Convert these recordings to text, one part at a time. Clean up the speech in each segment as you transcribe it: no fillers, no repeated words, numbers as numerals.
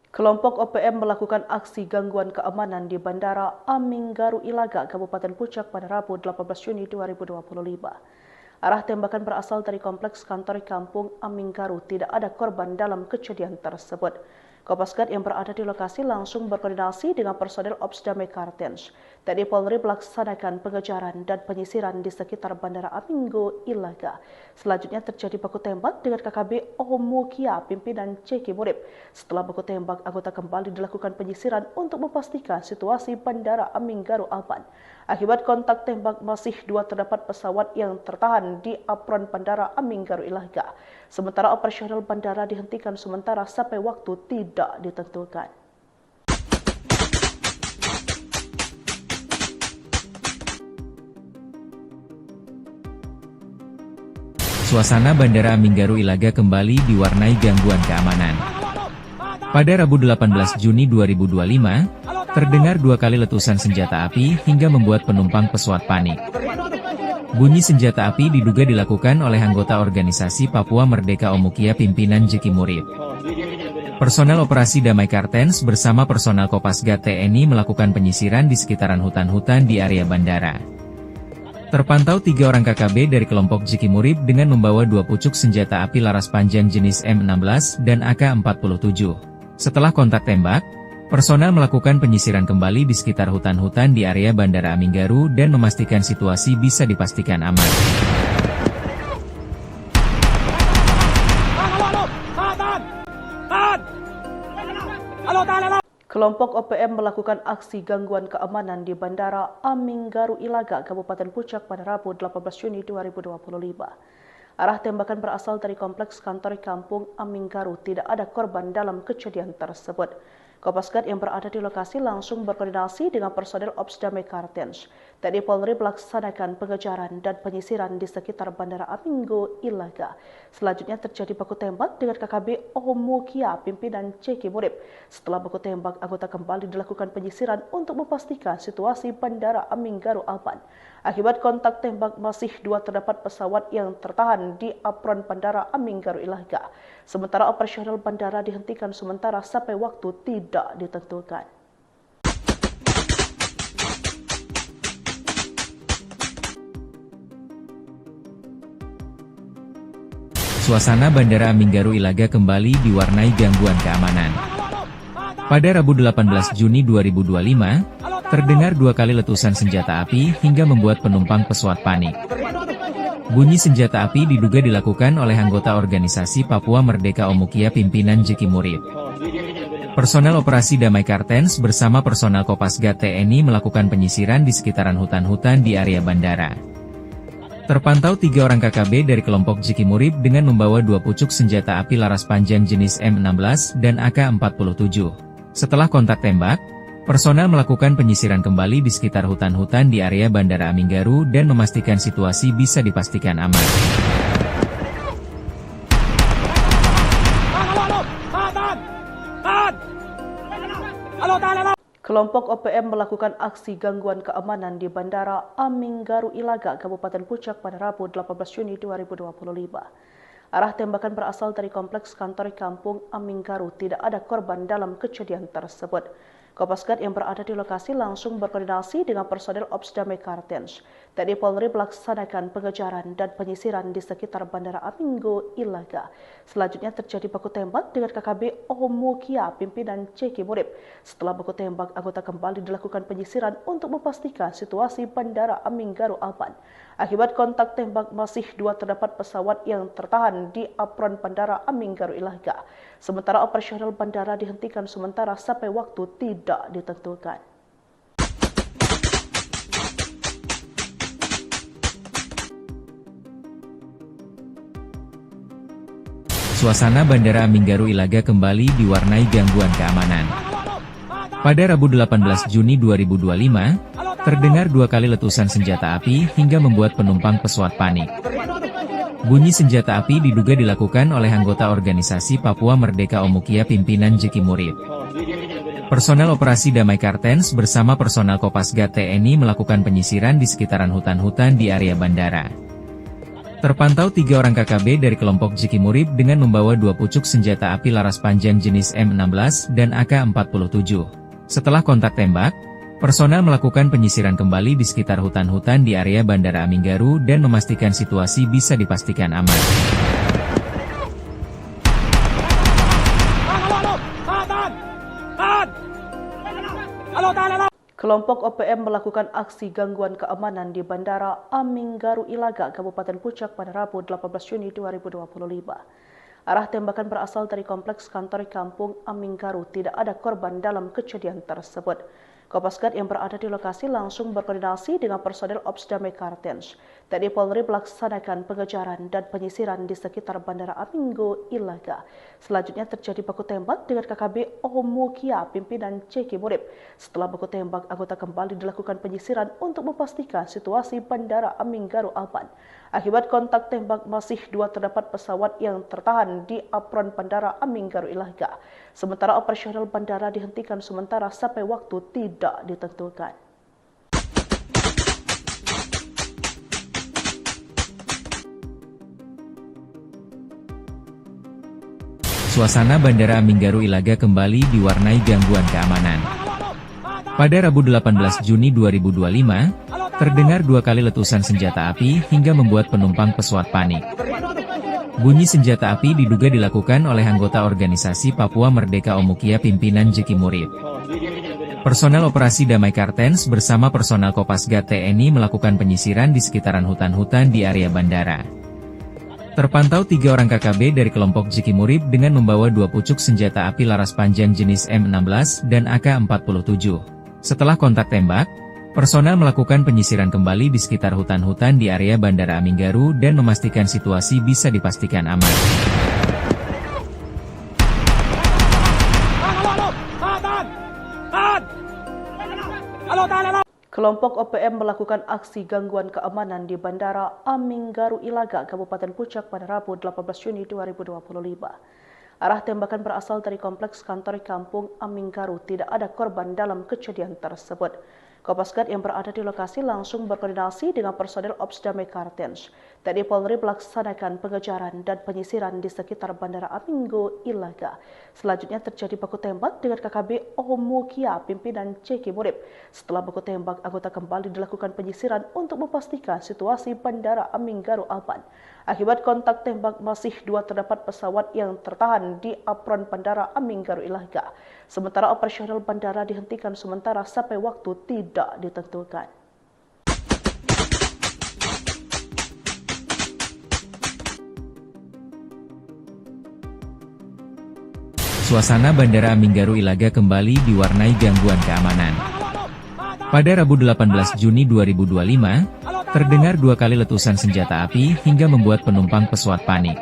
Kelompok OPM melakukan aksi gangguan keamanan di Bandara Aminggaru Ilaga, Kabupaten Puncak pada Rabu 18 Juni 2025. Arah tembakan berasal dari kompleks kantor kampung Aminggaru. Tidak ada korban dalam kejadian tersebut. Kopasgat yang berada di lokasi langsung berkoordinasi dengan personel Ops Damai Kartens. TNI Polri melaksanakan pengejaran dan penyisiran di sekitar Bandara Aminggaru Ilaga. Selanjutnya terjadi baku tembak dengan KKB Omukia, pimpinan Ceki Murib. Setelah baku tembak, anggota kembali dilakukan penyisiran untuk memastikan situasi Bandara Aminggaru aman. Akibat kontak tembak, masih terdapat pesawat yang tertahan di apron Bandara Aminggaru Ilaga. Sementara operasional bandara dihentikan sementara sampai waktu tidak ditentukan. Suasana Bandara Aminggaru Ilaga kembali diwarnai gangguan keamanan. Pada Rabu 18 Juni 2025, terdengar 2 kali letusan senjata api hingga membuat penumpang pesawat panik. Bunyi senjata api diduga dilakukan oleh anggota organisasi Papua Merdeka Omukia pimpinan Jeki Murib. Personel operasi Damai Kartens bersama personel Kopasgat TNI melakukan penyisiran di sekitaran hutan-hutan di area bandara. Terpantau 3 orang KKB dari kelompok Jeki Murib dengan membawa 2 pucuk senjata api laras panjang jenis M16 dan AK-47. Setelah kontak tembak, personel melakukan penyisiran kembali di sekitar hutan-hutan di area Bandara Aminggaru dan memastikan situasi bisa dipastikan aman. Kelompok OPM melakukan aksi gangguan keamanan di Bandara Aminggaru Ilaga, Kabupaten Puncak pada Rabu 18 Juni 2025. Arah tembakan berasal dari kompleks kantor kampung Aminggaru. Tidak ada korban dalam kejadian tersebut. Kopasgat yang berada di lokasi langsung berkoordinasi dengan personel Ops Damai Kartens. TNI Polri melaksanakan pengejaran dan penyisiran di sekitar Bandara Aminggaru Ilaga. Selanjutnya terjadi baku tembak dengan KKB Omukia, pimpinan Ceki Murib. Setelah baku tembak, anggota kembali dilakukan penyisiran untuk memastikan situasi Bandara Aminggaru aman. Akibat kontak tembak, masih terdapat pesawat yang tertahan di apron Bandara Aminggaru Ilaga. Sementara operasional bandara dihentikan sementara sampai waktu tidak ditentukan. Suasana Bandara Aminggaru Ilaga kembali diwarnai gangguan keamanan. Pada Rabu 18 Juni 2025, terdengar 2 kali letusan senjata api hingga membuat penumpang pesawat panik. Bunyi senjata api diduga dilakukan oleh anggota organisasi Papua Merdeka Omukia pimpinan Jeki Murib. Personel operasi Damai Kartens bersama personel Kopasgat TNI melakukan penyisiran di sekitaran hutan-hutan di area bandara. Terpantau 3 orang KKB dari kelompok Jeki Murib dengan membawa 2 pucuk senjata api laras panjang jenis M16 dan AK-47. Setelah kontak tembak, personel melakukan penyisiran kembali di sekitar hutan-hutan di area Bandara Aminggaru dan memastikan situasi bisa dipastikan aman. Kelompok OPM melakukan aksi gangguan keamanan di Bandara Aminggaru Ilaga, Kabupaten Puncak pada Rabu 18 Juni 2025. Arah tembakan berasal dari kompleks kantor kampung Aminggaru. Tidak ada korban dalam kejadian tersebut. Kopasgat yang berada di lokasi langsung berkoordinasi dengan personel Ops Damai Kartens. TNI Polri melaksanakan pengejaran dan penyisiran di sekitar Bandara Aminggaru Ilaga. Selanjutnya terjadi baku tembak dengan KKB Omukia, pimpinan Ceki Murib. Setelah baku tembak, anggota kembali dilakukan penyisiran untuk memastikan situasi Bandara Aminggaru aman. Akibat kontak tembak, masih terdapat pesawat yang tertahan di apron Bandara Aminggaru Ilaga. Sementara operasional bandara dihentikan sementara sampai waktu tidak ditentukan. Suasana Bandara Aminggaru Ilaga kembali diwarnai gangguan keamanan. Pada Rabu 18 Juni 2025, terdengar 2 kali letusan senjata api hingga membuat penumpang pesawat panik. Bunyi senjata api diduga dilakukan oleh anggota organisasi Papua Merdeka Omukia pimpinan Jeki Murib. Personel operasi Damai Kartens bersama personel Kopasgat TNI melakukan penyisiran di sekitaran hutan-hutan di area bandara. Terpantau 3 orang KKB dari kelompok Jeki Murib dengan membawa 2 pucuk senjata api laras panjang jenis M16 dan AK-47. Setelah kontak tembak, personel melakukan penyisiran kembali di sekitar hutan-hutan di area Bandara Aminggaru dan memastikan situasi bisa dipastikan aman. Kelompok OPM melakukan aksi gangguan keamanan di Bandara Aminggaru Ilaga, Kabupaten Puncak pada Rabu 18 Juni 2025. Arah tembakan berasal dari kompleks kantor kampung Aminggaru. Tidak ada korban dalam kejadian tersebut. Kopasgat yang berada di lokasi langsung berkoordinasi dengan personel Ops Damai Kartens. TNI Polri melaksanakan pengejaran dan penyisiran di sekitar Bandara Aminggaru Ilaga. Selanjutnya terjadi baku tembak dengan KKB Omukia, pimpinan Jeki Murib. Setelah baku tembak, anggota kembali dilakukan penyisiran untuk memastikan situasi Bandara Aminggaru aman. Akibat kontak tembak masih 2 terdapat pesawat yang tertahan di apron Bandara Aminggaru Ilaga. Sementara operasional bandara dihentikan sementara sampai waktu tidak ditentukan. Suasana Bandara Aminggaru Ilaga kembali diwarnai gangguan keamanan. Pada Rabu 18 Juni 2025, terdengar 2 kali letusan senjata api hingga membuat penumpang pesawat panik. Bunyi senjata api diduga dilakukan oleh anggota organisasi Papua Merdeka Omukia pimpinan Jeki Murib. Personel operasi Damai Kartens bersama personel Kopasgat TNI melakukan penyisiran di sekitaran hutan-hutan di area bandara. Terpantau 3 orang KKB dari kelompok Jeki Murib dengan membawa 2 pucuk senjata api laras panjang jenis M16 dan AK-47. Setelah kontak tembak, personel melakukan penyisiran kembali di sekitar hutan-hutan di area Bandara Aminggaru dan memastikan situasi bisa dipastikan aman. Kelompok OPM melakukan aksi gangguan keamanan di Bandara Aminggaru Ilaga, Kabupaten Puncak pada Rabu 18 Juni 2025. Arah tembakan berasal dari kompleks kantor kampung Aminggaru. Tidak ada korban dalam kejadian tersebut. Kopasgat yang berada di lokasi langsung berkoordinasi dengan personel Ops Damai Kartens. TNI Polri melaksanakan pengejaran dan penyisiran di sekitar Bandara Aminggaru Ilaga. Selanjutnya terjadi baku tembak dengan KKB Omukia, pimpinan Jeki Murib. Setelah baku tembak, anggota kembali dilakukan penyisiran untuk memastikan situasi Bandara Aminggaru aman. Akibat kontak tembak masih 2 terdapat pesawat yang tertahan di apron Bandara Aminggaru Ilaga. Sementara operasional bandara dihentikan sementara sampai waktu tidak ditentukan. Suasana Bandara Aminggaru Ilaga kembali diwarnai gangguan keamanan. Pada Rabu 18 Juni 2025, terdengar 2 kali letusan senjata api hingga membuat penumpang pesawat panik.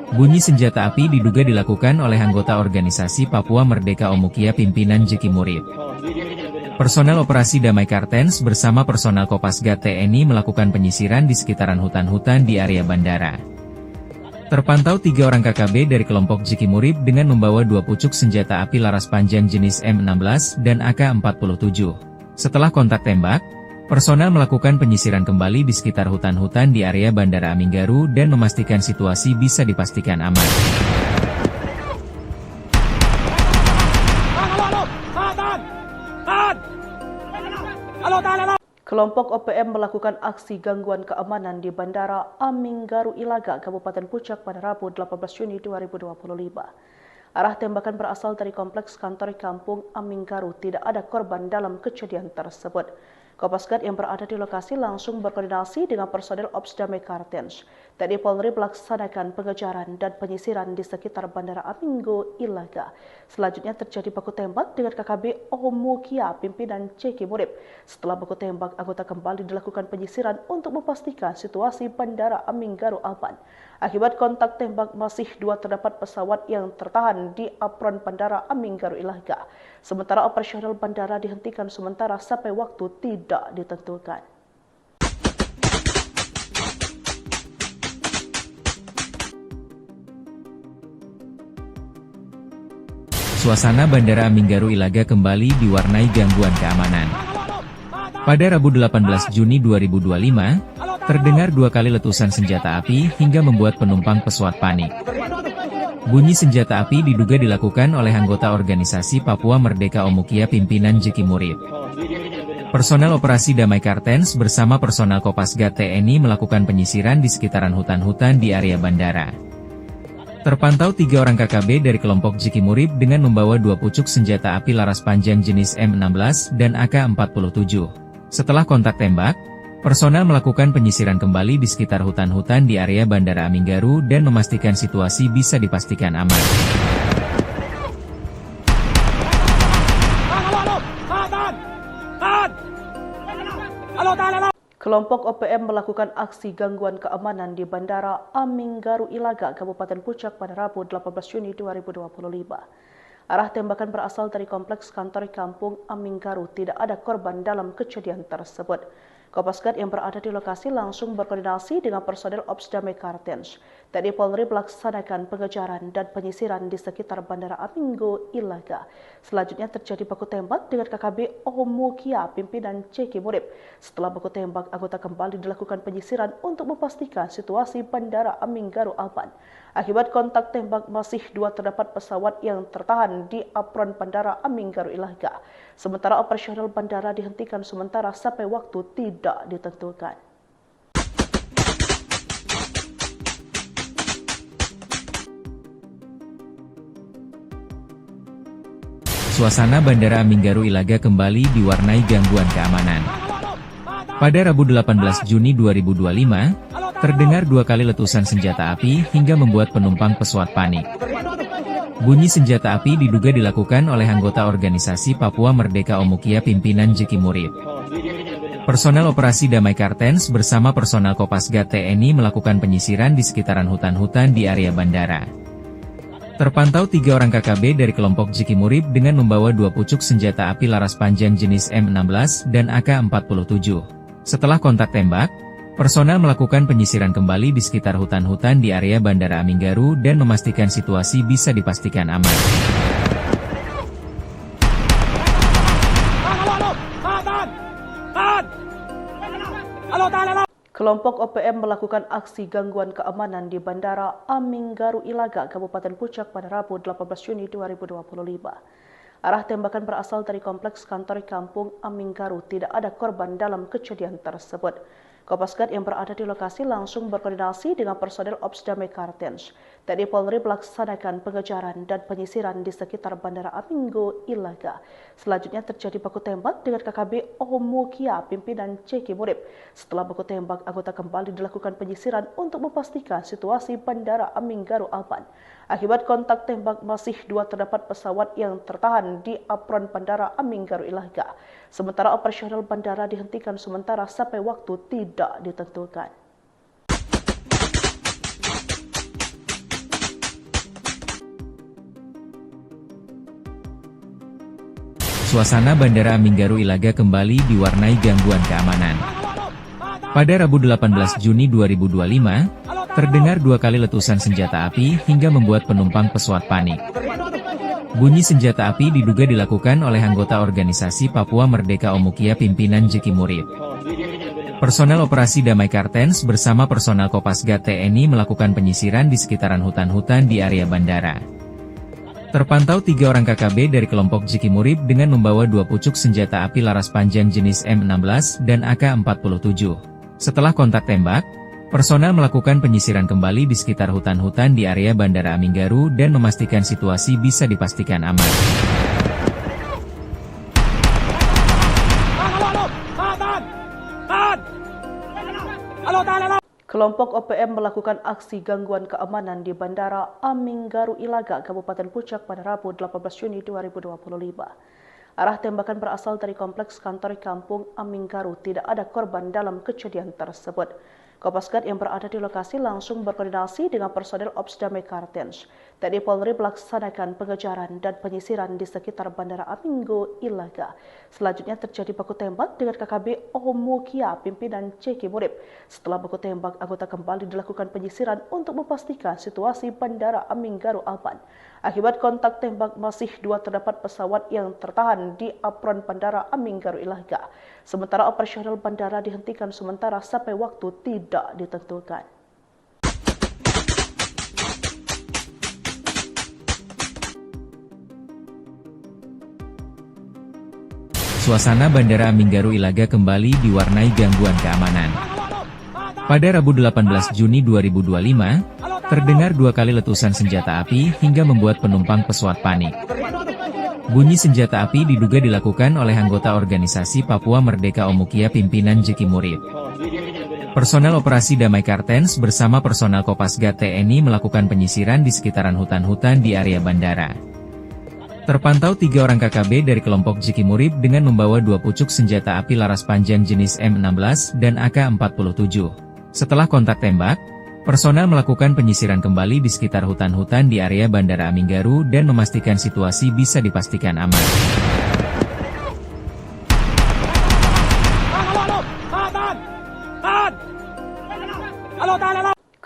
Bunyi senjata api diduga dilakukan oleh anggota organisasi Papua Merdeka Omukia pimpinan Jeki Murib. Personel operasi Damai Kartens bersama personel Kopasgat TNI melakukan penyisiran di sekitaran hutan-hutan di area bandara. Terpantau 3 orang KKB dari kelompok Jeki Murib dengan membawa 2 pucuk senjata api laras panjang jenis M16 dan AK-47. Setelah kontak tembak, personel melakukan penyisiran kembali di sekitar hutan-hutan di area Bandara Aminggaru dan memastikan situasi bisa dipastikan aman. Kelompok OPM melakukan aksi gangguan keamanan di Bandara Aminggaru Ilaga, Kabupaten Puncak pada Rabu 18 Juni 2025. Arah tembakan berasal dari kompleks kantor kampung Aminggaru. Tidak ada korban dalam kejadian tersebut. Kopasgat yang berada di lokasi langsung berkoordinasi dengan personel Ops Damai Kartens. TNI Polri melaksanakan pengejaran dan penyisiran di sekitar Bandara Aminggaru Ilaga. Selanjutnya terjadi baku tembak dengan KKB Omukia, pimpinan Jeki Murib. Setelah baku tembak, anggota kembali dilakukan penyisiran untuk memastikan situasi Bandara Aminggaru aman. Akibat kontak tembak masih 2 terdapat pesawat yang tertahan di apron Bandara Aminggaru Ilaga. Sementara operasional bandara dihentikan sementara sampai waktu tidak ditentukan. Suasana Bandara Aminggaru Ilaga kembali diwarnai gangguan keamanan. Pada Rabu 18 Juni 2025, Terdengar 2 kali letusan senjata api hingga membuat penumpang pesawat panik. Bunyi senjata api diduga dilakukan oleh anggota organisasi Papua Merdeka Omukia pimpinan Jeki Murib. Personel operasi Damai Kartens bersama personel Kopasgat TNI melakukan penyisiran di sekitaran hutan-hutan di area bandara. Terpantau 3 orang KKB dari kelompok Jeki Murib dengan membawa 2 pucuk senjata api laras panjang jenis M16 dan AK-47. Setelah kontak tembak, personel melakukan penyisiran kembali di sekitar hutan-hutan di area Bandara Aminggaru dan memastikan situasi bisa dipastikan aman. Kelompok OPM melakukan aksi gangguan keamanan di Bandara Aminggaru Ilaga, Kabupaten Puncak pada Rabu 18 Juni 2025. Arah tembakan berasal dari kompleks kantor kampung Aminggaru. Tidak ada korban dalam kejadian tersebut. Kopasgat yang berada di lokasi langsung berkoordinasi dengan personel Ops Damai Kartens. TNI Polri melaksanakan pengejaran dan penyisiran di sekitar Bandara Aminggaru Ilaga. Selanjutnya terjadi baku tembak dengan KKB Omukia pimpinan Jeki Murib. Setelah baku tembak, anggota kembali dilakukan penyisiran untuk memastikan situasi Bandara Aminggaru aman. Akibat kontak tembak, masih 2 terdapat pesawat yang tertahan di apron Bandara Aminggaru Ilaga. Sementara operasional bandara dihentikan sementara sampai waktu tidak ditentukan. Suasana Bandara Aminggaru Ilaga kembali diwarnai gangguan keamanan. Pada Rabu 18 Juni 2025, terdengar 2 kali letusan senjata api hingga membuat penumpang pesawat panik. Bunyi senjata api diduga dilakukan oleh anggota organisasi Papua Merdeka Omukia pimpinan Jeki Murib. Personel operasi Damai Kartens bersama personel Kopasgat TNI melakukan penyisiran di sekitaran hutan-hutan di area bandara. Terpantau 3 orang KKB dari kelompok Jeki Murib dengan membawa 2 pucuk senjata api laras panjang jenis M16 dan AK-47. Setelah kontak tembak, personel melakukan penyisiran kembali di sekitar hutan-hutan di area Bandara Aminggaru dan memastikan situasi bisa dipastikan aman. Kelompok OPM melakukan aksi gangguan keamanan di Bandara Aminggaru Ilaga, Kabupaten Puncak pada Rabu 18 Juni 2025. Arah tembakan berasal dari kompleks kantor kampung Aminggaru. Tidak ada korban dalam kejadian tersebut. Kopasgat yang berada di lokasi langsung berkoordinasi dengan personel Ops Damai Kartens. TNI Polri melaksanakan pengejaran dan penyisiran di sekitar Bandara Aminggaru Ilaga. Selanjutnya terjadi baku tembak dengan KKB Omukia pimpinan Jeki Murib. Setelah baku tembak, anggota kembali dilakukan penyisiran untuk memastikan situasi Bandara Aminggaru aman. Akibat kontak tembak, masih 2 terdapat pesawat yang tertahan di apron Bandara Aminggaru Ilaga. Sementara operasional bandara dihentikan sementara sampai waktu tidak ditentukan. Suasana Bandara Aminggaru Ilaga kembali diwarnai gangguan keamanan. Pada Rabu 18 Juni 2025, terdengar 2 kali letusan senjata api hingga membuat penumpang pesawat panik. Bunyi senjata api diduga dilakukan oleh anggota organisasi Papua Merdeka Omukia pimpinan Jeki Murib. Personel operasi Damai Kartens bersama personel Kopasgat TNI melakukan penyisiran di sekitaran hutan-hutan di area bandara. Terpantau 3 orang KKB dari kelompok Jeki Murib dengan membawa 2 pucuk senjata api laras panjang jenis M16 dan AK-47. Setelah kontak tembak, personel melakukan penyisiran kembali di sekitar hutan-hutan di area Bandara Aminggaru dan memastikan situasi bisa dipastikan aman. Kelompok OPM melakukan aksi gangguan keamanan di Bandara Aminggaru Ilaga, Kabupaten Puncak pada Rabu 18 Juni 2025. Arah tembakan berasal dari kompleks kantor kampung Aminggaru. Tidak ada korban dalam kejadian tersebut. Kopasgat yang berada di lokasi langsung berkoordinasi dengan personel Ops Damai Kartens. TNI Polri melaksanakan pengejaran dan penyisiran di sekitar Bandara Aminggaru Ilaga. Selanjutnya terjadi baku tembak dengan KKB Omukia pimpinan Jeki Murib. Setelah baku tembak, anggota kembali dilakukan penyisiran untuk memastikan situasi Bandara Aminggaru aman. Akibat kontak tembak, masih 2 terdapat pesawat yang tertahan di apron Bandara Aminggaru Ilaga. Sementara operasional bandara dihentikan sementara sampai waktu tidak ditentukan. Suasana Bandara Aminggaru Ilaga kembali diwarnai gangguan keamanan. Pada Rabu 18 Juni 2025, terdengar 2 kali letusan senjata api hingga membuat penumpang pesawat panik. Bunyi senjata api diduga dilakukan oleh anggota organisasi Papua Merdeka Omukia pimpinan Jeki Murib. Personel operasi Damai Kartens bersama personel Kopasgat TNI melakukan penyisiran di sekitaran hutan-hutan di area bandara. Terpantau 3 orang KKB dari kelompok Jeki Murib dengan membawa 2 pucuk senjata api laras panjang jenis M16 dan AK-47. Setelah kontak tembak, personel melakukan penyisiran kembali di sekitar hutan-hutan di area Bandara Aminggaru dan memastikan situasi bisa dipastikan aman.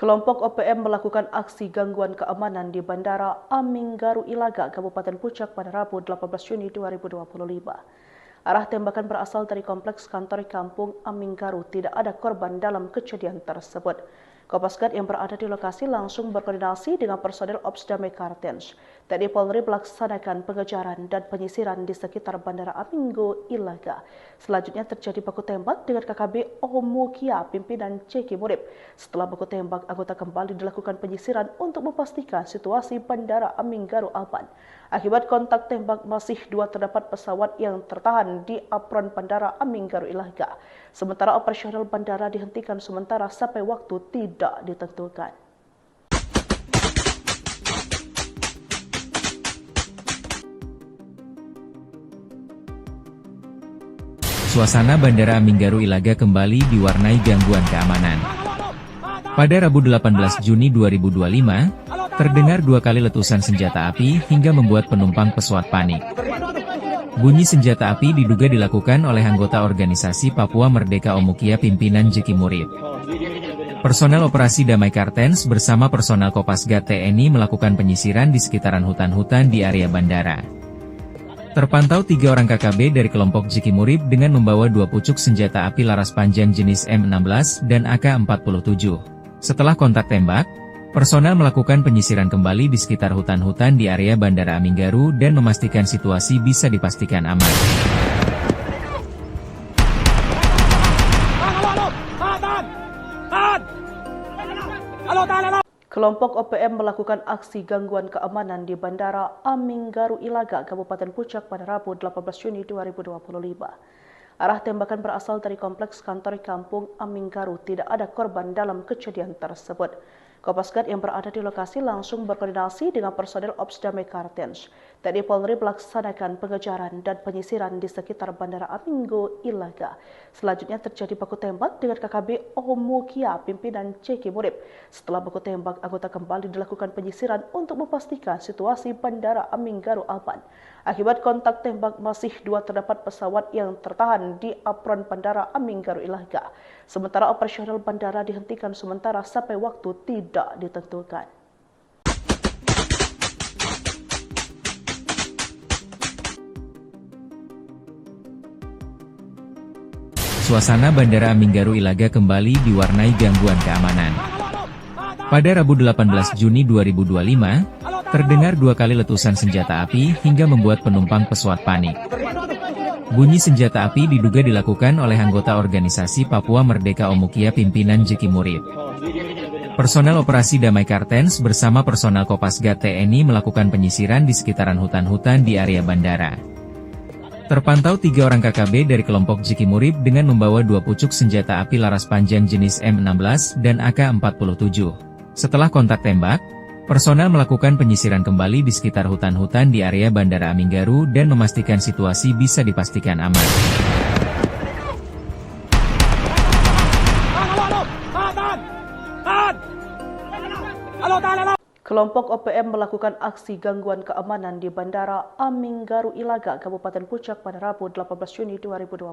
Kelompok OPM melakukan aksi gangguan keamanan di Bandara Aminggaru Ilaga, Kabupaten Puncak pada Rabu 18 Juni 2025. Arah tembakan berasal dari kompleks kantor kampung Aminggaru. Tidak ada korban dalam kejadian tersebut. Kopasgat yang berada di lokasi langsung berkoordinasi dengan personel Ops Damai Kartens. TNI Polri melaksanakan pengejaran dan penyisiran di sekitar Bandara Aminggaru Ilaga. Selanjutnya terjadi baku tembak dengan KKB Omukia pimpinan Jeki Murib. Setelah baku tembak, anggota kembali dilakukan penyisiran untuk memastikan situasi Bandara Aminggaru aman. Akibat kontak tembak, masih 2 terdapat pesawat yang tertahan di apron Bandara Aminggaru Ilaga. Sementara operasional bandara dihentikan sementara sampai waktu tidak ditentukan. Suasana Bandara Aminggaru Ilaga kembali diwarnai gangguan keamanan. Pada Rabu 18 Juni 2025, terdengar 2 kali letusan senjata api hingga membuat penumpang pesawat panik. Bunyi senjata api diduga dilakukan oleh anggota organisasi Papua Merdeka Omukia pimpinan Jeki Murib. Personel operasi Damai Kartens bersama personel Kopasgat TNI melakukan penyisiran di sekitaran hutan-hutan di area bandara. Terpantau 3 orang KKB dari kelompok Jeki Murib dengan membawa 2 pucuk senjata api laras panjang jenis M16 dan AK-47. Setelah kontak tembak, personel melakukan penyisiran kembali di sekitar hutan-hutan di area Bandara Aminggaru dan memastikan situasi bisa dipastikan aman. Kelompok OPM melakukan aksi gangguan keamanan di Bandara Aminggaru Ilaga, Kabupaten Puncak pada Rabu 18 Juni 2025. Arah tembakan berasal dari kompleks kantor kampung Aminggaru. Tidak ada korban dalam kejadian tersebut. Kopasgat yang berada di lokasi langsung berkoordinasi dengan personel Ops Damai Kartens. TNI Polri melaksanakan pengejaran dan penyisiran di sekitar Bandara Aminggaru Ilaga. Selanjutnya terjadi baku tembak dengan KKB Omukia pimpinan Jeki Murib. Setelah baku tembak, anggota kembali dilakukan penyisiran untuk memastikan situasi Bandara Aminggaru aman. Akibat kontak tembak, masih 2 terdapat pesawat yang tertahan di apron Bandara Aminggaru Ilaga. Sementara operasional bandara dihentikan sementara sampai waktu tidak ditentukan. Suasana Bandara Aminggaru Ilaga kembali diwarnai gangguan keamanan. Pada Rabu 18 Juni 2025, terdengar 2 kali letusan senjata api hingga membuat penumpang pesawat panik. Bunyi senjata api diduga dilakukan oleh anggota organisasi Papua Merdeka Omukia pimpinan Jeki Murib. Personel operasi Damai Kartens bersama personel Kopasgat TNI melakukan penyisiran di sekitaran hutan-hutan di area bandara. Terpantau 3 orang KKB dari kelompok Jeki Murib dengan membawa 2 pucuk senjata api laras panjang jenis M16 dan AK-47. Setelah kontak tembak, personel melakukan penyisiran kembali di sekitar hutan-hutan di area Bandara Aminggaru dan memastikan situasi bisa dipastikan aman. Kelompok OPM melakukan aksi gangguan keamanan di Bandara Aminggaru Ilaga, Kabupaten Puncak pada Rabu 18 Juni 2025.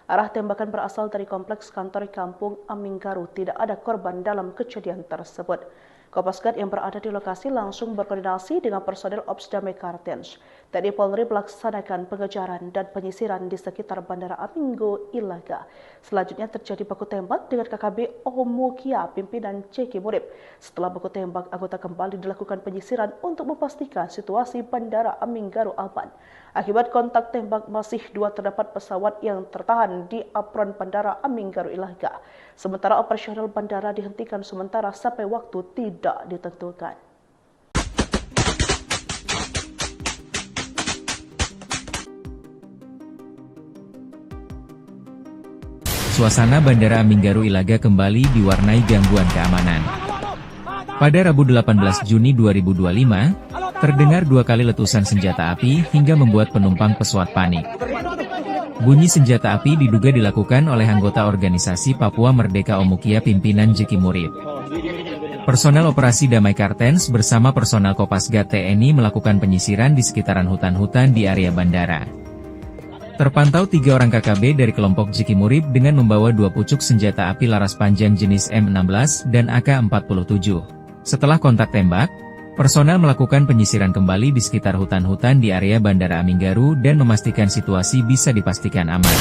Arah tembakan berasal dari kompleks kantor kampung Aminggaru. Tidak ada korban dalam kejadian tersebut. Kopasgat yang berada di lokasi langsung berkoordinasi dengan personel Ops Damai Kartens. TNI Polri melaksanakan pengejaran dan penyisiran di sekitar Bandara Aminggo Ilaga. Selanjutnya terjadi baku tembak dengan KKB Omukia, pimpinan Ceki Murib. Setelah baku tembak, anggota kembali dilakukan penyisiran untuk memastikan situasi Bandara Aminggaru aman. Akibat kontak tembak, masih 2 terdapat pesawat yang tertahan di apron Bandara Aminggaru Ilaga. Sementara operasional bandara dihentikan sementara sampai waktu tidak ditentukan. Suasana Bandara Aminggaru Ilaga kembali diwarnai gangguan keamanan. Pada Rabu 18 Juni 2025, terdengar 2 kali letusan senjata api hingga membuat penumpang pesawat panik. Bunyi senjata api diduga dilakukan oleh anggota organisasi Papua Merdeka Omukia pimpinan Ceki Murib. Personel operasi Damai Kartens bersama personel Kopasgat TNI melakukan penyisiran di sekitaran hutan-hutan di area bandara. Terpantau 3 orang KKB dari kelompok Ceki Murib dengan membawa 2 pucuk senjata api laras panjang jenis M16 dan AK-47. Setelah kontak tembak, personel melakukan penyisiran kembali di sekitar hutan-hutan di area Bandara Aminggaru dan memastikan situasi bisa dipastikan aman.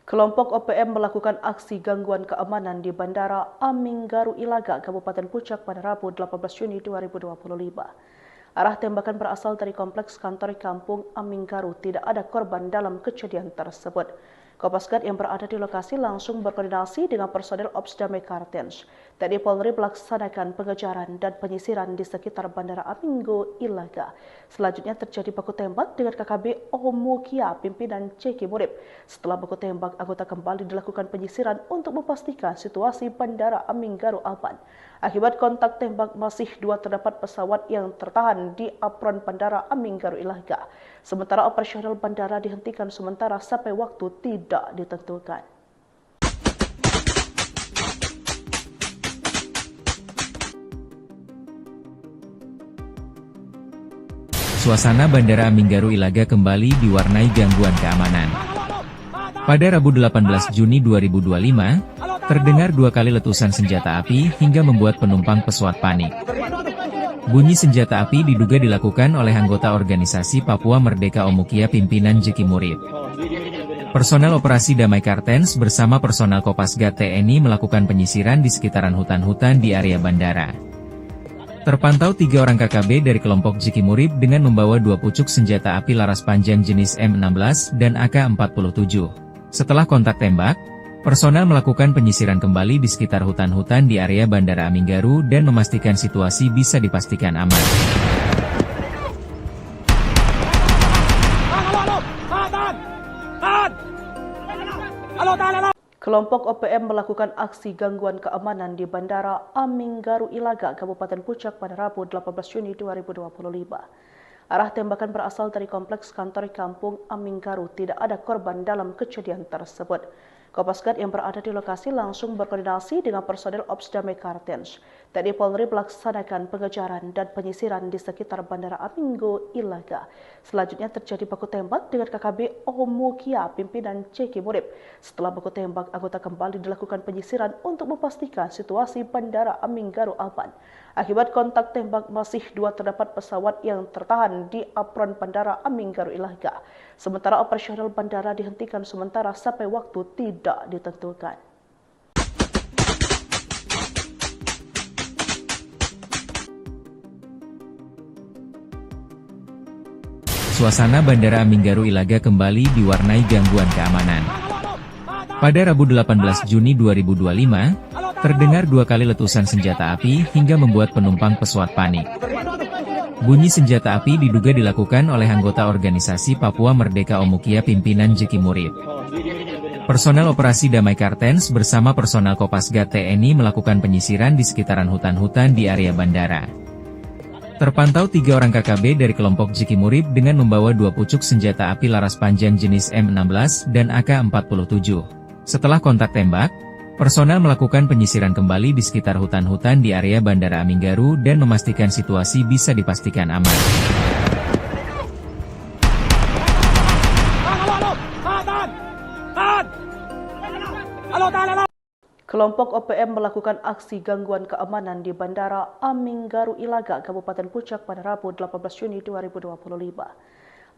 Kelompok OPM melakukan aksi gangguan keamanan di Bandara Aminggaru Ilaga, Kabupaten Puncak pada Rabu 18 Juni 2025. Arah tembakan berasal dari kompleks kantor kampung Aminggaru. Tidak ada korban dalam kejadian tersebut. Kopasgat yang berada di lokasi langsung berkoordinasi dengan personel Ops Damai Kartens. TNI Polri melaksanakan pengejaran dan penyisiran di sekitar Bandara Aminggo Ilaga. Selanjutnya terjadi baku tembak dengan KKB Omukia, pimpinan Ceki Murib. Setelah baku tembak, anggota kembali dilakukan penyisiran untuk memastikan situasi Bandara Aminggaru aman. Akibat kontak tembak, masih 2 terdapat pesawat yang tertahan di apron Bandara Aminggaru Ilaga. Sementara operasional bandara dihentikan sementara sampai waktu tidak ditentukan. Suasana Bandara Aminggaru Ilaga kembali diwarnai gangguan keamanan. Pada Rabu 18 Juni 2025, terdengar 2 kali letusan senjata api hingga membuat penumpang pesawat panik. Bunyi senjata api diduga dilakukan oleh anggota organisasi Papua Merdeka Omukia pimpinan Ceki Murib. Personel operasi Damai Kartens bersama personel Kopasgat TNI melakukan penyisiran di sekitaran hutan-hutan di area bandara. Terpantau 3 orang KKB dari kelompok Ceki Murib dengan membawa 2 pucuk senjata api laras panjang jenis M16 dan AK-47. Setelah kontak tembak, personel melakukan penyisiran kembali di sekitar hutan-hutan di area Bandara Aminggaru dan memastikan situasi bisa dipastikan aman. Kelompok OPM melakukan aksi gangguan keamanan di Bandara Aminggaru Ilaga, Kabupaten Puncak pada Rabu 18 Juni 2025. Arah tembakan berasal dari kompleks kantor kampung Aminggaru. Tidak ada korban dalam kejadian tersebut. Kopasgat yang berada di lokasi langsung berkoordinasi dengan personel Ops Damai Kartens. TNI Polri melaksanakan pengejaran dan penyisiran di sekitar Bandara Aminggo Ilaga. Selanjutnya terjadi baku tembak dengan KKB Omukia, pimpinan Ceki Murib. Setelah baku tembak, anggota kembali dilakukan penyisiran untuk memastikan situasi Bandara Aminggaru aman. Akibat kontak tembak, masih 2 terdapat pesawat yang tertahan di apron Bandara Aminggaru Ilaga. Sementara operasional bandara dihentikan sementara sampai waktu tidak ditentukan. Suasana Bandara Aminggaru Ilaga kembali diwarnai gangguan keamanan. Pada Rabu 18 Juni 2025, terdengar 2 kali letusan senjata api hingga membuat penumpang pesawat panik. Bunyi senjata api diduga dilakukan oleh anggota organisasi Papua Merdeka Omukia pimpinan Ceki Murib. Personel operasi Damai Kartens bersama personel Kopasgat TNI melakukan penyisiran di sekitaran hutan-hutan di area bandara. Terpantau 3 orang KKB dari kelompok Ceki Murib dengan membawa 2 pucuk senjata api laras panjang jenis M16 dan AK-47. Setelah kontak tembak, personel melakukan penyisiran kembali di sekitar hutan-hutan di area Bandara Aminggaru dan memastikan situasi bisa dipastikan aman. Kelompok OPM melakukan aksi gangguan keamanan di Bandara Aminggaru Ilaga, Kabupaten Puncak pada Rabu 18 Juni 2025.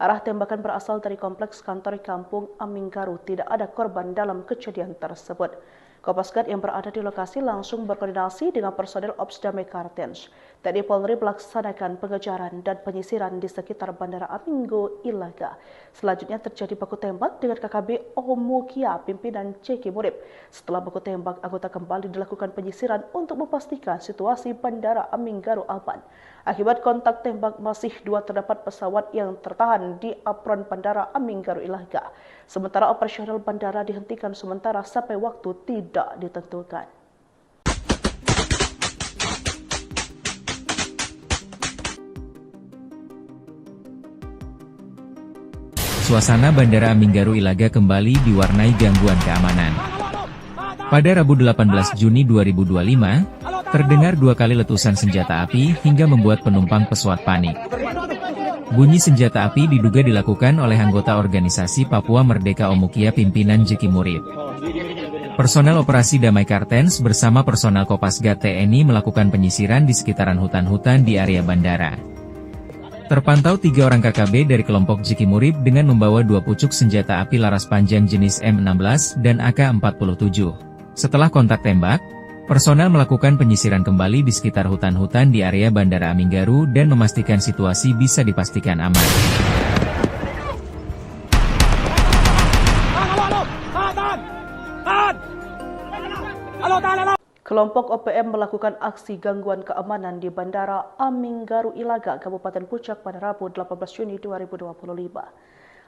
Arah tembakan berasal dari kompleks kantor kampung Aminggaru. Tidak ada korban dalam kejadian tersebut. Kopasgat yang berada di lokasi langsung berkoordinasi dengan personel Ops Damai Kartens. TNI Polri melaksanakan pengejaran dan penyisiran di sekitar Bandara Aminggaru Ilaga. Selanjutnya terjadi baku tembak dengan KKB Omukia, pimpinan Ceki Murib. Setelah baku tembak, anggota kembali dilakukan penyisiran untuk memastikan situasi Bandara Aminggaru aman. Akibat kontak tembak, masih terdapat pesawat yang tertahan di apron Bandara Aminggaru Ilaga. Sementara operasional bandara dihentikan sementara sampai waktu tidak ditentukan. Suasana Bandara Aminggaru Ilaga kembali diwarnai gangguan keamanan. Pada Rabu 18 Juni 2025, terdengar 2 kali letusan senjata api hingga membuat penumpang pesawat panik. Bunyi senjata api diduga dilakukan oleh anggota organisasi Papua Merdeka Omukia pimpinan Ceki Murib. Personel operasi Damai Kartens bersama personel Kopasgat TNI melakukan penyisiran di sekitaran hutan-hutan di area bandara. Terpantau 3 orang KKB dari kelompok Ceki Murib dengan membawa 2 pucuk senjata api laras panjang jenis M16 dan AK-47. Setelah kontak tembak, personel melakukan penyisiran kembali di sekitar hutan-hutan di area Bandara Aminggaru dan memastikan situasi bisa dipastikan aman. Kelompok OPM melakukan aksi gangguan keamanan di Bandara Aminggaru Ilaga, Kabupaten Puncak pada Rabu 18 Juni 2025.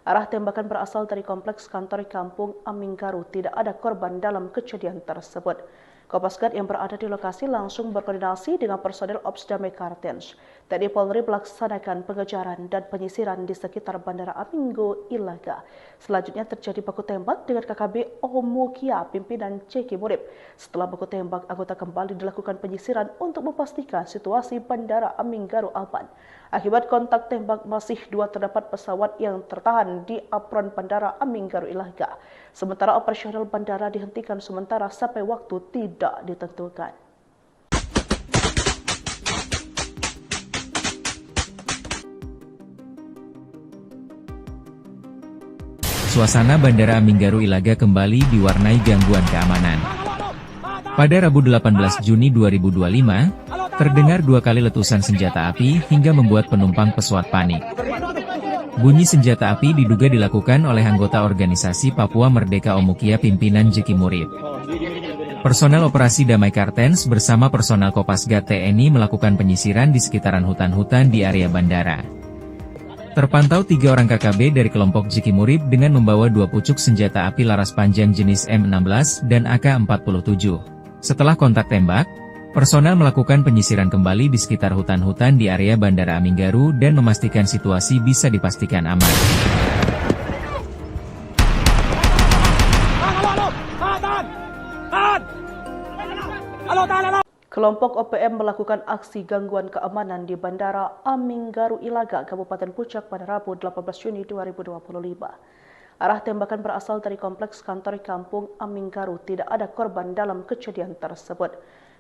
Arah tembakan berasal dari kompleks kantor kampung Aminggaru. Tidak ada korban dalam kejadian tersebut. Kopasgat yang berada di lokasi langsung berkoordinasi dengan personel Ops Damai Kartens. TNI Polri melaksanakan pengejaran dan penyisiran di sekitar Bandara Aminggaru Ilaga. Selanjutnya terjadi baku tembak dengan KKB Omukia, pimpinan Ceki Murib. Setelah baku tembak, anggota kembali dilakukan penyisiran untuk memastikan situasi Bandara Aminggaru aman. Akibat kontak tembak, masih terdapat pesawat yang tertahan di apron Bandara Aminggaru Ilaga. Sementara operasional bandara dihentikan sementara sampai waktu tidak ditentukan. Suasana Bandara Aminggaru Ilaga kembali diwarnai gangguan keamanan. Pada Rabu 18 Juni 2025, terdengar 2 kali letusan senjata api hingga membuat penumpang pesawat panik. Bunyi senjata api diduga dilakukan oleh anggota organisasi Papua Merdeka Omukia pimpinan Ceki Murib. Personel operasi Damai Kartens bersama personel Kopasgat TNI melakukan penyisiran di sekitaran hutan-hutan di area bandara. Terpantau 3 orang KKB dari kelompok Ceki Murib dengan membawa 2 pucuk senjata api laras panjang jenis M16 dan AK-47. Setelah kontak tembak, personel melakukan penyisiran kembali di sekitar hutan-hutan di area Bandara Aminggaru dan memastikan situasi bisa dipastikan aman. Kelompok OPM melakukan aksi gangguan keamanan di Bandara Aminggaru Ilaga, Kabupaten Puncak pada Rabu 18 Juni 2025. Arah tembakan berasal dari kompleks kantor kampung Aminggaru. Tidak ada korban dalam kejadian tersebut.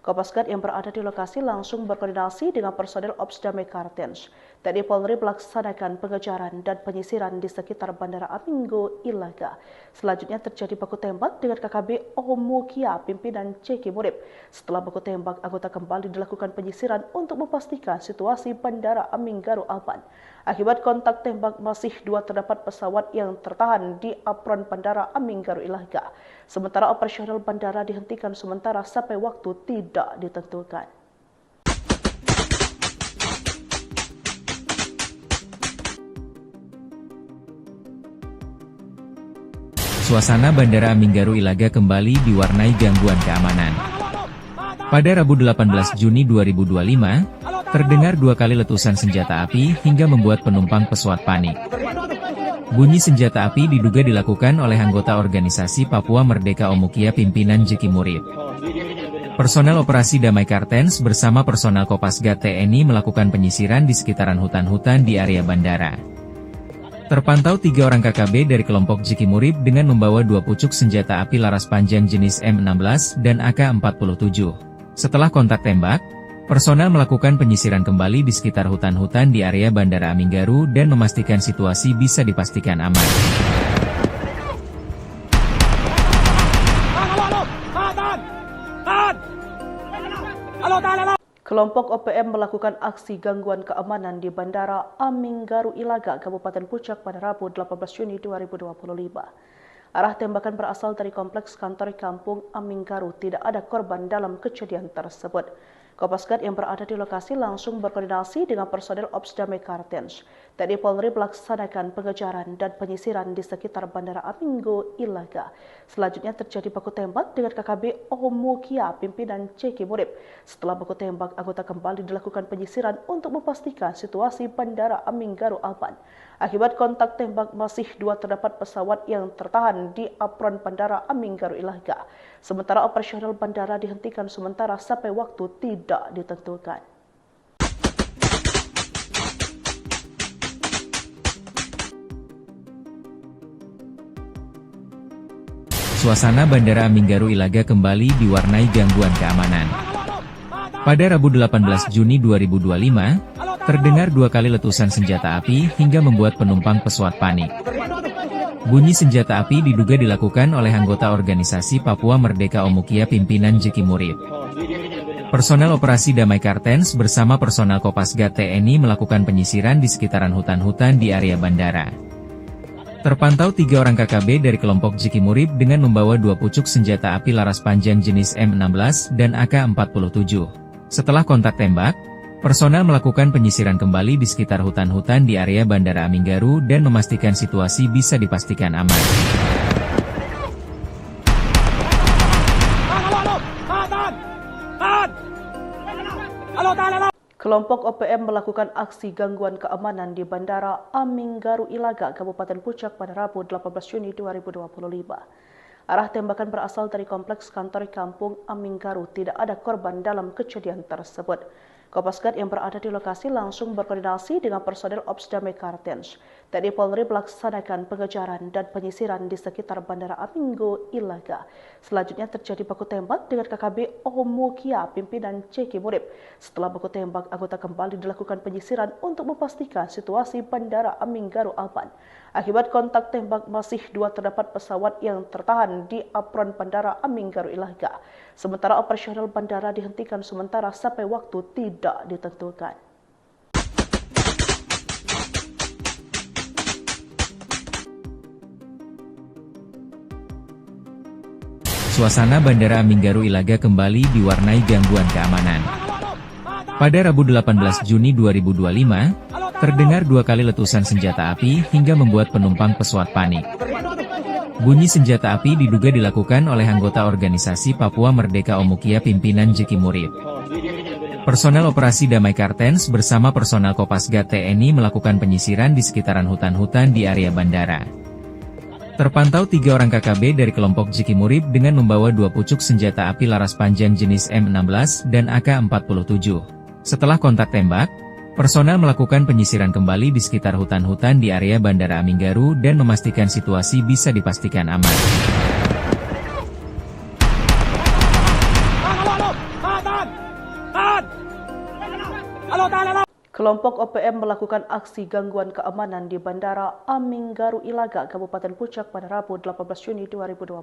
Kopasgat yang berada di lokasi langsung berkoordinasi dengan personel Ops Damai Kartens. TNI Polri melaksanakan pengejaran dan penyisiran di sekitar Bandara Aminggaru Ilaga. Selanjutnya terjadi baku tembak dengan KKB Omukia, pimpinan Ceki Murib. Setelah baku tembak, anggota kembali dilakukan penyisiran untuk memastikan situasi Bandara Aminggaru aman. Akibat kontak tembak, masih terdapat pesawat yang tertahan di apron Bandara Aminggaru Ilaga. Sementara operasional bandara dihentikan sementara sampai waktu tidak ditentukan. Suasana Bandara Aminggaru Ilaga kembali diwarnai gangguan keamanan. Pada Rabu 18 Juni 2025, terdengar 2 kali letusan senjata api hingga membuat penumpang pesawat panik. Bunyi senjata api diduga dilakukan oleh anggota organisasi Papua Merdeka Omukia pimpinan Ceki Murib. Personel operasi Damai Kartens bersama personel Kopasgat TNI melakukan penyisiran di sekitaran hutan-hutan di area bandara. Terpantau 3 orang KKB dari kelompok Jeki Murib dengan membawa 2 pucuk senjata api laras panjang jenis M16 dan AK-47. Setelah kontak tembak, personel melakukan penyisiran kembali di sekitar hutan-hutan di area Bandara Aminggaru dan memastikan situasi bisa dipastikan aman. Kelompok OPM melakukan aksi gangguan keamanan di Bandara Aminggaru Ilaga, Kabupaten Puncak pada Rabu 18 Juni 2025. Arah tembakan berasal dari kompleks kantor kampung Aminggaru. Tidak ada korban dalam kejadian tersebut. Kopasgat yang berada di lokasi langsung berkoordinasi dengan personel Ops Damai Kartens. TNI Polri melaksanakan pengejaran dan penyisiran di sekitar Bandara Aminggaru Ilaga. Selanjutnya terjadi baku tembak dengan KKB Omukia, pimpinan Jeki Murib. Setelah baku tembak, anggota kembali dilakukan penyisiran untuk memastikan situasi Bandara Aminggaru aman. Akibat kontak tembak, masih 2 terdapat pesawat yang tertahan di apron Bandara Aminggaru Ilaga. Sementara operasional bandara dihentikan sementara sampai waktu tidak ditentukan. Suasana Bandara Aminggaru Ilaga kembali diwarnai gangguan keamanan. Pada Rabu 18 Juni 2025, terdengar 2 kali letusan senjata api hingga membuat penumpang pesawat panik. Bunyi senjata api diduga dilakukan oleh anggota organisasi Papua Merdeka Omukia pimpinan Jeki Murib. Personel operasi Damai Kartens bersama personel Kopasgat TNI melakukan penyisiran di sekitaran hutan-hutan di area bandara. Terpantau 3 orang KKB dari kelompok Jeki Murib dengan membawa 2 pucuk senjata api laras panjang jenis M16 dan AK-47. Setelah kontak tembak, personel melakukan penyisiran kembali di sekitar hutan-hutan di area Bandara Aminggaru dan memastikan situasi bisa dipastikan aman. Kelompok OPM melakukan aksi gangguan keamanan di Bandara Aminggaru Ilaga, Kabupaten Puncak pada Rabu 18 Juni 2025. Arah tembakan berasal dari kompleks kantor kampung Aminggaru. Tidak ada korban dalam kejadian tersebut. Kopasgat yang berada di lokasi langsung berkoordinasi dengan personel Ops Damai Kartens. TNI Polri melaksanakan pengejaran dan penyisiran di sekitar Bandara Aminggaru Ilaga. Selanjutnya terjadi baku tembak dengan KKB Omukia, pimpinan Jeki Murib. Setelah baku tembak, anggota kembali dilakukan penyisiran untuk memastikan situasi Bandara Aminggaru aman. Akibat kontak tembak, masih 2 terdapat pesawat yang tertahan di apron Bandara Aminggaru Ilaga. Sementara operasional bandara dihentikan sementara sampai waktu tidak ditentukan. Suasana Bandara Aminggaru Ilaga kembali diwarnai gangguan keamanan. Pada Rabu 18 Juni 2025, terdengar 2 kali letusan senjata api hingga membuat penumpang pesawat panik. Bunyi senjata api diduga dilakukan oleh anggota organisasi Papua Merdeka Omukia pimpinan Jeki Murib. Personel operasi Damai Kartens bersama personel Kopasgat TNI melakukan penyisiran di sekitaran hutan-hutan di area bandara. Terpantau 3 orang KKB dari kelompok Jeki Murib dengan membawa 2 pucuk senjata api laras panjang jenis M16 dan AK-47. Setelah kontak tembak, personel melakukan penyisiran kembali di sekitar hutan-hutan di area Bandara Aminggaru dan memastikan situasi bisa dipastikan aman. Kelompok OPM melakukan aksi gangguan keamanan di Bandara Aminggaru Ilaga, Kabupaten Puncak pada Rabu 18 Juni 2025.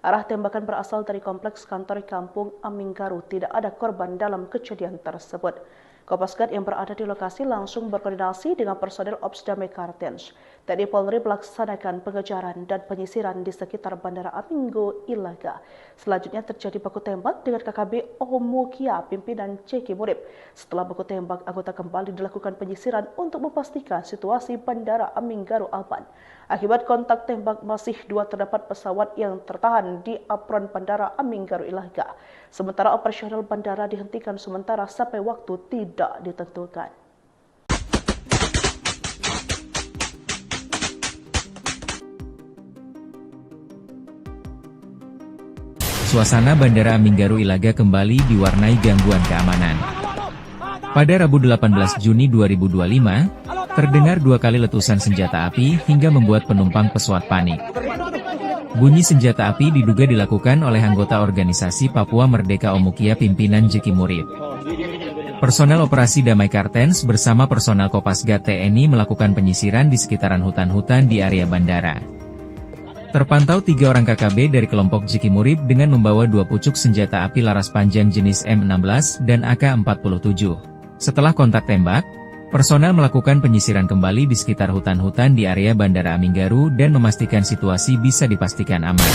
Arah tembakan berasal dari kompleks kantor kampung Aminggaru. Tidak ada korban dalam kejadian tersebut. Kopasgat yang berada di lokasi langsung berkoordinasi dengan personel Ops Damai Kartens. TNI Polri melaksanakan pengejaran dan penyisiran di sekitar Bandara Aminggaru Ilaga. Selanjutnya terjadi baku tembak dengan KKB Omukia, pimpinan Jeki Murib. Setelah baku tembak, anggota kembali dilakukan penyisiran untuk memastikan situasi Bandara Aminggaru aman. Akibat kontak tembak, masih 2 terdapat pesawat yang tertahan di apron Bandara Aminggaru Ilaga. Sementara operasional bandara dihentikan sementara sampai waktu tidak ditentukan. Suasana Bandara Aminggaru Ilaga kembali diwarnai gangguan keamanan. Pada Rabu 18 Juni 2025, Terdengar 2 kali letusan senjata api hingga membuat penumpang pesawat panik. Bunyi senjata api diduga dilakukan oleh anggota organisasi Papua Merdeka Omukia pimpinan Jeki Murib. Personel operasi Damai Kartens bersama personel Kopasgat TNI melakukan penyisiran di sekitaran hutan-hutan di area bandara. Terpantau 3 orang KKB dari kelompok Jeki Murib dengan membawa 2 pucuk senjata api laras panjang jenis M16 dan AK-47. Setelah kontak tembak, personel melakukan penyisiran kembali di sekitar hutan-hutan di area Bandara Aminggaru dan memastikan situasi bisa dipastikan aman.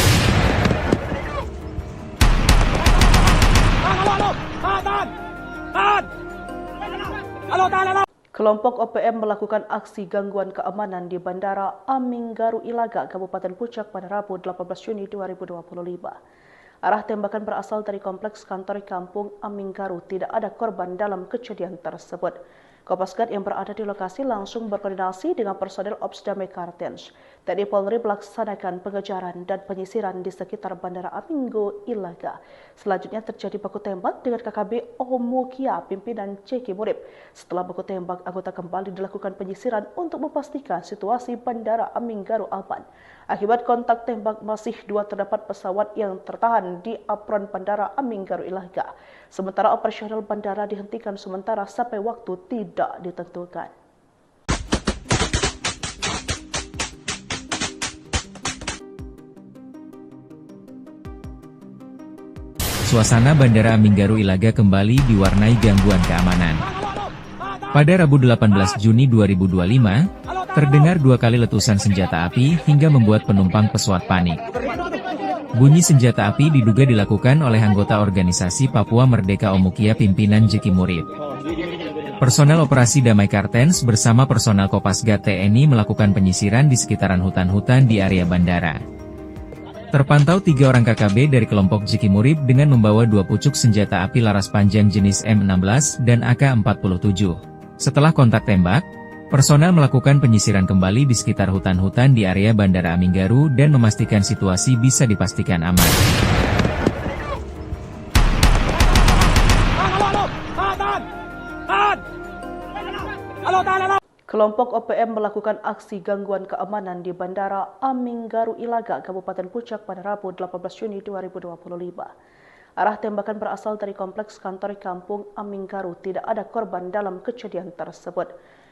Kelompok OPM melakukan aksi gangguan keamanan di Bandara Aminggaru Ilaga, Kabupaten Puncak pada Rabu 18 Juni 2025. Arah tembakan berasal dari kompleks kantor kampung Aminggaru. Tidak ada korban dalam kejadian tersebut. Kopasgat yang berada di lokasi langsung berkoordinasi dengan personel Ops Damai Kartens. TNI Polri melaksanakan pengejaran dan penyisiran di sekitar Bandara Aminggaru Ilaga. Selanjutnya terjadi baku tembak dengan KKB Omukia pimpinan Jeki Murib. Setelah baku tembak, anggota kembali dilakukan penyisiran untuk memastikan situasi Bandara Aminggaru aman. Akibat kontak tembak, masih 2 terdapat pesawat yang tertahan di apron Bandara Aminggaru Ilaga. Sementara operasional bandara dihentikan sementara sampai waktu tidak ditentukan. Suasana Bandara Aminggaru Ilaga kembali diwarnai gangguan keamanan. Pada Rabu 18 Juni 2025, terdengar 2 kali letusan senjata api hingga membuat penumpang pesawat panik. Bunyi senjata api diduga dilakukan oleh anggota organisasi Papua Merdeka Omukia pimpinan Jeki Murib. Personel operasi Damai Kartens bersama personel Kopasgat TNI melakukan penyisiran di sekitaran hutan-hutan di area bandara. Terpantau 3 orang KKB dari kelompok Jeki Murib dengan membawa 2 pucuk senjata api laras panjang jenis M16 dan AK-47. Setelah kontak tembak, personel melakukan penyisiran kembali di sekitar hutan-hutan di area Bandara Aminggaru dan memastikan situasi bisa dipastikan aman. Kelompok OPM melakukan aksi gangguan keamanan di Bandara Aminggaru Ilaga, Kabupaten Puncak pada Rabu 18 Juni 2025. Arah tembakan berasal dari kompleks kantor kampung Aminggaru. Tidak ada korban dalam kejadian tersebut.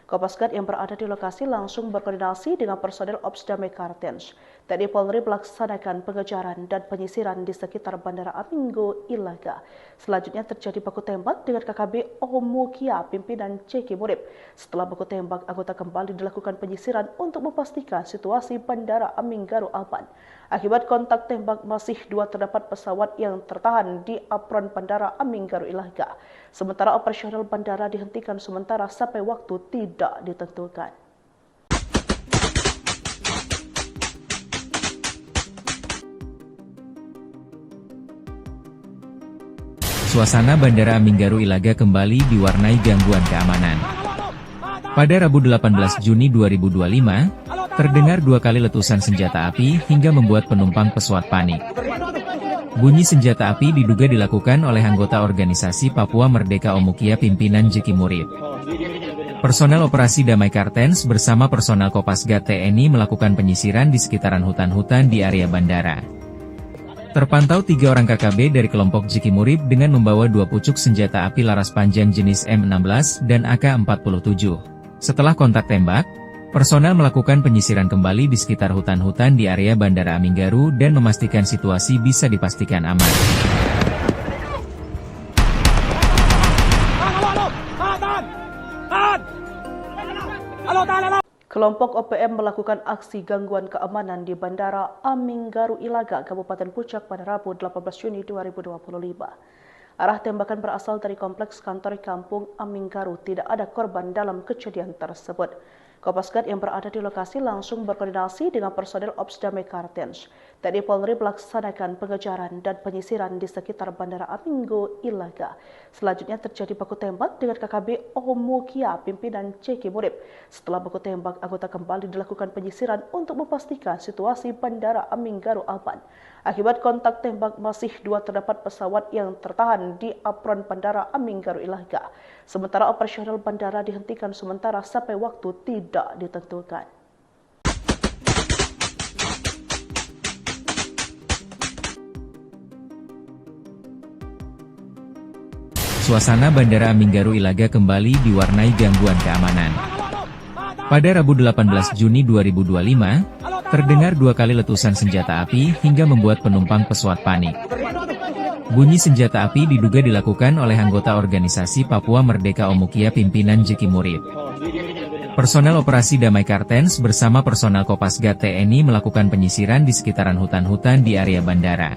Kopasgat yang berada di lokasi langsung berkoordinasi dengan personel Ops Damai Kartens. TNI Polri melaksanakan pengejaran dan penyisiran di sekitar Bandara Aminggaru Ilaga. Selanjutnya terjadi baku tembak dengan KKB Omukia pimpinan Jeki Murib. Setelah baku tembak, anggota kembali dilakukan penyisiran untuk memastikan situasi Bandara Aminggaru aman. Akibat kontak tembak, masih 2 terdapat pesawat yang tertahan di apron Bandara Aminggaru Ilaga. Sementara operasional bandara dihentikan sementara sampai waktu tidak ditentukan. Suasana Bandara Aminggaru Ilaga kembali diwarnai gangguan keamanan. Pada Rabu 18 Juni 2025, terdengar 2 kali letusan senjata api hingga membuat penumpang pesawat panik. Bunyi senjata api diduga dilakukan oleh anggota organisasi Papua Merdeka Omukia pimpinan Jeki Murib. Personel operasi Damai Kartens bersama personel Kopasgat TNI melakukan penyisiran di sekitaran hutan-hutan di area bandara. Terpantau 3 orang KKB dari kelompok Jeki Murib dengan membawa 2 pucuk senjata api laras panjang jenis M16 dan AK-47. Setelah kontak tembak, personel melakukan penyisiran kembali di sekitar hutan-hutan di area Bandara Aminggaru dan memastikan situasi bisa dipastikan aman. Kelompok OPM melakukan aksi gangguan keamanan di Bandara Aminggaru Ilaga, Kabupaten Puncak pada Rabu 18 Juni 2025. Arah tembakan berasal dari kompleks kantor kampung Aminggaru. Tidak ada korban dalam kejadian tersebut. Kopasgat yang berada di lokasi langsung berkoordinasi dengan personel Ops Damai Kartens. TNI Polri melaksanakan pengejaran dan penyisiran di sekitar Bandara Aminggo Ilaga. Selanjutnya terjadi baku tembak dengan KKB Omukia, pimpinan Ceki Murib. Setelah baku tembak, anggota kembali dilakukan penyisiran untuk memastikan situasi Bandara Aminggaru aman. Akibat kontak tembak, masih 2 terdapat pesawat yang tertahan di apron Bandara Aminggaru Ilaga. Sementara operasional bandara dihentikan sementara sampai waktu tidak ditentukan. Suasana Bandara Aminggaru Ilaga kembali diwarnai gangguan keamanan. Pada Rabu 18 Juni 2025, terdengar 2 kali letusan senjata api hingga membuat penumpang pesawat panik. Bunyi senjata api diduga dilakukan oleh anggota organisasi Papua Merdeka Omukia pimpinan Ceki Murib. Personel operasi Damai Kartens bersama personel Kopasgat TNI melakukan penyisiran di sekitaran hutan-hutan di area bandara.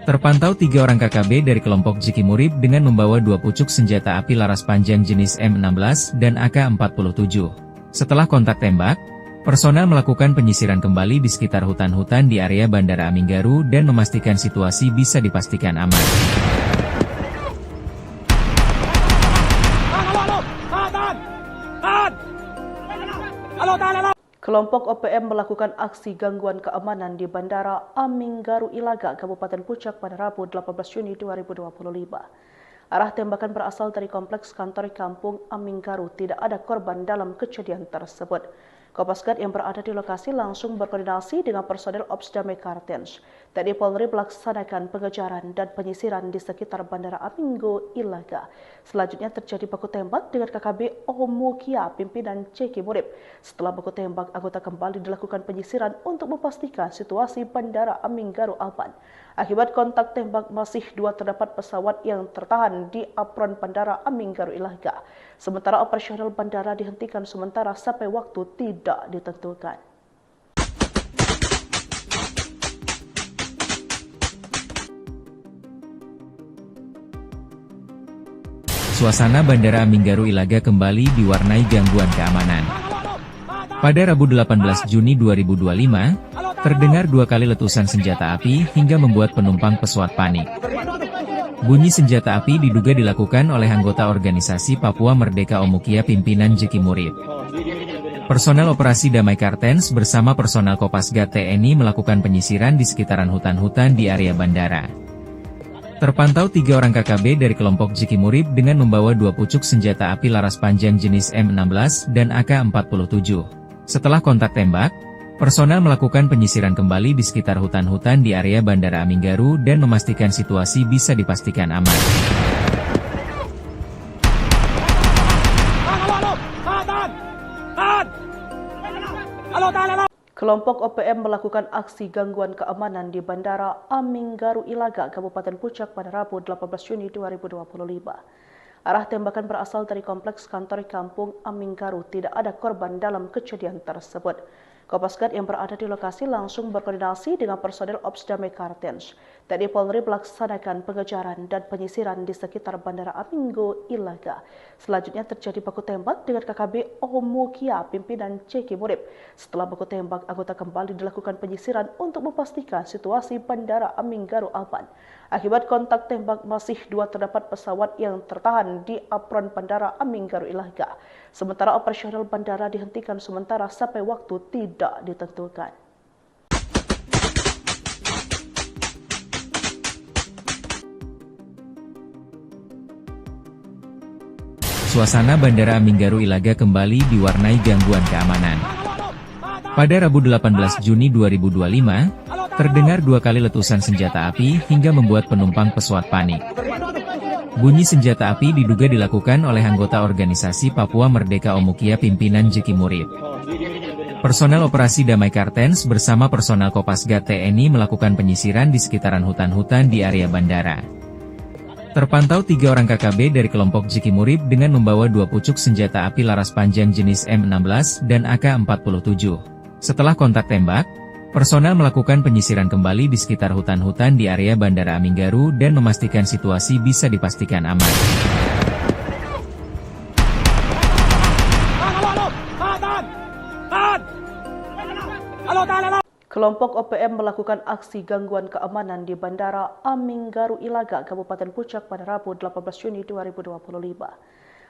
Terpantau 3 orang KKB dari kelompok Ceki Murib dengan membawa 2 pucuk senjata api laras panjang jenis M16 dan AK-47. Setelah kontak tembak, personel melakukan penyisiran kembali di sekitar hutan-hutan di area Bandara Aminggaru dan memastikan situasi bisa dipastikan aman. Kelompok OPM melakukan aksi gangguan keamanan di Bandara Aminggaru Ilaga, Kabupaten Puncak pada Rabu 18 Juni 2025. Arah tembakan berasal dari kompleks kantor kampung Aminggaru. Tidak ada korban dalam kejadian tersebut. Kopasgat yang berada di lokasi langsung berkoordinasi dengan personel Ops Damai Kartens. TNI Polri melaksanakan pengejaran dan penyisiran di sekitar Bandara Aminggo Ilaga. Selanjutnya terjadi baku tembak dengan KKB Omukia, pimpinan Ceki Murib. Setelah baku tembak, anggota kembali dilakukan penyisiran untuk memastikan situasi Bandara Aminggaru aman. Akibat kontak tembak, masih 2 terdapat pesawat yang tertahan di apron Bandara Aminggaru Ilaga. Sementara operasional bandara dihentikan sementara sampai waktu tidak ditentukan. Suasana Bandara Aminggaru Ilaga kembali diwarnai gangguan keamanan. Pada Rabu 18 Juni 2025, terdengar 2 kali letusan senjata api hingga membuat penumpang pesawat panik. Bunyi senjata api diduga dilakukan oleh anggota organisasi Papua Merdeka Omukia pimpinan Ceki Murib. Personel operasi Damai Kartens bersama personel Kopasgat TNI melakukan penyisiran di sekitaran hutan-hutan di area bandara. Terpantau 3 orang KKB dari kelompok Ceki Murib dengan membawa 2 pucuk senjata api laras panjang jenis M16 dan AK-47. Setelah kontak tembak, personel melakukan penyisiran kembali di sekitar hutan-hutan di area Bandara Aminggaru dan memastikan situasi bisa dipastikan aman. Kelompok OPM melakukan aksi gangguan keamanan di Bandara Aminggaru Ilaga, Kabupaten Puncak pada Rabu 18 Juni 2025. Arah tembakan berasal dari kompleks kantor kampung Aminggaru. Tidak ada korban dalam kejadian tersebut. Kopasgat yang berada di lokasi langsung berkoordinasi dengan personel Ops Damai Kartens. TNI Polri melaksanakan pengejaran dan penyisiran di sekitar Bandara Aminggo Ilaga. Selanjutnya terjadi baku tembak dengan KKB Omukia, pimpinan Ceki Murib. Setelah baku tembak, anggota kembali dilakukan penyisiran untuk memastikan situasi Bandara Aminggaru aman. Akibat kontak tembak, masih 2 terdapat pesawat yang tertahan di apron Bandara Aminggaru Ilaga. Sementara operasional bandara dihentikan sementara sampai waktu tidak ditentukan. Suasana Bandara Aminggaru Ilaga kembali diwarnai gangguan keamanan. Pada Rabu 18 Juni 2025, terdengar 2 kali letusan senjata api hingga membuat penumpang pesawat panik. Bunyi senjata api diduga dilakukan oleh anggota organisasi Papua Merdeka Omukia pimpinan Ceki Murib. Personel operasi Damai Kartens bersama personel Kopasgat TNI melakukan penyisiran di sekitaran hutan-hutan di area bandara. Terpantau 3 orang KKB dari kelompok Ceki Murib dengan membawa 2 pucuk senjata api laras panjang jenis M16 dan AK-47. Setelah kontak tembak, personel melakukan penyisiran kembali di sekitar hutan-hutan di area Bandara Aminggaru dan memastikan situasi bisa dipastikan aman. Kelompok OPM melakukan aksi gangguan keamanan di Bandara Aminggaru Ilaga, Kabupaten Puncak pada Rabu 18 Juni 2025.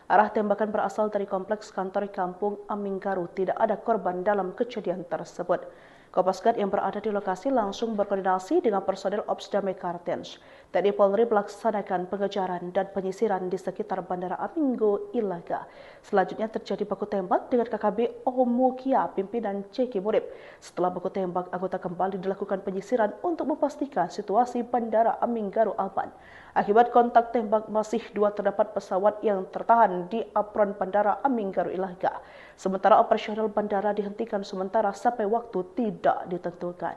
Arah tembakan berasal dari kompleks kantor kampung Aminggaru. Tidak ada korban dalam kejadian tersebut. Kopasgat yang berada di lokasi langsung berkoordinasi dengan personel Ops Damai Kartens. TNI Polri melaksanakan pengejaran dan penyisiran di sekitar Bandara Aminggaru Ilaga. Selanjutnya terjadi baku tembak dengan KKB Omukia, pimpinan Ceki Murib. Setelah baku tembak, anggota kembali dilakukan penyisiran untuk memastikan situasi Bandara Aminggaru aman. Akibat kontak tembak, masih dua terdapat pesawat yang tertahan di apron Bandara Aminggaru Ilaga. Sementara operasional bandara dihentikan sementara sampai waktu tidak ditentukan.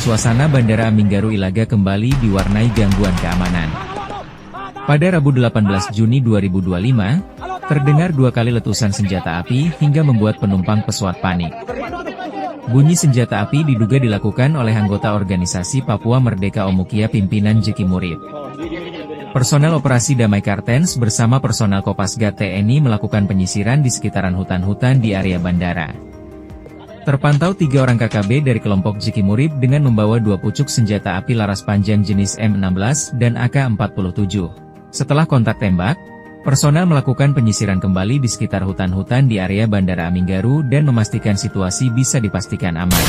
Suasana Bandara Aminggaru Ilaga kembali diwarnai gangguan keamanan. Pada Rabu 18 Juni 2025, terdengar dua kali letusan senjata api hingga membuat penumpang pesawat panik. Bunyi senjata api diduga dilakukan oleh anggota organisasi Papua Merdeka Omukia pimpinan Jeki Murib. Personel operasi Damai Kartens bersama personel Kopasgat TNI melakukan penyisiran di sekitaran hutan-hutan di area bandara. Terpantau 3 orang KKB dari kelompok Jeki Murib dengan membawa 2 pucuk senjata api laras panjang jenis M16 dan AK-47. Setelah kontak tembak, personel melakukan penyisiran kembali di sekitar hutan-hutan di area Bandara Aminggaru dan memastikan situasi bisa dipastikan aman.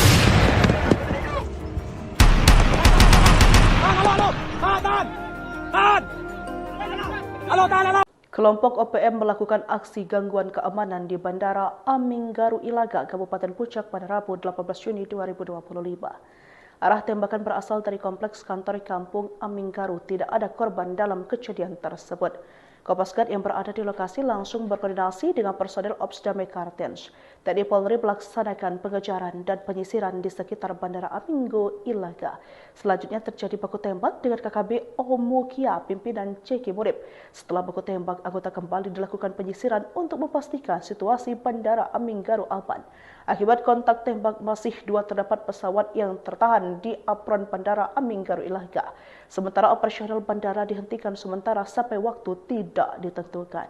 Kelompok OPM melakukan aksi gangguan keamanan di Bandara Aminggaru Ilaga, Kabupaten Puncak pada Rabu 18 Juni 2025. Arah tembakan berasal dari kompleks kantor kampung Aminggaru. Tidak ada korban dalam kejadian tersebut. Kopasgat yang berada di lokasi langsung berkoordinasi dengan personel Ops Damai Kartens. TNI Polri melaksanakan pengejaran dan penyisiran di sekitar Bandara Aminggaru Ilaga. Selanjutnya terjadi baku tembak dengan KKB Omukia, pimpinan Ceki Murib. Setelah baku tembak, anggota kembali dilakukan penyisiran untuk memastikan situasi Bandara Aminggaru aman. Akibat kontak tembak, masih 2 terdapat pesawat yang tertahan di apron Bandara Aminggaru Ilaga. Sementara operasional bandara dihentikan sementara sampai waktu tidak ditentukan.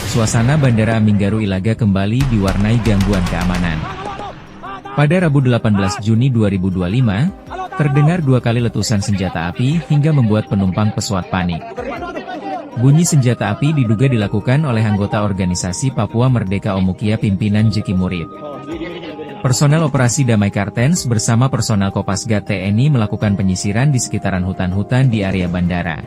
Suasana Bandara Aminggaru Ilaga kembali diwarnai gangguan keamanan. Pada Rabu 18 Juni 2025, terdengar 2 kali letusan senjata api hingga membuat penumpang pesawat panik. Bunyi senjata api diduga dilakukan oleh anggota organisasi Papua Merdeka Omukia pimpinan Jeki Murib. Personel operasi Damai Kartens bersama personel Kopasgat TNI melakukan penyisiran di sekitaran hutan-hutan di area bandara.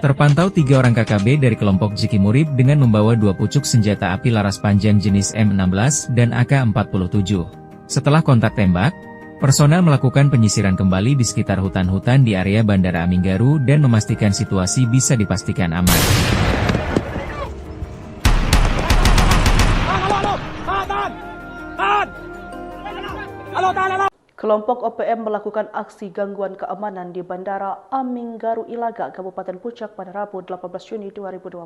Terpantau 3 orang KKB dari kelompok Jeki Murib dengan membawa 2 pucuk senjata api laras panjang jenis M16 dan AK-47. Setelah kontak tembak, personel melakukan penyisiran kembali di sekitar hutan-hutan di area Bandara Aminggaru dan memastikan situasi bisa dipastikan aman. Kelompok OPM melakukan aksi gangguan keamanan di Bandara Aminggaru Ilaga, Kabupaten Puncak pada Rabu 18 Juni 2025.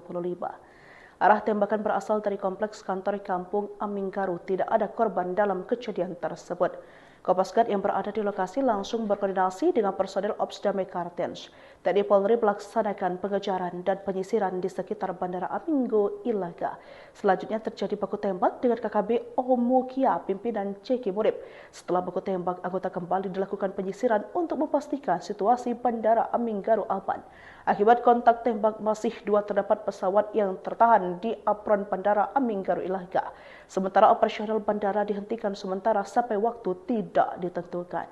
Arah tembakan berasal dari kompleks kantor kampung Aminggaru. Tidak ada korban dalam kejadian tersebut. Kopasgat yang berada di lokasi langsung berkoordinasi dengan personel Ops Damai Kartens. TNI Polri melaksanakan pengejaran dan penyisiran di sekitar Bandara Aminggaru Ilaga. Selanjutnya terjadi baku tembak dengan KKB Omukia, pimpinan Ceki Murib. Setelah baku tembak, anggota kembali dilakukan penyisiran untuk memastikan situasi Bandara Aminggaru aman. Akibat kontak tembak, masih 2 terdapat pesawat yang tertahan di apron Bandara Aminggaru Ilaga. Sementara operasional bandara dihentikan sementara sampai waktu tidak ditentukan.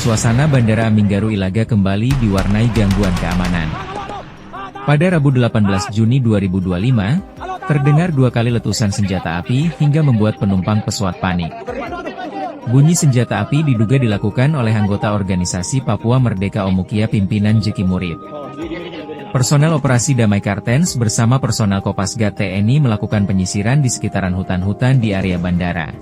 Suasana Bandara Aminggaru Ilaga kembali diwarnai gangguan keamanan. Pada Rabu 18 Juni 2025, terdengar 2 kali letusan senjata api hingga membuat penumpang pesawat panik. Bunyi senjata api diduga dilakukan oleh anggota organisasi Papua Merdeka Omukia pimpinan Jeki Murib. Personel operasi Damai Kartens bersama personel Kopasgat TNI melakukan penyisiran di sekitaran hutan-hutan di area bandara.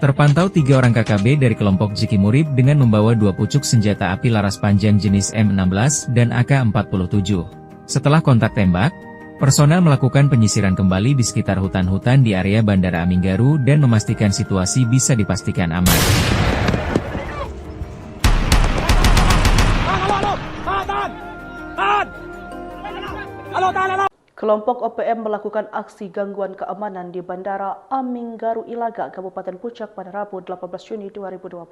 Terpantau 3 orang KKB dari kelompok Jiki Murib dengan membawa 2 pucuk senjata api laras panjang jenis M16 dan AK-47. Setelah kontak tembak, personel melakukan penyisiran kembali di sekitar hutan-hutan di area Bandara Aminggaru dan memastikan situasi bisa dipastikan aman. Kelompok OPM melakukan aksi gangguan keamanan di Bandara Aminggaru Ilaga, Kabupaten Puncak pada Rabu 18 Juni 2025.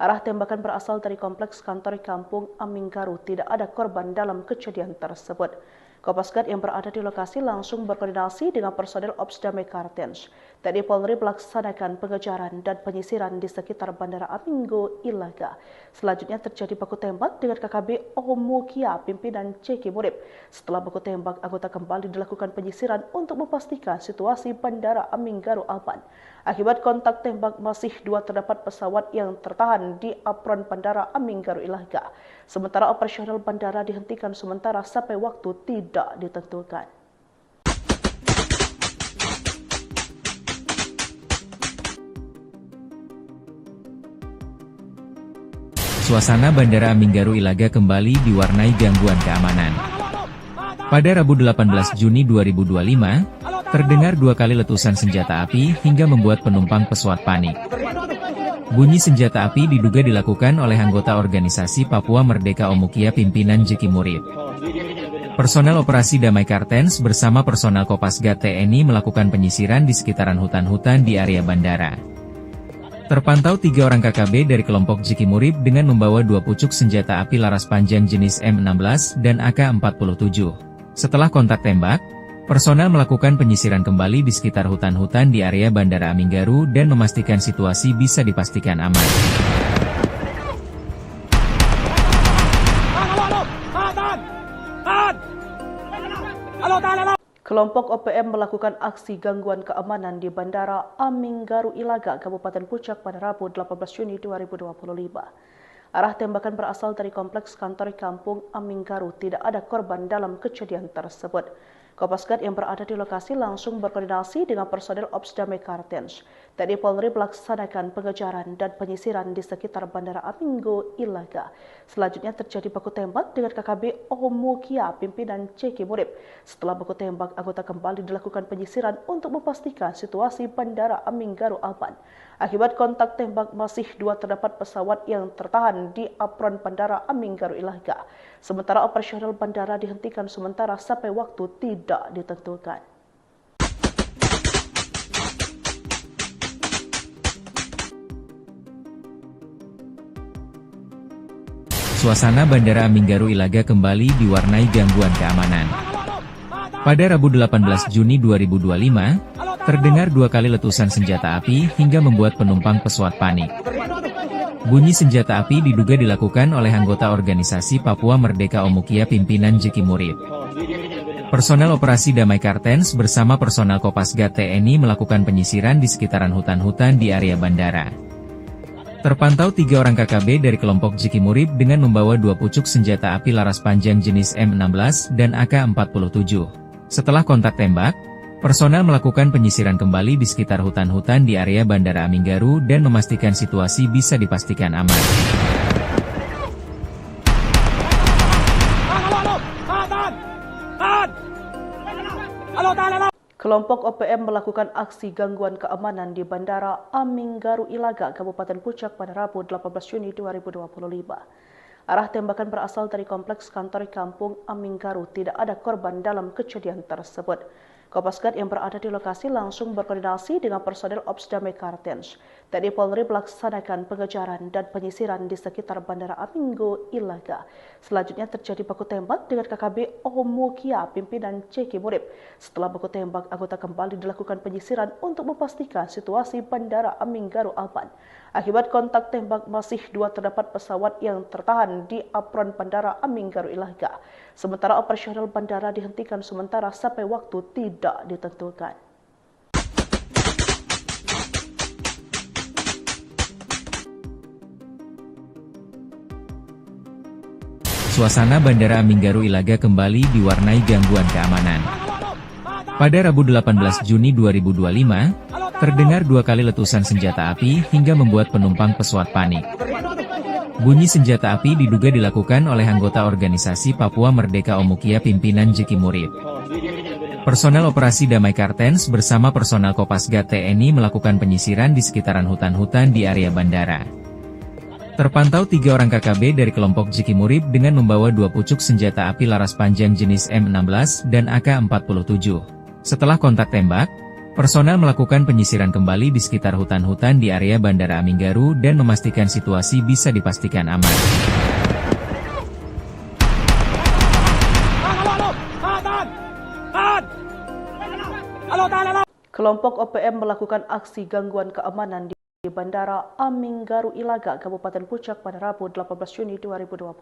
Arah tembakan berasal dari kompleks kantor kampung Aminggaru. Tidak ada korban dalam kejadian tersebut. Kopasgat yang berada di lokasi langsung berkoordinasi dengan personel Ops Damai Kartens. TNI Polri melaksanakan pengejaran dan penyisiran di sekitar Bandara Aminggaru Ilaga. Selanjutnya terjadi baku tembak dengan KKB Omukia, pimpinan Jiki Murib. Setelah baku tembak, anggota kembali dilakukan penyisiran untuk memastikan situasi Bandara Aminggaru aman. Akibat kontak tembak, masih 2 terdapat pesawat yang tertahan di apron Bandara Aminggaru Ilaga. Sementara operasional bandara dihentikan sementara sampai waktu tidak ditentukan. Suasana Bandara Aminggaru Ilaga kembali diwarnai gangguan keamanan. Pada Rabu 18 Juni 2025, terdengar 2 kali letusan senjata api hingga membuat penumpang pesawat panik. Bunyi senjata api diduga dilakukan oleh anggota organisasi Papua Merdeka Omukia pimpinan Jiki Murib. Personel operasi Damai Kartens bersama personel Kopasgat TNI melakukan penyisiran di sekitaran hutan-hutan di area bandara. Terpantau 3 orang KKB dari kelompok Jiki Murib dengan membawa 2 pucuk senjata api laras panjang jenis M16 dan AK-47. Setelah kontak tembak, personel melakukan penyisiran kembali di sekitar hutan-hutan di area Bandara Aminggaru dan memastikan situasi bisa dipastikan aman. Kelompok OPM melakukan aksi gangguan keamanan di Bandara Aminggaru Ilaga, Kabupaten Puncak pada Rabu 18 Juni 2025. Arah tembakan berasal dari kompleks kantor kampung Aminggaru. Tidak ada korban dalam kejadian tersebut. Kopasgat yang berada di lokasi langsung berkoordinasi dengan personel Ops Damai Kartens. TNI Polri melaksanakan pengejaran dan penyisiran di sekitar Bandara Aminggaru Ilaga. Selanjutnya terjadi baku tembak dengan KKB Omukia, pimpinan Jiki Murib. Setelah baku tembak, anggota kembali dilakukan penyisiran untuk memastikan situasi Bandara Aminggaru aman. Akibat kontak tembak, masih 2 terdapat pesawat yang tertahan di apron Bandara Aminggaru Ilaga. Sementara operasional bandara dihentikan sementara sampai waktu tidak ditentukan. Suasana Bandara Aminggaru Ilaga kembali diwarnai gangguan keamanan. Pada Rabu 18 Juni 2025, terdengar 2 kali letusan senjata api hingga membuat penumpang pesawat panik. Bunyi senjata api diduga dilakukan oleh anggota organisasi Papua Merdeka Omukia pimpinan Jiki Murib. Personel operasi Damai Kartens bersama personel Kopasgat TNI melakukan penyisiran di sekitaran hutan-hutan di area bandara. Terpantau 3 orang KKB dari kelompok Jiki Murib dengan membawa 2 pucuk senjata api laras panjang jenis M16 dan AK-47. Setelah kontak tembak, personel melakukan penyisiran kembali di sekitar hutan-hutan di area Bandara Aminggaru dan memastikan situasi bisa dipastikan aman. Kelompok OPM melakukan aksi gangguan keamanan di Bandara Aminggaru Ilaga, Kabupaten Puncak pada Rabu 18 Juni 2025. Arah tembakan berasal dari kompleks kantor kampung Aminggaru. Tidak ada korban dalam kejadian tersebut. Kopasgat yang berada di lokasi langsung berkoordinasi dengan personel Ops Damai Kartens. TNI Polri melaksanakan pengejaran dan penyisiran di sekitar Bandara Aminggaru Ilaga. Selanjutnya terjadi baku tembak dengan KKB Omukia, pimpinan Jiki Murib. Setelah baku tembak, anggota kembali dilakukan penyisiran untuk memastikan situasi Bandara Aminggaru aman. Akibat kontak tembak, masih 2 terdapat pesawat yang tertahan di apron Bandara Aminggaru Ilaga. Sementara operasional bandara dihentikan sementara sampai waktu tidak ditentukan. Suasana Bandara Aminggaru Ilaga kembali diwarnai gangguan keamanan. Pada Rabu 18 Juni 2025, Terdengar 2 kali letusan senjata api hingga membuat penumpang pesawat panik. Bunyi senjata api diduga dilakukan oleh anggota organisasi Papua Merdeka Omukia pimpinan Jeki Murib. Personel operasi Damai Kartens bersama personel Kopasgat TNI melakukan penyisiran di sekitaran hutan-hutan di area bandara. Terpantau 3 orang KKB dari kelompok Jeki Murib dengan membawa 2 pucuk senjata api laras panjang jenis M16 dan AK-47. Setelah kontak tembak, personel melakukan penyisiran kembali di sekitar hutan-hutan di area Bandara Aminggaru dan memastikan situasi bisa dipastikan aman. Kelompok OPM melakukan aksi gangguan keamanan di Bandara Aminggaru Ilaga, Kabupaten Puncak pada Rabu 18 Juni 2025.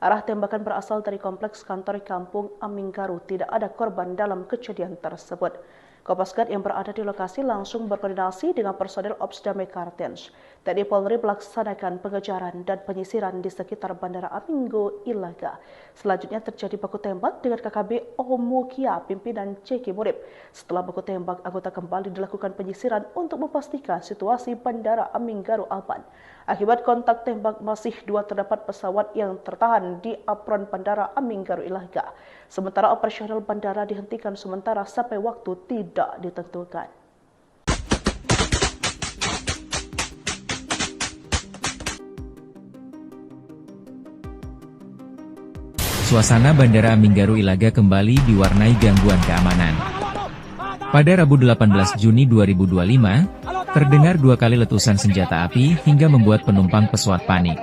Arah tembakan berasal dari kompleks kantor kampung Aminggaru. Tidak ada korban dalam kejadian tersebut. Kopasgat yang berada di lokasi langsung berkoordinasi dengan personel Ops Damai Kartens. TNI Polri melaksanakan pengejaran dan penyisiran di sekitar Bandara Aminggaru Ilaga. Selanjutnya terjadi baku tembak dengan KKB Omukia pimpinan Jeki Murib. Setelah baku tembak, anggota kembali dilakukan penyisiran untuk memastikan situasi Bandara Aminggaru aman. Akibat kontak tembak masih 2 terdapat pesawat yang tertahan di apron Bandara Aminggaru Ilaga. Sementara operasional bandara dihentikan sementara sampai waktu tidak ditentukan. Suasana Bandara Aminggaru Ilaga kembali diwarnai gangguan keamanan. Pada Rabu 18 Juni 2025, terdengar 2 kali letusan senjata api hingga membuat penumpang pesawat panik.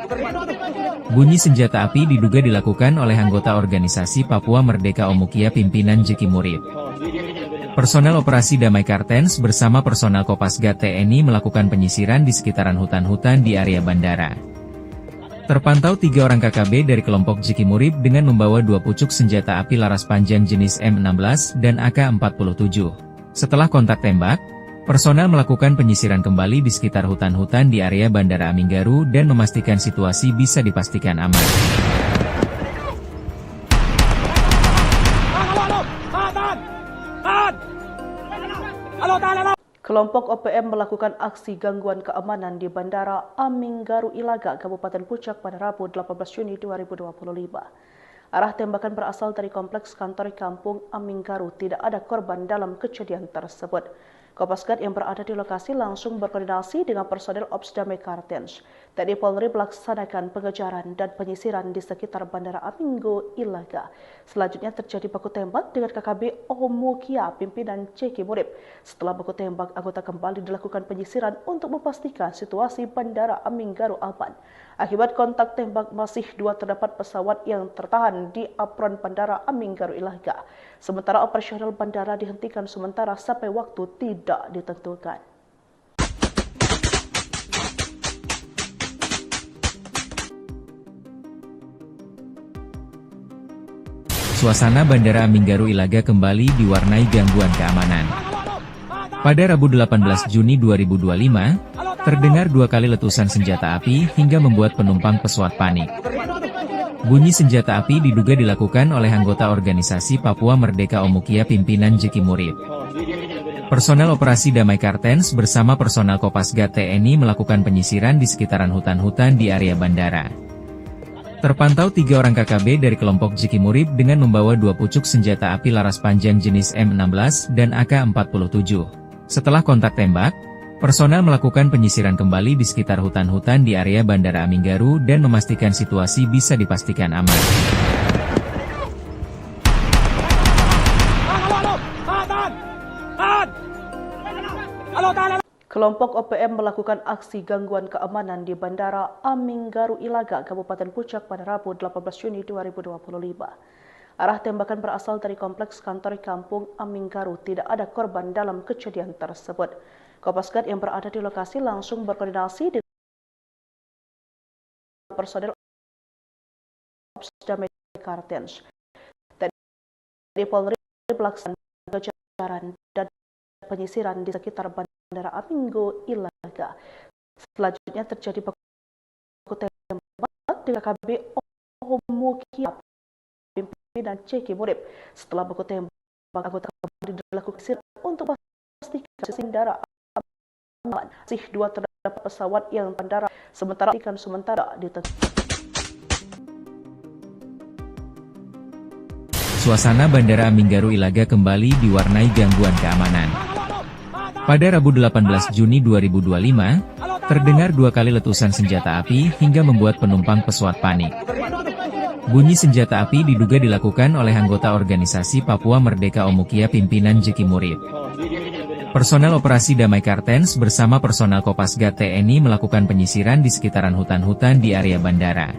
Bunyi senjata api diduga dilakukan oleh anggota organisasi Papua Merdeka Omukia pimpinan Jeki Murib. Personel operasi Damai Kartens bersama personel Kopasgat TNI melakukan penyisiran di sekitaran hutan-hutan di area bandara. Terpantau 3 orang KKB dari kelompok Jeki Murib dengan membawa 2 pucuk senjata api laras panjang jenis M16 dan AK-47. Setelah kontak tembak, personel melakukan penyisiran kembali di sekitar hutan-hutan di area Bandara Aminggaru dan memastikan situasi bisa dipastikan aman. Kelompok OPM melakukan aksi gangguan keamanan di Bandara Aminggaru Ilaga, Kabupaten Puncak pada Rabu 18 Juni 2025. Arah tembakan berasal dari kompleks kantor kampung Aminggaru. Tidak ada korban dalam kejadian tersebut. Kopasgat yang berada di lokasi langsung berkoordinasi dengan personel Ops Damai Kartens. TNI Polri melaksanakan pengejaran dan penyisiran di sekitar Bandara Aminggaru Ilaga. Selanjutnya terjadi baku tembak dengan KKB Omukia pimpinan Jeki Murib. Setelah baku tembak, anggota kembali dilakukan penyisiran untuk memastikan situasi Bandara Aminggaru aman. Akibat kontak tembak masih 2 terdapat pesawat yang tertahan di apron Bandara Aminggaru Ilaga. Sementara operasional bandara dihentikan sementara sampai waktu tidak ditentukan. Suasana Bandara Aminggaru Ilaga kembali diwarnai gangguan keamanan. Pada Rabu 18 Juni 2025, terdengar 2 kali letusan senjata api hingga membuat penumpang pesawat panik. Bunyi senjata api diduga dilakukan oleh anggota organisasi Papua Merdeka Omukia pimpinan Jeki Murib. Personel operasi Damai Kartens bersama personel Kopasgat TNI melakukan penyisiran di sekitaran hutan-hutan di area bandara. Terpantau 3 orang KKB dari kelompok Jeki Murib dengan membawa 2 pucuk senjata api laras panjang jenis M16 dan AK-47. Setelah kontak tembak, personel melakukan penyisiran kembali di sekitar hutan-hutan di area Bandara Aminggaru dan memastikan situasi bisa dipastikan aman. Kelompok OPM melakukan aksi gangguan keamanan di Bandara Aminggaru Ilaga, Kabupaten Puncak pada Rabu 18 Juni 2025. Arah tembakan berasal dari kompleks kantor kampung Aminggaru. Tidak ada korban dalam kejadian tersebut. Kopasgat yang berada di lokasi langsung berkoordinasi dengan personel Ops Damai Kartens. TNI Polri melaksanakan pengejaran dan penyisiran di sekitar Bandara Aminggaru Ilaga. Selanjutnya terjadi baku tembak dengan KKB Omukia pimpinan Jeki Murib. Setelah baku tembak, anggota kembali dilakukan untuk memastikan bandara aman. Masih 2 terdapat pesawat yang bandara sementara ditentukan. Suasana Bandara Aminggaru Ilaga kembali diwarnai gangguan keamanan. Pada Rabu 18 Juni 2025, terdengar 2 kali letusan senjata api hingga membuat penumpang pesawat panik. Bunyi senjata api diduga dilakukan oleh anggota organisasi Papua Merdeka Omukia pimpinan Jeki Murid. Personel operasi Damai Kartens bersama personel Kopasgat TNI melakukan penyisiran di sekitaran hutan-hutan di area bandara.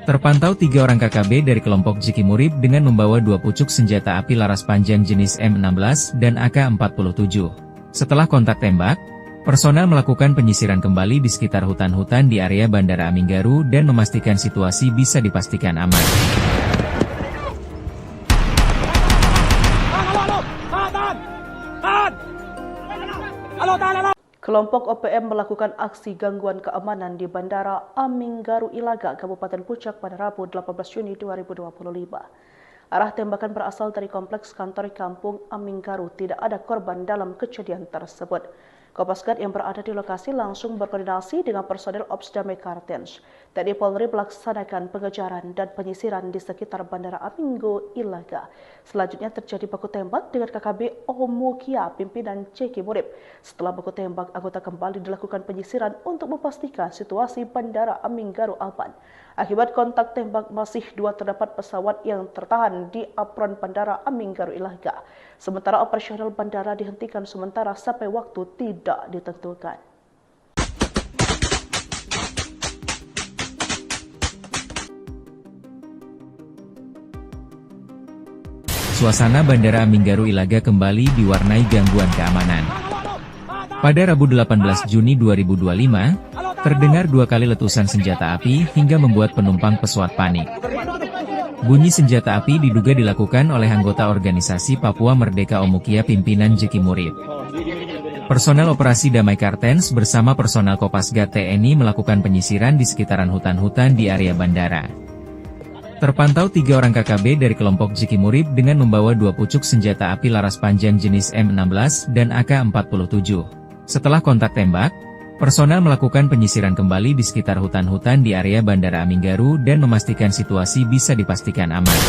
Terpantau 3 orang KKB dari kelompok Jeki Murid dengan membawa 2 pucuk senjata api laras panjang jenis M16 dan AK-47. Setelah kontak tembak, personel melakukan penyisiran kembali di sekitar hutan-hutan di area Bandara Aminggaru dan memastikan situasi bisa dipastikan aman. Kelompok OPM melakukan aksi gangguan keamanan di Bandara Aminggaru Ilaga, Kabupaten Puncak pada Rabu 18 Juni 2025. Arah tembakan berasal dari kompleks kantor kampung Aminggaru. Tidak ada korban dalam kejadian tersebut. Kopasgat yang berada di lokasi langsung berkoordinasi dengan personel Ops Damai Kartens. TNI Polri melaksanakan pengejaran dan penyisiran di sekitar Bandara Aminggaru Ilaga. Selanjutnya terjadi baku tembak dengan KKB Omukia pimpinan Jeki Murid. Setelah baku tembak, anggota kembali dilakukan penyisiran untuk memastikan situasi Bandara Aminggaru aman. Akibat kontak tembak, masih 2 terdapat pesawat yang tertahan di apron Bandara Aminggaru Ilaga. Sementara operasional bandara dihentikan sementara sampai waktu tidak ditentukan. Suasana Bandara Aminggaru Ilaga kembali diwarnai gangguan keamanan. Pada Rabu 18 Juni 2025, terdengar 2 kali letusan senjata api hingga membuat penumpang pesawat panik. Bunyi senjata api diduga dilakukan oleh anggota organisasi Papua Merdeka Omukia pimpinan Jeki Murid. Personel operasi Damai Kartens bersama personel Kopasgat TNI melakukan penyisiran di sekitaran hutan-hutan di area bandara. Terpantau 3 orang KKB dari kelompok Jeki Murid dengan membawa 2 pucuk senjata api laras panjang jenis M16 dan AK-47. Setelah kontak tembak, personel melakukan penyisiran kembali di sekitar hutan-hutan di area Bandara Aminggaru dan memastikan situasi bisa dipastikan aman.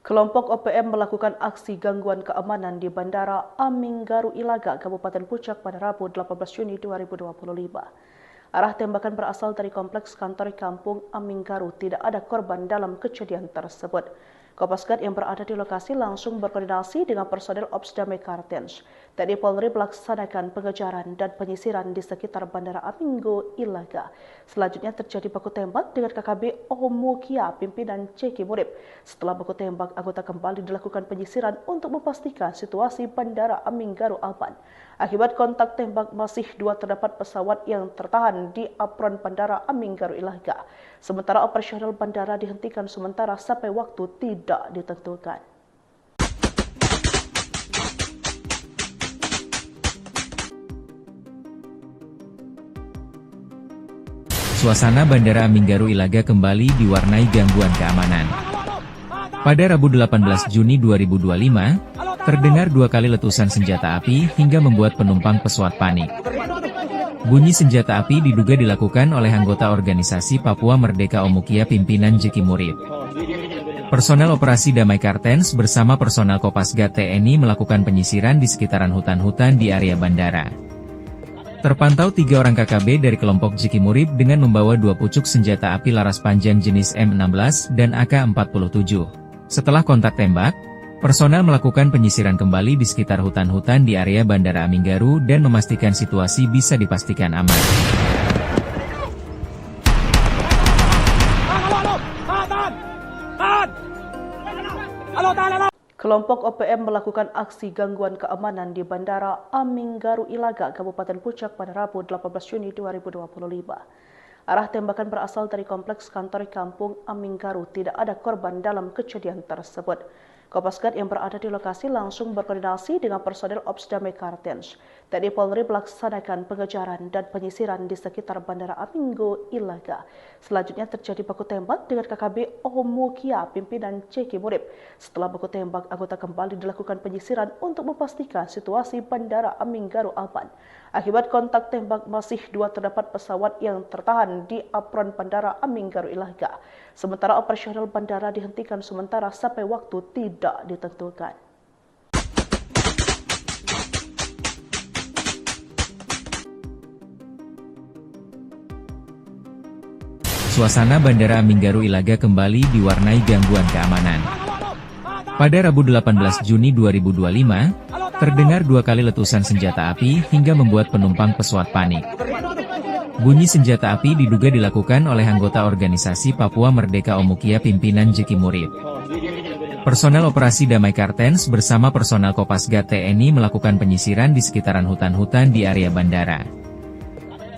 Kelompok OPM melakukan aksi gangguan keamanan di Bandara Aminggaru Ilaga, Kabupaten Puncak pada Rabu 18 Juni 2025. Arah tembakan berasal dari kompleks kantor kampung Aminggaru. Tidak ada korban dalam kejadian tersebut. Kopasgat yang berada di lokasi langsung berkoordinasi dengan personel Ops Damai Kartens. TNI Polri melaksanakan pengejaran dan penyisiran di sekitar Bandara Aminggaru Ilaga. Selanjutnya terjadi baku tembak dengan KKB Omukia pimpinan Jeki Murid. Setelah baku tembak, anggota kembali dilakukan penyisiran untuk memastikan situasi Bandara Aminggaru aman. Akibat kontak tembak, masih 2 terdapat pesawat yang tertahan di apron Bandara Aminggaru Ilaga. Sementara operasional bandara dihentikan sementara sampai waktu tidak ditentukan. Suasana Bandara Aminggaru Ilaga kembali diwarnai gangguan keamanan. Pada Rabu 18 Juni 2025, terdengar 2 kali letusan senjata api hingga membuat penumpang pesawat panik. Bunyi senjata api diduga dilakukan oleh anggota organisasi Papua Merdeka Omukia pimpinan Jeki Murid. Personel operasi Damai Kartens bersama personel Kopasgat TNI melakukan penyisiran di sekitaran hutan-hutan di area bandara. Terpantau 3 orang KKB dari kelompok Jeki Murid dengan membawa 2 pucuk senjata api laras panjang jenis M16 dan AK-47. Setelah kontak tembak, personel melakukan penyisiran kembali di sekitar hutan-hutan di area Bandara Aminggaru dan memastikan situasi bisa dipastikan aman. Kelompok OPM melakukan aksi gangguan keamanan di Bandara Aminggaru Ilaga, Kabupaten Puncak pada Rabu 18 Juni 2025. Arah tembakan berasal dari kompleks kantor kampung Aminggaru. Tidak ada korban dalam kejadian tersebut. Kopasgat yang berada di lokasi langsung berkoordinasi dengan personel Ops Damai Kartens. TNI Polri melaksanakan pengejaran dan penyisiran di sekitar Bandara Aminggo Ilaga. Selanjutnya terjadi baku tembak dengan KKB Omukia, pimpinan Ceki Murib. Setelah baku tembak, anggota kembali dilakukan penyisiran untuk memastikan situasi Bandara Aminggaru aman. Akibat kontak tembak, masih 2 terdapat pesawat yang tertahan di apron Bandara Aminggaru Ilaga. Sementara operasional bandara dihentikan sementara sampai waktu tidak ditentukan. Suasana Bandara Aminggaru Ilaga kembali diwarnai gangguan keamanan. Pada Rabu 18 Juni 2025, terdengar 2 kali letusan senjata api hingga membuat penumpang pesawat panik. Bunyi senjata api diduga dilakukan oleh anggota organisasi Papua Merdeka Omukia pimpinan Ceki Murib. Personel operasi Damai Kartens bersama personel Kopasgat TNI melakukan penyisiran di sekitaran hutan-hutan di area bandara.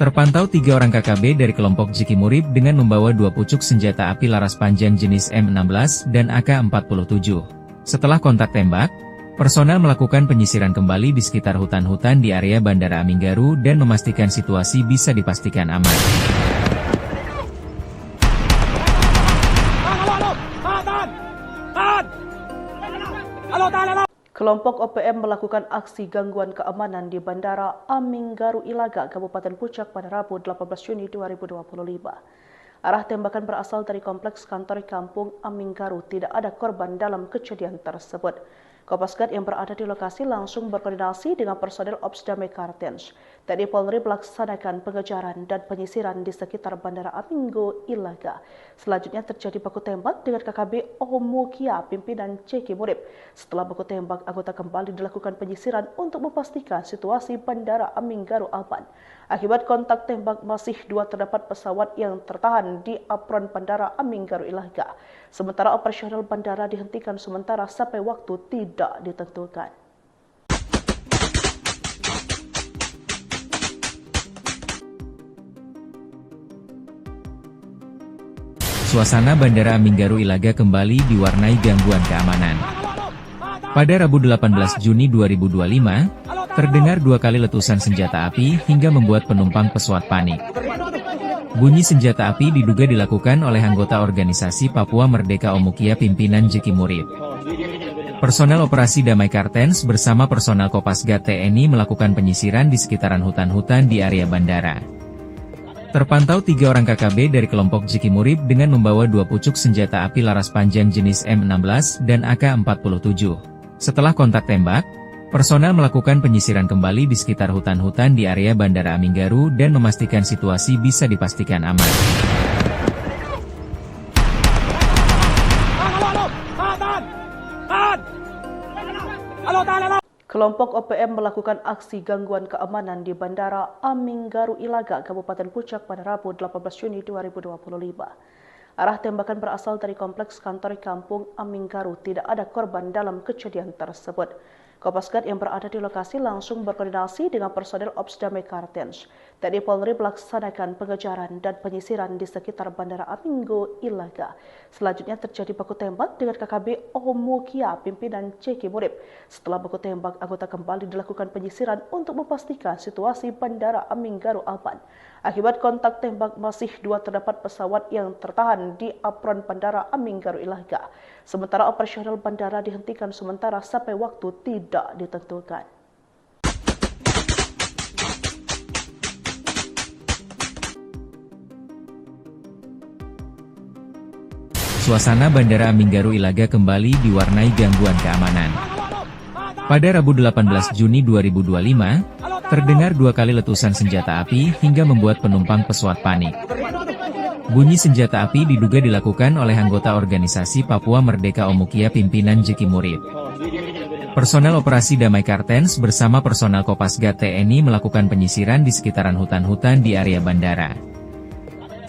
Terpantau 3 orang KKB dari kelompok Ceki Murib dengan membawa 2 pucuk senjata api laras panjang jenis M16 dan AK-47. Setelah kontak tembak, personel melakukan penyisiran kembali di sekitar hutan-hutan di area Bandara Aminggaru dan memastikan situasi bisa dipastikan aman. Kelompok OPM melakukan aksi gangguan keamanan di Bandara Aminggaru Ilaga, Kabupaten Puncak pada Rabu 18 Juni 2025. Arah tembakan berasal dari kompleks kantor kampung Aminggaru. Tidak ada korban dalam kejadian tersebut. Kopasgat yang berada di lokasi langsung berkoordinasi dengan personel Ops Damai Kartens. TNI Polri melaksanakan pengejaran dan penyisiran di sekitar Bandara Aminggo Ilaga. Selanjutnya terjadi baku tembak dengan KKB Omukia, pimpinan Ceki Murib. Setelah baku tembak, anggota kembali dilakukan penyisiran untuk memastikan situasi Bandara Aminggaru aman. Akibat kontak tembak, masih 2 terdapat pesawat yang tertahan di apron Bandara Aminggaru Ilaga. Sementara operasional bandara dihentikan sementara sampai waktu tidak ditentukan. Suasana Bandara Aminggaru Ilaga kembali diwarnai gangguan keamanan. Pada Rabu 18 Juni 2025, terdengar 2 kali letusan senjata api hingga membuat penumpang pesawat panik. Bunyi senjata api diduga dilakukan oleh anggota organisasi Papua Merdeka Omukia pimpinan Ceki Murib. Personel operasi Damai Kartens bersama personel Kopasgat TNI melakukan penyisiran di sekitaran hutan-hutan di area bandara. Terpantau 3 orang KKB dari kelompok Ceki Murib dengan membawa 2 pucuk senjata api laras panjang jenis M16 dan AK-47. Setelah kontak tembak, personel melakukan penyisiran kembali di sekitar hutan-hutan di area Bandara Aminggaru dan memastikan situasi bisa dipastikan aman. Kelompok OPM melakukan aksi gangguan keamanan di Bandara Aminggaru Ilaga, Kabupaten Puncak pada Rabu 18 Juni 2025. Arah tembakan berasal dari kompleks kantor kampung Aminggaru. Tidak ada korban dalam kejadian tersebut. Kopasgat yang berada di lokasi langsung berkoordinasi dengan personel Ops Damai Kartens. TNI Polri melaksanakan pengejaran dan penyisiran di sekitar Bandara Aminggo Ilaga. Selanjutnya terjadi baku tembak dengan KKB Omukia, pimpinan Ceki Murib. Setelah baku tembak, anggota kembali dilakukan penyisiran untuk memastikan situasi Bandara Aminggaru aman. Akibat kontak tembak, masih 2 terdapat pesawat yang tertahan di apron Bandara Aminggaru Ilaga. Sementara operasional bandara dihentikan sementara sampai waktu tidak ditentukan. Suasana Bandara Aminggaru Ilaga kembali diwarnai gangguan keamanan. Pada Rabu 18 Juni 2025, terdengar 2 kali letusan senjata api hingga membuat penumpang pesawat panik. Bunyi senjata api diduga dilakukan oleh anggota organisasi Papua Merdeka Omukia pimpinan Ceki Murib. Personel operasi Damai Kartens bersama personel Kopasgat TNI melakukan penyisiran di sekitaran hutan-hutan di area bandara.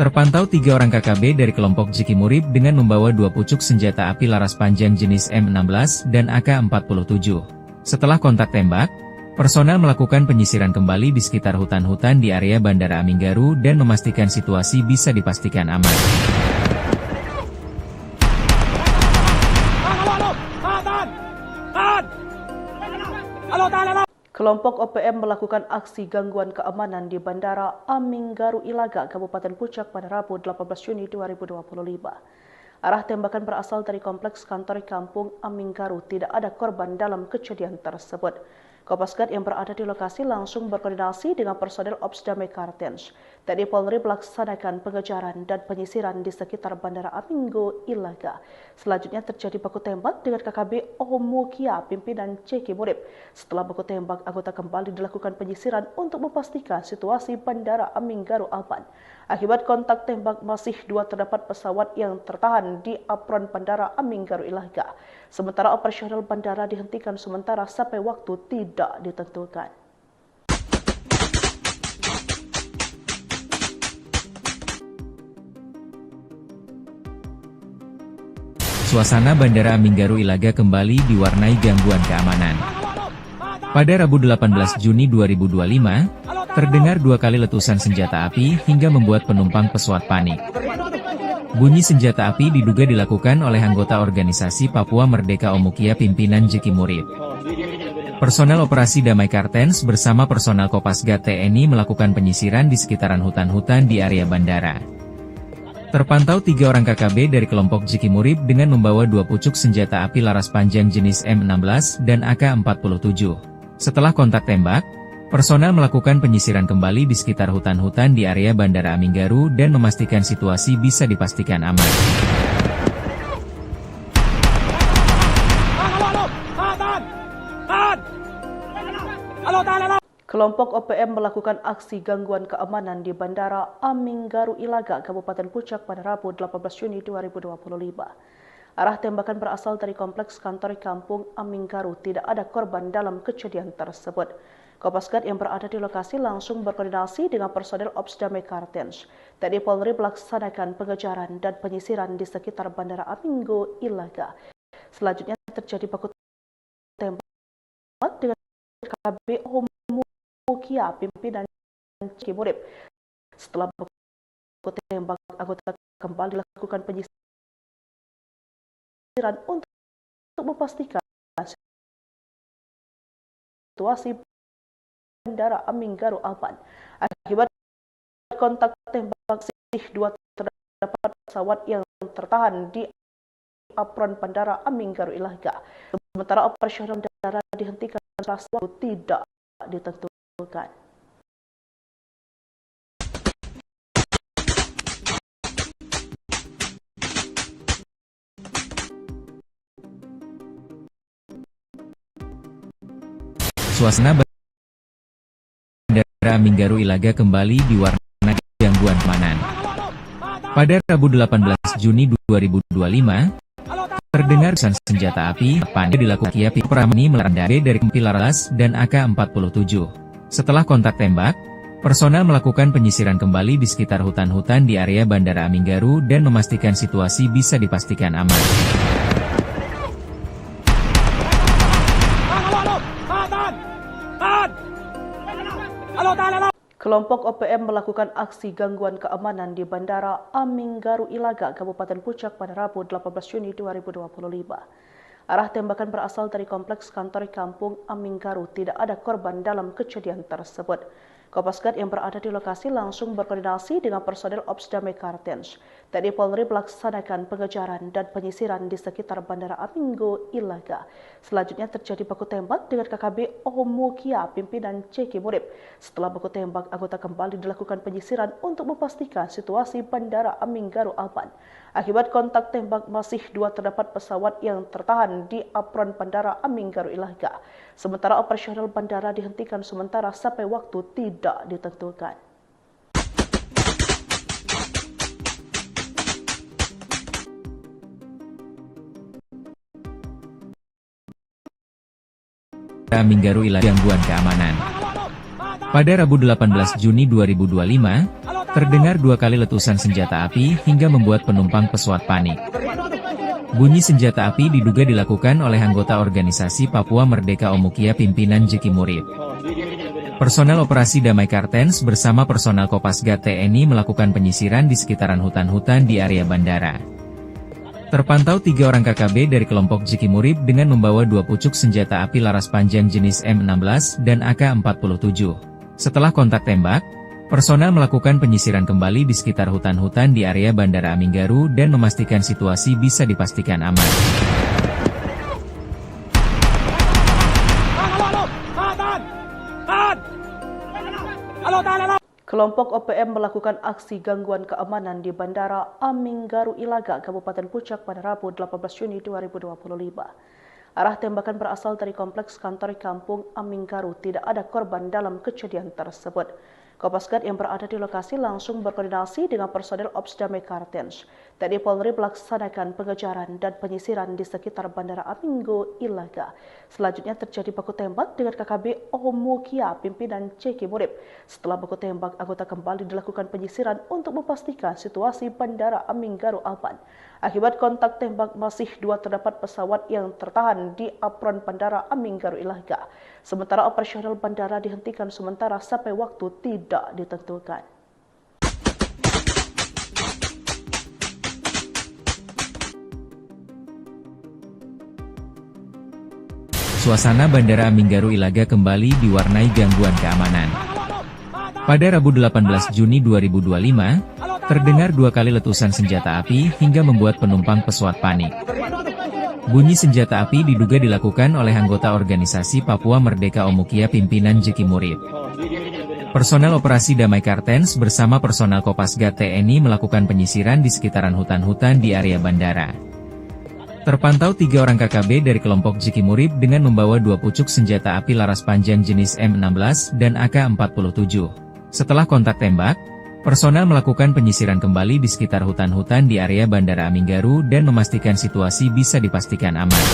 Terpantau 3 orang KKB dari kelompok Ceki Murib dengan membawa 2 pucuk senjata api laras panjang jenis M16 dan AK-47. Setelah kontak tembak, personel melakukan penyisiran kembali di sekitar hutan-hutan di area Bandara Aminggaru dan memastikan situasi bisa dipastikan aman. Kelompok OPM melakukan aksi gangguan keamanan di Bandara Aminggaru Ilaga, Kabupaten Puncak pada Rabu 18 Juni 2025. Arah tembakan berasal dari kompleks kantor kampung Aminggaru. Tidak ada korban dalam kejadian tersebut. Kopasgat yang berada di lokasi langsung berkoordinasi dengan personel Ops Damai Kartens. TNI Polri melaksanakan pengejaran dan penyisiran di sekitar Bandara Aminggaru Ilaga. Selanjutnya terjadi baku tembak dengan KKB Omukia, pimpinan Ceki Murib. Setelah baku tembak, anggota kembali dilakukan penyisiran untuk memastikan situasi Bandara Aminggaru aman. Akibat kontak tembak, masih 2 terdapat pesawat yang tertahan di apron Bandara Aminggaru Ilaga. Sementara operasional bandara dihentikan sementara sampai waktu tidak ditentukan. Suasana Bandara Aminggaru Ilaga kembali diwarnai gangguan keamanan. Pada Rabu 18 Juni 2025, terdengar 2 kali letusan senjata api hingga membuat penumpang pesawat panik. Bunyi senjata api diduga dilakukan oleh anggota organisasi Papua Merdeka Omukia pimpinan Ceki Murib. Personel operasi Damai Kartens bersama personel Kopasgat TNI melakukan penyisiran di sekitaran hutan-hutan di area bandara. Terpantau 3 orang KKB dari kelompok Ceki Murib dengan membawa 2 pucuk senjata api laras panjang jenis M16 dan AK-47. Setelah kontak tembak, personel melakukan penyisiran kembali di sekitar hutan-hutan di area Bandara Aminggaru dan memastikan situasi bisa dipastikan aman. Kelompok OPM melakukan aksi gangguan keamanan di Bandara Aminggaru Ilaga, Kabupaten Puncak pada Rabu 18 Juni 2025. Arah tembakan berasal dari kompleks kantor kampung Aminggaru. Tidak ada korban dalam kejadian tersebut. Kopasgat yang berada di lokasi langsung berkoordinasi dengan personel Ops Damai Kartens. TNI Polri melaksanakan pengejaran dan penyisiran di sekitar Bandara Aminggaru Ilaga. Selanjutnya terjadi baku tembak dengan KKB Omukia, pimpinan Ceki Murib. Setelah baku tembak, anggota kembali dilakukan penyisiran untuk memastikan situasi Bandara Aminggaru aman. Akibat kontak tembak, masih 2 terdapat pesawat yang tertahan di apron Bandara Aminggaru Ilaga. Sementara operasional bandara dihentikan setelah waktu tidak ditentukan. Suasana Bandara Aminggaru Ilaga kembali diwarnai gangguan keamanan. Pada Rabu 18 Juni 2025, terdengar letusan senjata api panik dilakukan Kiapi Pramani melandai dari Pilaras dan AK-47. Setelah kontak tembak, personel melakukan penyisiran kembali di sekitar hutan-hutan di area Bandara Aminggaru dan memastikan situasi bisa dipastikan aman. Kelompok OPM melakukan aksi gangguan keamanan di Bandara Aminggaru Ilaga, Kabupaten Puncak pada Rabu 18 Juni 2025. Arah tembakan berasal dari kompleks kantor kampung Aminggaru. Tidak ada korban dalam kejadian tersebut. Kopasgat yang berada di lokasi langsung berkoordinasi dengan personel Ops Damai Kartens. TNI Polri melaksanakan pengejaran dan penyisiran di sekitar Bandara Aminggaru Ilaga. Selanjutnya terjadi baku tembak dengan KKB Omukia, pimpinan Ceki Murib. Setelah baku tembak, anggota kembali dilakukan penyisiran untuk memastikan situasi Bandara Aminggaru aman. Akibat kontak tembak, masih 2 terdapat pesawat yang tertahan di apron Bandara Aminggaru Ilaga. Sementara operasional bandara dihentikan sementara sampai waktu tidak ditentukan. Aminggaru Ilaga gangguan keamanan. Pada Rabu 18 Juni 2025, terdengar 2 kali letusan senjata api hingga membuat penumpang pesawat panik. Bunyi senjata api diduga dilakukan oleh anggota organisasi Papua Merdeka Omukia pimpinan Ceki Murib. Personel operasi Damai Kartens bersama personel Kopasgat TNI melakukan penyisiran di sekitaran hutan-hutan di area bandara. Terpantau 3 orang KKB dari kelompok Jiki Murib dengan membawa 2 pucuk senjata api laras panjang jenis M16 dan AK-47. Setelah kontak tembak, personel melakukan penyisiran kembali di sekitar hutan-hutan di area Bandara Aminggaru dan memastikan situasi bisa dipastikan aman. Kelompok OPM melakukan aksi gangguan keamanan di Bandara Aminggaru Ilaga, Kabupaten Puncak pada Rabu 18 Juni 2025. Arah tembakan berasal dari kompleks kantor kampung Aminggaru. Tidak ada korban dalam kejadian tersebut. Kopasgat yang berada di lokasi langsung berkoordinasi dengan personel Ops Damai Kartens. TNI Polri melaksanakan pengejaran dan penyisiran di sekitar Bandara Aminggaru Ilaga. Selanjutnya terjadi baku tembak dengan KKB Omukia, pimpinan Jiki Murib. Setelah baku tembak, anggota kembali dilakukan penyisiran untuk memastikan situasi Bandara Aminggaru aman. Akibat kontak tembak, masih 2 terdapat pesawat yang tertahan di apron Bandara Aminggaru Ilaga. Sementara operasional bandara dihentikan sementara sampai waktu tidak ditentukan. Suasana Bandara Aminggaru Ilaga kembali diwarnai gangguan keamanan. Pada Rabu 18 Juni 2025, terdengar 2 kali letusan senjata api hingga membuat penumpang pesawat panik. Bunyi senjata api diduga dilakukan oleh anggota organisasi Papua Merdeka Omukia pimpinan Jiki Murib. Personel operasi Damai Kartens bersama personel Kopasgat TNI melakukan penyisiran di sekitaran hutan-hutan di area bandara. Terpantau 3 orang KKB dari kelompok Jiki Murib dengan membawa 2 pucuk senjata api laras panjang jenis M16 dan AK-47. Setelah kontak tembak, personel melakukan penyisiran kembali di sekitar hutan-hutan di area Bandara Aminggaru dan memastikan situasi bisa dipastikan aman.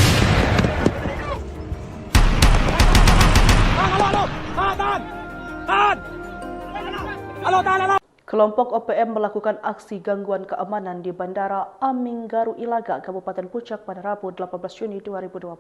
Kelompok OPM melakukan aksi gangguan keamanan di Bandara Aminggaru Ilaga, Kabupaten Puncak pada Rabu 18 Juni 2025.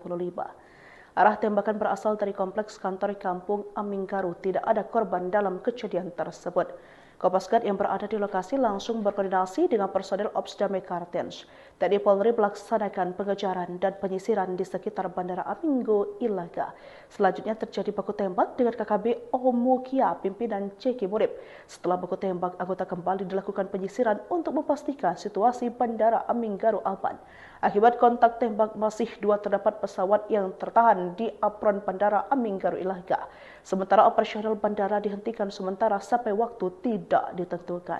Arah tembakan berasal dari kompleks kantor kampung Aminggaru. Tidak ada korban dalam kejadian tersebut. Kopasgat yang berada di lokasi langsung berkoordinasi dengan personel Ops Damai Kartens. TNI Polri melaksanakan pengejaran dan penyisiran di sekitar Bandara Aminggaru Ilaga. Selanjutnya terjadi baku tembak dengan KKB Omukia, pimpinan Jiki Murib. Setelah baku tembak, anggota kembali dilakukan penyisiran untuk memastikan situasi Bandara Aminggaru aman. Akibat kontak tembak, masih 2 terdapat pesawat yang tertahan di apron Bandara Aminggaru Ilaga. Sementara operasional bandara dihentikan sementara sampai waktu tidak ditentukan.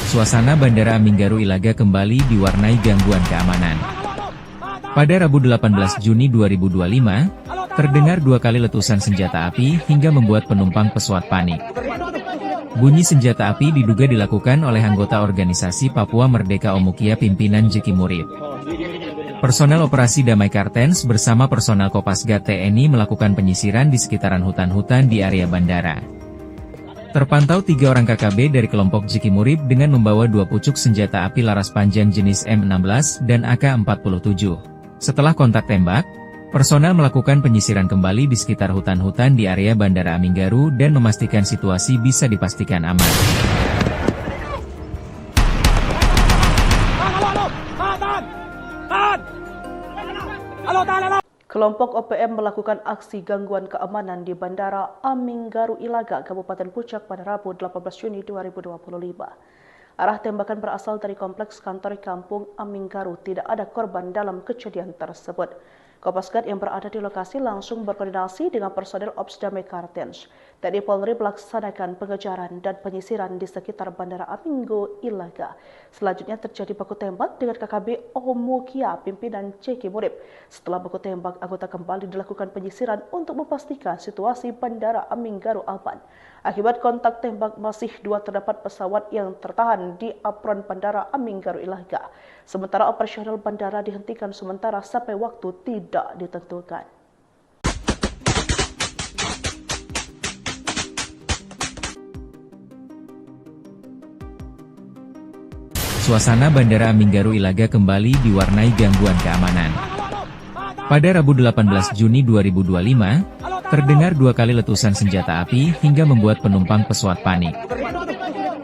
Suasana Bandara Aminggaru Ilaga kembali diwarnai gangguan keamanan. Pada Rabu 18 Juni 2025, terdengar 2 kali letusan senjata api hingga membuat penumpang pesawat panik. Bunyi senjata api diduga dilakukan oleh anggota organisasi Papua Merdeka Omukia pimpinan Jiki Murib. Personel operasi Damai Kartens bersama personel Kopasgat TNI melakukan penyisiran di sekitaran hutan-hutan di area bandara. Terpantau 3 orang KKB dari kelompok Jiki Murib dengan membawa 2 pucuk senjata api laras panjang jenis M16 dan AK-47. Setelah kontak tembak, personel melakukan penyisiran kembali di sekitar hutan-hutan di area Bandara Aminggaru dan memastikan situasi bisa dipastikan aman. Kelompok OPM melakukan aksi gangguan keamanan di Bandara Aminggaru Ilaga, Kabupaten Puncak pada Rabu 18 Juni 2025. Arah tembakan berasal dari kompleks kantor kampung Aminggaru. Tidak ada korban dalam kejadian tersebut. Kopasgat yang berada di lokasi langsung berkoordinasi dengan personel Ops Damai Kartens. TNI Polri melaksanakan pengejaran dan penyisiran di sekitar Bandara Aminggaru Ilaga. Selanjutnya terjadi baku tembak dengan KKB Omukia, pimpinan Jiki Murib. Setelah baku tembak, anggota kembali dilakukan penyisiran untuk memastikan situasi Bandara Aminggaru aman. Akibat kontak tembak, masih 2 terdapat pesawat yang tertahan di apron Bandara Aminggaru Ilaga. Sementara operasional bandara dihentikan sementara sampai waktu tidak ditentukan. Suasana Bandara Aminggaru Ilaga kembali diwarnai gangguan keamanan. Pada Rabu 18 Juni 2025, Terdengar 2 kali letusan senjata api hingga membuat penumpang pesawat panik.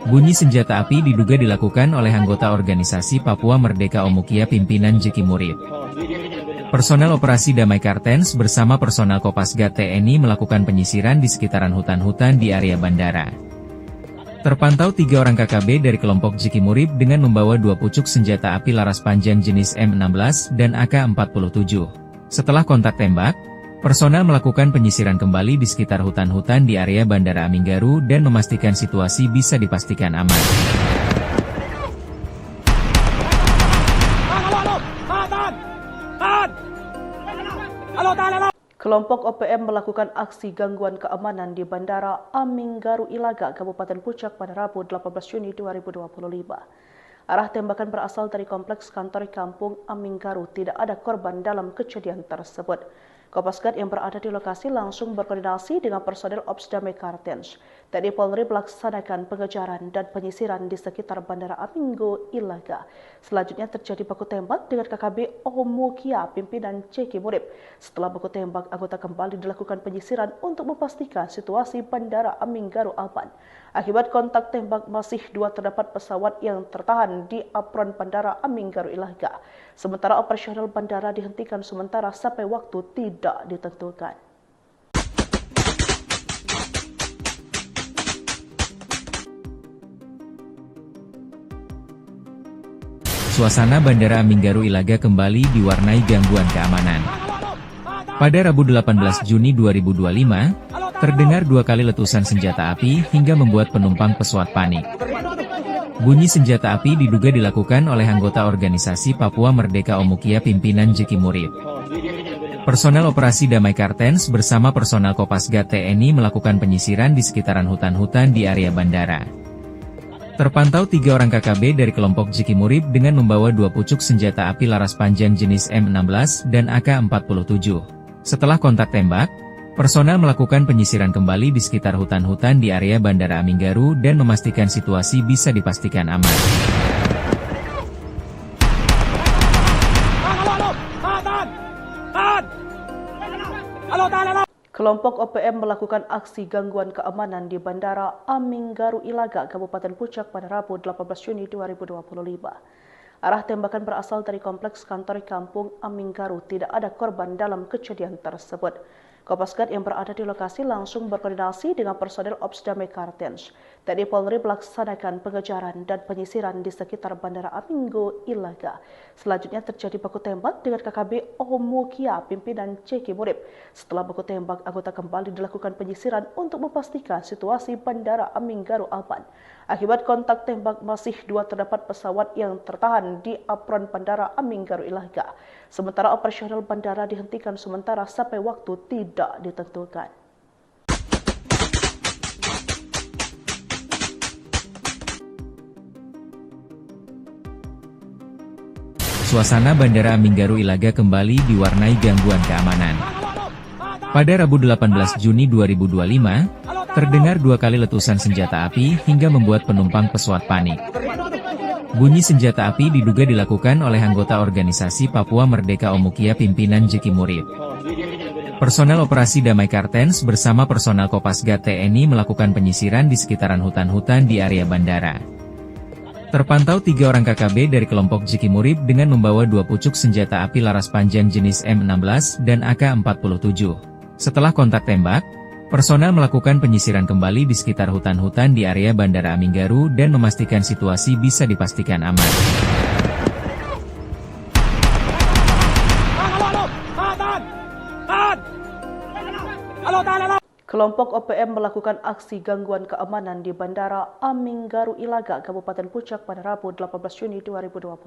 Bunyi senjata api diduga dilakukan oleh anggota organisasi Papua Merdeka Omukia pimpinan Jeki Murib. Personel operasi Damai Kartens bersama personel Kopasgat TNI melakukan penyisiran di sekitaran hutan-hutan di area bandara. Terpantau 3 orang KKB dari kelompok Jeki Murib dengan membawa 2 pucuk senjata api laras panjang jenis M16 dan AK-47. Setelah kontak tembak, personel melakukan penyisiran kembali di sekitar hutan-hutan di area Bandara Aminggaru dan memastikan situasi bisa dipastikan aman. Kelompok OPM melakukan aksi gangguan keamanan di Bandara Aminggaru Ilaga, Kabupaten Puncak pada Rabu 18 Juni 2025. Arah tembakan berasal dari kompleks kantor kampung Aminggaru. Tidak ada korban dalam kejadian tersebut. Kopasgat yang berada di lokasi langsung berkoordinasi dengan personel Ops Damai Kartens. TNI Polri melaksanakan pengejaran dan penyisiran di sekitar Bandara Aminggaru Ilaga. Selanjutnya terjadi baku tembak dengan KKB Omukia pimpinan Jeki Murib. Setelah baku tembak, anggota kembali dilakukan penyisiran untuk memastikan situasi Bandara Aminggaru aman. Akibat kontak tembak, masih 2 terdapat pesawat yang tertahan di apron Bandara Aminggaru Ilaga. Sementara operasional bandara dihentikan sementara sampai waktu tidak ditentukan. Suasana Bandara Aminggaru Ilaga kembali diwarnai gangguan keamanan. Pada Rabu 18 Juni 2025, terdengar 2 kali letusan senjata api hingga membuat penumpang pesawat panik. Bunyi senjata api diduga dilakukan oleh anggota organisasi Papua Merdeka Omukia pimpinan Jeki Murib. Personel operasi Damai Kartens bersama personel Kopasgat TNI melakukan penyisiran di sekitaran hutan-hutan di area bandara. Terpantau 3 orang KKB dari kelompok Jeki Murib dengan membawa 2 pucuk senjata api laras panjang jenis M16 dan AK-47. Setelah kontak tembak, personel melakukan penyisiran kembali di sekitar hutan-hutan di area Bandara Aminggaru dan memastikan situasi bisa dipastikan aman. Kelompok OPM melakukan aksi gangguan keamanan di Bandara Aminggaru Ilaga, Kabupaten Puncak pada Rabu 18 Juni 2025. Arah tembakan berasal dari kompleks kantor kampung Aminggaru. Tidak ada korban dalam kejadian tersebut. Kopasgat yang berada di lokasi langsung berkoordinasi dengan personel Ops Damai Kartens. TNI Polri melaksanakan pengejaran dan penyisiran di sekitar Bandara Aminggaru Ilaga. Selanjutnya terjadi baku tembak dengan KKB Omukia pimpinan Jeki Murib. Setelah baku tembak, anggota kembali dilakukan penyisiran untuk memastikan situasi Bandara Aminggaru aman. Akibat kontak tembak, masih 2 terdapat pesawat yang tertahan di apron Bandara Aminggaru Ilaga. Sementara operasional bandara dihentikan sementara sampai waktu tidak ditentukan. Suasana Bandara Aminggaru Ilaga kembali diwarnai gangguan keamanan. Pada Rabu 18 Juni 2025, terdengar 2 kali letusan senjata api hingga membuat penumpang pesawat panik. Bunyi senjata api diduga dilakukan oleh anggota organisasi Papua Merdeka Omukia pimpinan Jeki Murib. Personel operasi Damai Kartens bersama personel Kopasgat TNI melakukan penyisiran di sekitaran hutan-hutan di area bandara. Terpantau 3 orang KKB dari kelompok Jeki Murib dengan membawa 2 pucuk senjata api laras panjang jenis M16 dan AK-47. Setelah kontak tembak, personel melakukan penyisiran kembali di sekitar hutan-hutan di area Bandara Aminggaru dan memastikan situasi bisa dipastikan aman. Kelompok OPM melakukan aksi gangguan keamanan di Bandara Aminggaru Ilaga, Kabupaten Puncak pada Rabu 18 Juni 2025.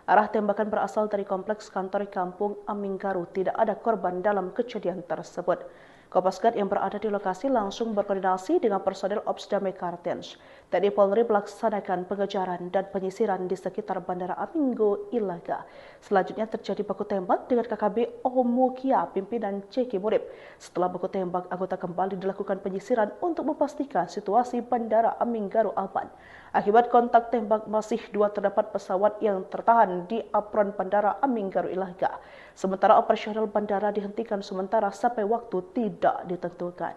Arah tembakan berasal dari kompleks kantor kampung Aminggaru. Tidak ada korban dalam kejadian tersebut. Kopasgat yang berada di lokasi langsung berkoordinasi dengan personel Ops Damai Kartens. TNI Polri melaksanakan pengejaran dan penyisiran di sekitar Bandara Aminggo Ilaga. Selanjutnya terjadi baku tembak dengan KKB Omukia, pimpinan Ceki Murib. Setelah baku tembak, anggota kembali dilakukan penyisiran untuk memastikan situasi Bandara Aminggaru aman. Akibat kontak tembak, masih 2 terdapat pesawat yang tertahan di apron Bandara Aminggaru Ilaga. Sementara operasional bandara dihentikan sementara sampai waktu tidak ditentukan.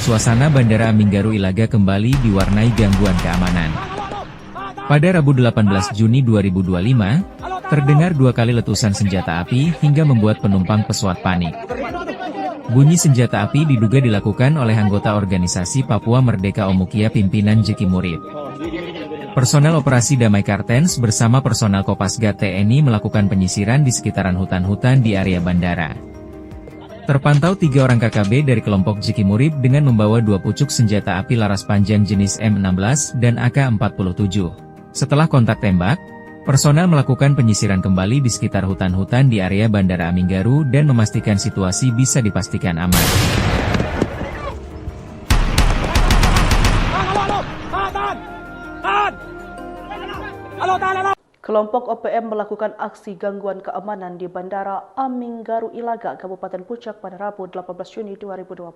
Suasana Bandara Aminggaru Ilaga kembali diwarnai gangguan keamanan. Pada Rabu 18 Juni 2025, terdengar 2 kali letusan senjata api hingga membuat penumpang pesawat panik. Bunyi senjata api diduga dilakukan oleh anggota organisasi Papua Merdeka Omukia pimpinan Jeki Murib. Personel operasi Damai Kartens bersama personel Kopasgat TNI melakukan penyisiran di sekitaran hutan-hutan di area bandara. Terpantau 3 orang KKB dari kelompok Jeki Murib dengan membawa 2 pucuk senjata api laras panjang jenis M16 dan AK-47. Setelah kontak tembak, personel melakukan penyisiran kembali di sekitar hutan-hutan di area Bandara Aminggaru dan memastikan situasi bisa dipastikan aman. Kelompok OPM melakukan aksi gangguan keamanan di Bandara Aminggaru Ilaga, Kabupaten Puncak pada Rabu 18 Juni 2025.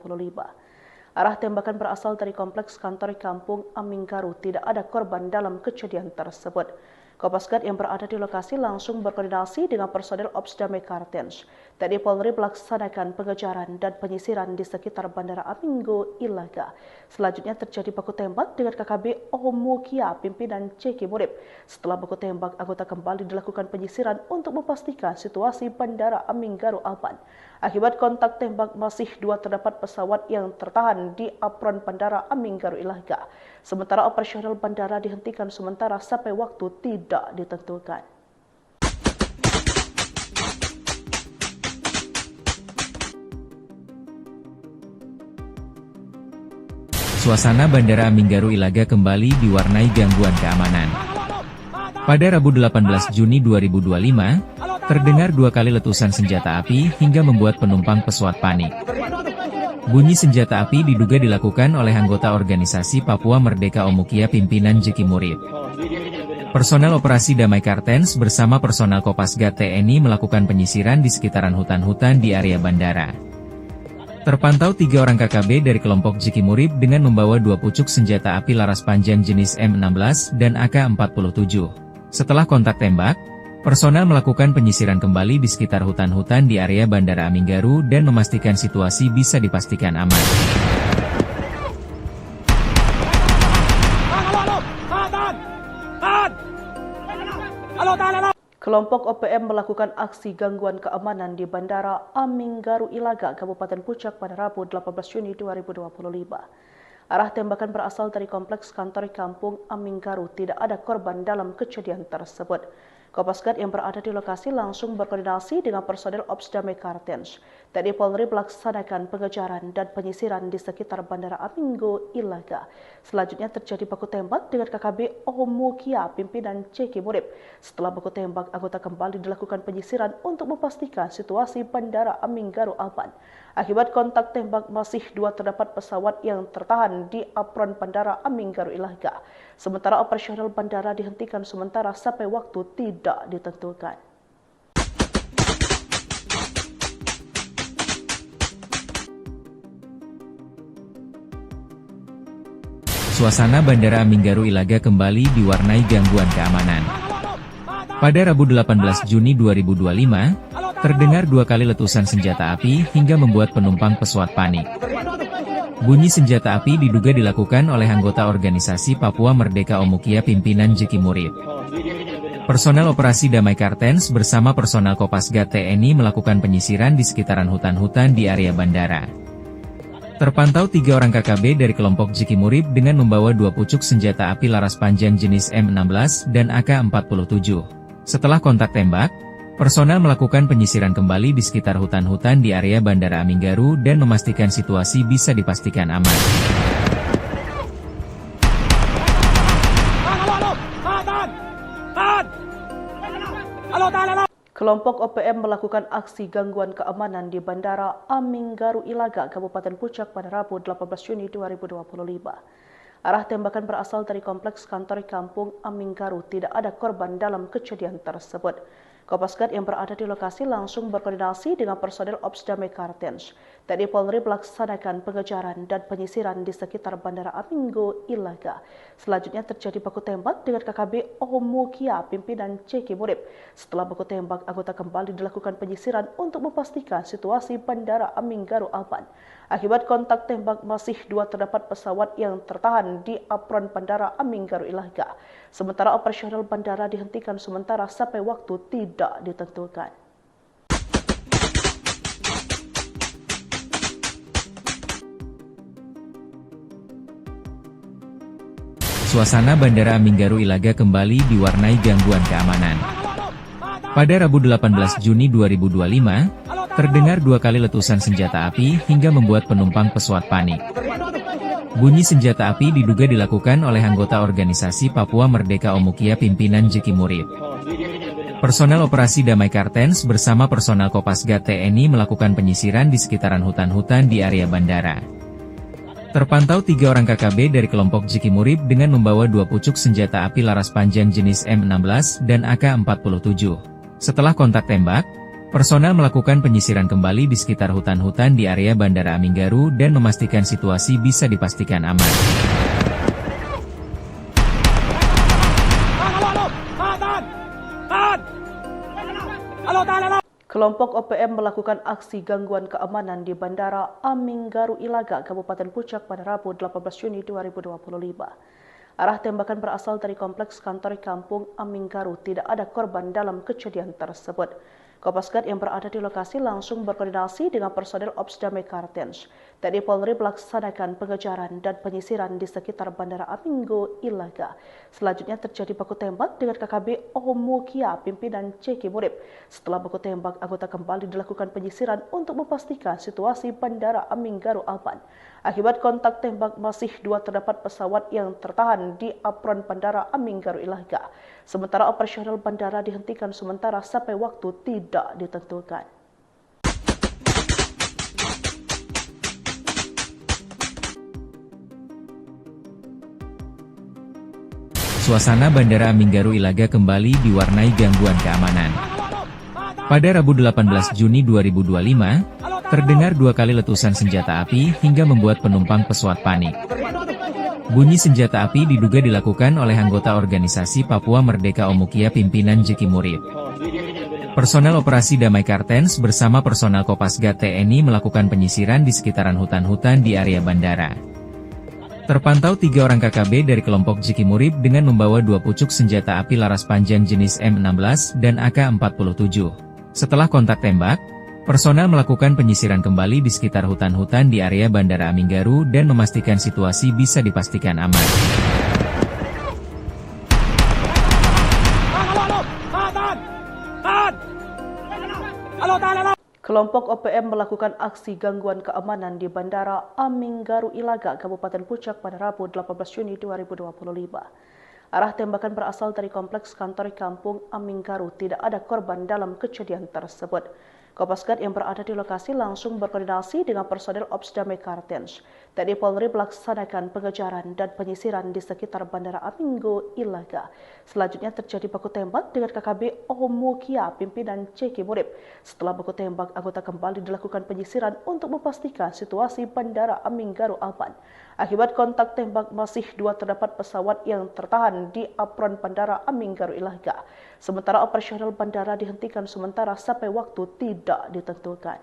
Arah tembakan berasal dari kompleks kantor kampung Aminggaru. Tidak ada korban dalam kejadian tersebut. Kopasgat yang berada di lokasi langsung berkoordinasi dengan personel Ops Damai Kartens. TNI Polri melaksanakan pengejaran dan penyisiran di sekitar Bandara Aminggo Ilaga. Selanjutnya terjadi baku tembak dengan KKB Omukia, pimpinan Ceki Murib. Setelah baku tembak, anggota kembali dilakukan penyisiran untuk memastikan situasi Bandara Aminggaru aman. Akibat kontak tembak, masih 2 terdapat pesawat yang tertahan di apron Bandara Aminggaru Ilaga. Sementara operasional bandara dihentikan sementara sampai waktu tidak ditentukan. Suasana Bandara Aminggaru Ilaga kembali diwarnai gangguan keamanan. Pada Rabu 18 Juni 2025, terdengar 2 kali letusan senjata api hingga membuat penumpang pesawat panik. Bunyi senjata api diduga dilakukan oleh anggota organisasi Papua Merdeka Omukia pimpinan Jeki Murib. Personel operasi Damai Kartens bersama personel Kopasgat TNI melakukan penyisiran di sekitaran hutan-hutan di area bandara. Terpantau 3 orang KKB dari kelompok Jeki Murib dengan membawa 2 pucuk senjata api laras panjang jenis M16 dan AK-47. Setelah kontak tembak, personel melakukan penyisiran kembali di sekitar hutan-hutan di area Bandara Aminggaru dan memastikan situasi bisa dipastikan aman. Kelompok OPM melakukan aksi gangguan keamanan di Bandara Aminggaru Ilaga, Kabupaten Puncak pada Rabu 18 Juni 2025. Arah tembakan berasal dari kompleks kantor kampung Aminggaru. Tidak ada korban dalam kejadian tersebut. Kopasgat yang berada di lokasi langsung berkoordinasi dengan personel Ops Damai Kartens. TNI Polri melaksanakan pengejaran dan penyisiran di sekitar Bandara Aminggo Ilaga. Selanjutnya terjadi baku tembak dengan KKB Omukia, pimpinan Ceki Murib. Setelah baku tembak, anggota kembali dilakukan penyisiran untuk memastikan situasi Bandara Aminggaru aman. Akibat kontak tembak, masih 2 terdapat pesawat yang tertahan di apron Bandara Aminggaru Ilaga. Sementara operasional bandara dihentikan sementara sampai waktu tidak ditentukan. Suasana Bandara Aminggaru Ilaga kembali diwarnai gangguan keamanan. Pada Rabu 18 Juni 2025, terdengar 2 kali letusan senjata api hingga membuat penumpang pesawat panik. Bunyi senjata api diduga dilakukan oleh anggota organisasi Papua Merdeka Omukia pimpinan Jeki Murib. Personel operasi Damai Kartens bersama personel Kopasgat TNI melakukan penyisiran di sekitaran hutan-hutan di area bandara. Terpantau 3 orang KKB dari kelompok Jeki Murib dengan membawa 2 pucuk senjata api laras panjang jenis M16 dan AK-47. Setelah kontak tembak, personel melakukan penyisiran kembali di sekitar hutan-hutan di area Bandara Aminggaru dan memastikan situasi bisa dipastikan aman. Kelompok OPM melakukan aksi gangguan keamanan di Bandara Aminggaru Ilaga, Kabupaten Puncak pada Rabu 18 Juni 2025. Arah tembakan berasal dari kompleks kantor kampung Aminggaru. Tidak ada korban dalam kejadian tersebut. Kopasgat yang berada di lokasi langsung berkoordinasi dengan personel Ops Damai Kartens. TNI Polri melaksanakan pengejaran dan penyisiran di sekitar Bandara Aminggaru Ilaga. Selanjutnya terjadi baku tembak dengan KKB Omukia, pimpinan Ceki Murib. Setelah baku tembak, anggota kembali dilakukan penyisiran untuk memastikan situasi Bandara Aminggaru aman. Akibat kontak tembak masih terdapat pesawat yang tertahan di apron Bandara Aminggaru Ilaga. Sementara operasional bandara dihentikan sementara sampai waktu tidak ditentukan. Suasana Bandara Aminggaru Ilaga kembali diwarnai gangguan keamanan. Pada Rabu 18 Juni 2025, terdengar 2 kali letusan senjata api hingga membuat penumpang pesawat panik. Bunyi senjata api diduga dilakukan oleh anggota organisasi Papua Merdeka Omukia pimpinan Ceki Murib. Personel operasi Damai Kartens bersama personel Kopasgat TNI melakukan penyisiran di sekitaran hutan-hutan di area bandara. Terpantau 3 orang KKB dari kelompok Ceki Murib dengan membawa 2 pucuk senjata api laras panjang jenis M16 dan AK-47. Setelah kontak tembak, personel melakukan penyisiran kembali di sekitar hutan-hutan di area Bandara Aminggaru dan memastikan situasi bisa dipastikan aman. Kelompok OPM melakukan aksi gangguan keamanan di Bandara Aminggaru Ilaga, Kabupaten Puncak pada Rabu 18 Juni 2025. Arah tembakan berasal dari kompleks kantor kampung Aminggaru. Tidak ada korban dalam kejadian tersebut. Kopasgat yang berada di lokasi langsung berkoordinasi dengan personel Ops Damai Kartens. TNI Polri melaksanakan pengejaran dan penyisiran di sekitar Bandara Aminggaru Ilaga. Selanjutnya terjadi baku tembak dengan KKB Omukia, pimpinan Ceki Murib. Setelah baku tembak, anggota kembali dilakukan penyisiran untuk memastikan situasi Bandara Aminggaru aman. Akibat kontak tembak masih terdapat pesawat yang tertahan di apron Bandara Aminggaru Ilaga. Sementara operasional bandara dihentikan sementara sampai waktu tidak ditentukan. Suasana Bandara Aminggaru Ilaga kembali diwarnai gangguan keamanan. Pada Rabu 18 Juni 2025, terdengar 2 kali letusan senjata api hingga membuat penumpang pesawat panik. Bunyi senjata api diduga dilakukan oleh anggota organisasi Papua Merdeka Omukia pimpinan Ceki Murib. Personel operasi Damai Kartens bersama personel Kopasgat TNI melakukan penyisiran di sekitaran hutan-hutan di area bandara. Terpantau 3 orang KKB dari kelompok Ceki Murib dengan membawa 2 pucuk senjata api laras panjang jenis M16 dan AK-47. Setelah kontak tembak, personel melakukan penyisiran kembali di sekitar hutan-hutan di area Bandara Aminggaru dan memastikan situasi bisa dipastikan aman. Kelompok OPM melakukan aksi gangguan keamanan di Bandara Aminggaru Ilaga, Kabupaten Puncak pada Rabu 18 Juni 2025. Arah tembakan berasal dari kompleks kantor kampung Aminggaru. Tidak ada korban dalam kejadian tersebut. Kopasgat yang berada di lokasi langsung berkoordinasi dengan personel Ops Damai Kartens. TNI Polri melaksanakan pengejaran dan penyisiran di sekitar Bandara Aminggaru Ilaga. Selanjutnya terjadi baku tembak dengan KKB Omukia, pimpinan Ceki Murib. Setelah baku tembak, anggota kembali dilakukan penyisiran untuk memastikan situasi Bandara Aminggaru aman. Akibat kontak tembak masih terdapat pesawat yang tertahan di apron Bandara Aminggaru Ilaga. Sementara operasional bandara dihentikan sementara sampai waktu tidak ditentukan.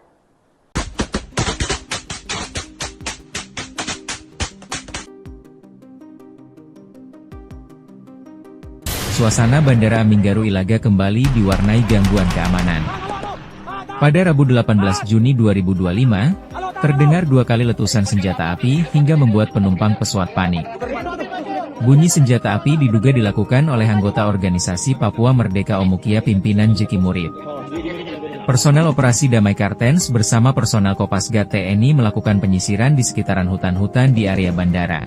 Suasana Bandara Aminggaru Ilaga kembali diwarnai gangguan keamanan. Pada Rabu 18 Juni 2025, terdengar 2 kali letusan senjata api hingga membuat penumpang pesawat panik. Bunyi senjata api diduga dilakukan oleh anggota organisasi Papua Merdeka Omukia pimpinan Ceki Murib. Personel operasi Damai Kartens bersama personel Kopasgat TNI melakukan penyisiran di sekitaran hutan-hutan di area bandara.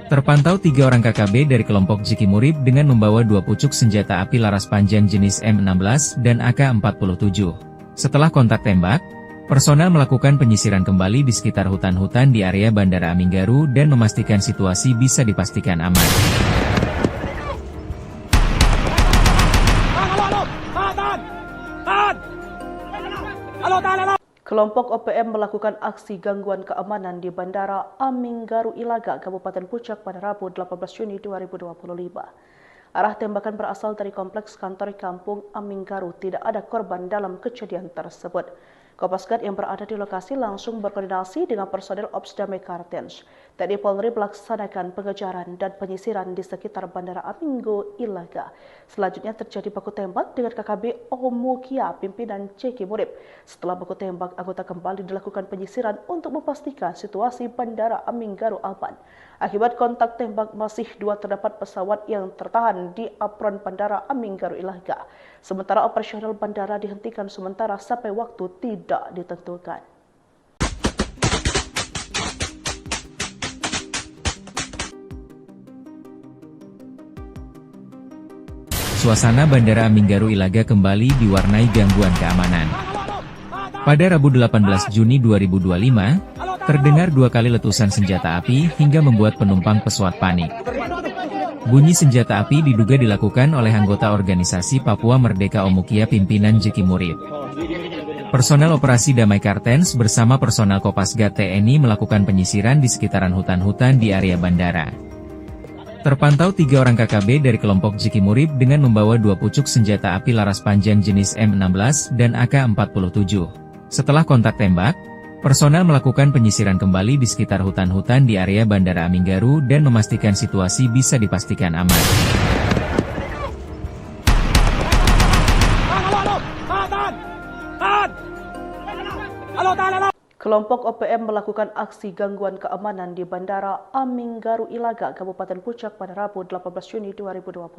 Terpantau 3 orang KKB dari kelompok Jeki Murib dengan membawa 2 pucuk senjata api laras panjang jenis M16 dan AK-47. Setelah kontak tembak, personel melakukan penyisiran kembali di sekitar hutan-hutan di area Bandara Aminggaru dan memastikan situasi bisa dipastikan aman. Kelompok OPM melakukan aksi gangguan keamanan di Bandara Aminggaru Ilaga, Kabupaten Puncak pada Rabu 18 Juni 2025. Arah tembakan berasal dari kompleks kantor kampung Aminggaru. Tidak ada korban dalam kejadian tersebut. Kopasgat yang berada di lokasi langsung berkoordinasi dengan personel Ops Damai Kartens. TNI Polri melaksanakan pengejaran dan penyisiran di sekitar Bandara Aminggaru Ilaga. Selanjutnya terjadi baku tembak dengan KKB Omukia, pimpinan Jeki Murib. Setelah baku tembak, anggota kembali dilakukan penyisiran untuk memastikan situasi Bandara Aminggaru aman. Akibat kontak tembak, masih 2 terdapat pesawat yang tertahan di apron Bandara Aminggaru Ilaga. Sementara operasional bandara dihentikan sementara sampai waktu tidak ditentukan. Suasana Bandara Aminggaru Ilaga kembali diwarnai gangguan keamanan. Pada Rabu 18 Juni 2025, terdengar 2 kali letusan senjata api hingga membuat penumpang pesawat panik. Bunyi senjata api diduga dilakukan oleh anggota organisasi Papua Merdeka Omukia pimpinan Jeki Murib. Personel operasi Damai Kartens bersama personel Kopasgat TNI melakukan penyisiran di sekitaran hutan-hutan di area bandara. Terpantau 3 orang KKB dari kelompok Jeki Murib dengan membawa 2 pucuk senjata api laras panjang jenis M16 dan AK-47. Setelah kontak tembak, personel melakukan penyisiran kembali di sekitar hutan-hutan di area Bandara Aminggaru dan memastikan situasi bisa dipastikan aman. Kelompok OPM melakukan aksi gangguan keamanan di Bandara Aminggaru Ilaga, Kabupaten Puncak pada Rabu 18 Juni 2025.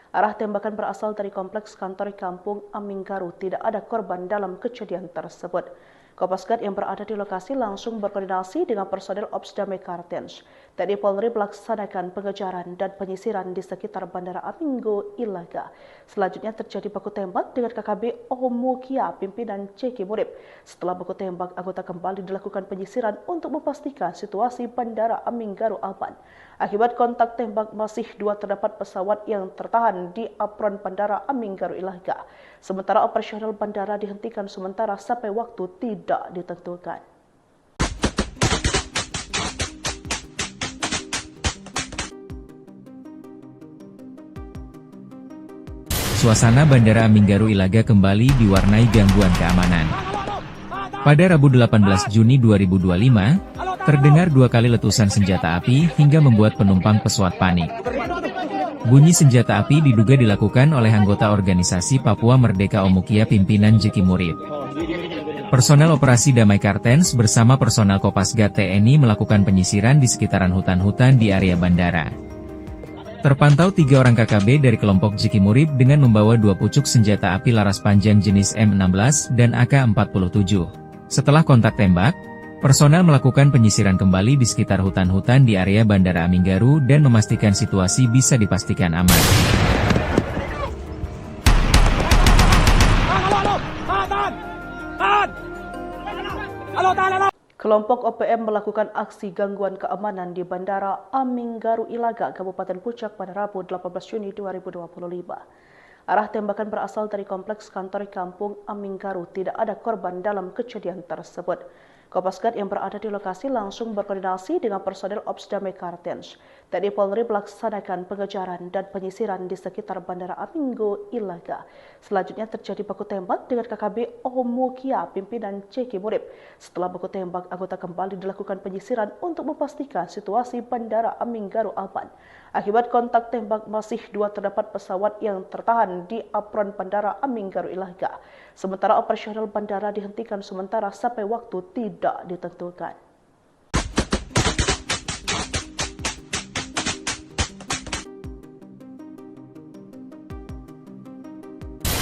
Arah tembakan berasal dari kompleks kantor kampung Aminggaru. Tidak ada korban dalam kejadian tersebut. Kopasgat yang berada di lokasi langsung berkoordinasi dengan personel Ops Damai Kartens. TNI Polri melaksanakan pengejaran dan penyisiran di sekitar Bandara Aminggaru Ilaga. Selanjutnya terjadi baku tembak dengan KKB Omukia, pimpinan Jeki Murib. Setelah baku tembak, anggota kembali dilakukan penyisiran untuk memastikan situasi Bandara Aminggaru aman. Akibat kontak tembak, masih 2 terdapat pesawat yang tertahan di apron Bandara Aminggaru Ilaga. Sementara operasional bandara dihentikan sementara sampai waktu tidak ditentukan. Suasana Bandara Aminggaru Ilaga kembali diwarnai gangguan keamanan. Pada Rabu 18 Juni 2025, terdengar 2 kali letusan senjata api hingga membuat penumpang pesawat panik. Bunyi senjata api diduga dilakukan oleh anggota organisasi Papua Merdeka Omukia pimpinan Jeki Murib. Personel operasi Damai Kartens bersama personel Kopasgat TNI melakukan penyisiran di sekitaran hutan-hutan di area bandara. Terpantau 3 orang KKB dari kelompok Jeki Murib dengan membawa 2 pucuk senjata api laras panjang jenis M16 dan AK-47. Setelah kontak tembak, personel melakukan penyisiran kembali di sekitar hutan-hutan di area Bandara Aminggaru dan memastikan situasi bisa dipastikan aman. Kelompok OPM melakukan aksi gangguan keamanan di Bandara Aminggaru Ilaga, Kabupaten Puncak pada Rabu 18 Juni 2025. Arah tembakan berasal dari kompleks kantor kampung Aminggaru. Tidak ada korban dalam kejadian tersebut. Kopasgat yang berada di lokasi langsung berkoordinasi dengan personel Ops Damai Kartens. TNI Polri melaksanakan pengejaran dan penyisiran di sekitar Bandara Aminggaru Ilaga. Selanjutnya terjadi baku tembak dengan KKB Omukia, pimpinan Jeki Murib. Setelah baku tembak, anggota kembali dilakukan penyisiran untuk memastikan situasi Bandara Aminggaru aman. Akibat kontak tembak, masih 2 terdapat pesawat yang tertahan di apron Bandara Aminggaru Ilaga. Sementara operasional bandara dihentikan sementara sampai waktu tidak ditentukan.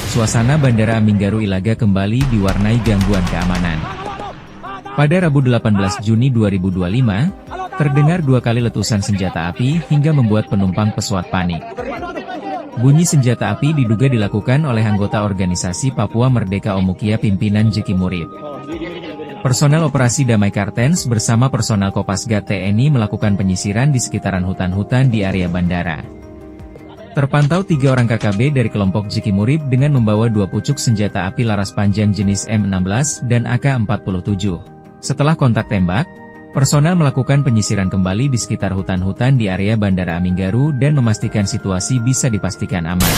Suasana Bandara Aminggaru Ilaga kembali diwarnai gangguan keamanan. Pada Rabu 18 Juni 2025, Terdengar 2 kali letusan senjata api hingga membuat penumpang pesawat panik. Bunyi senjata api diduga dilakukan oleh anggota organisasi Papua Merdeka Omukia pimpinan Jeki Murib. Personel operasi Damai Kartens bersama personel Kopasgat TNI melakukan penyisiran di sekitaran hutan-hutan di area bandara. Terpantau 3 orang KKB dari kelompok Jeki Murib dengan membawa 2 pucuk senjata api laras panjang jenis M16 dan AK-47. Setelah kontak tembak, personel melakukan penyisiran kembali di sekitar hutan-hutan di area Bandara Aminggaru dan memastikan situasi bisa dipastikan aman.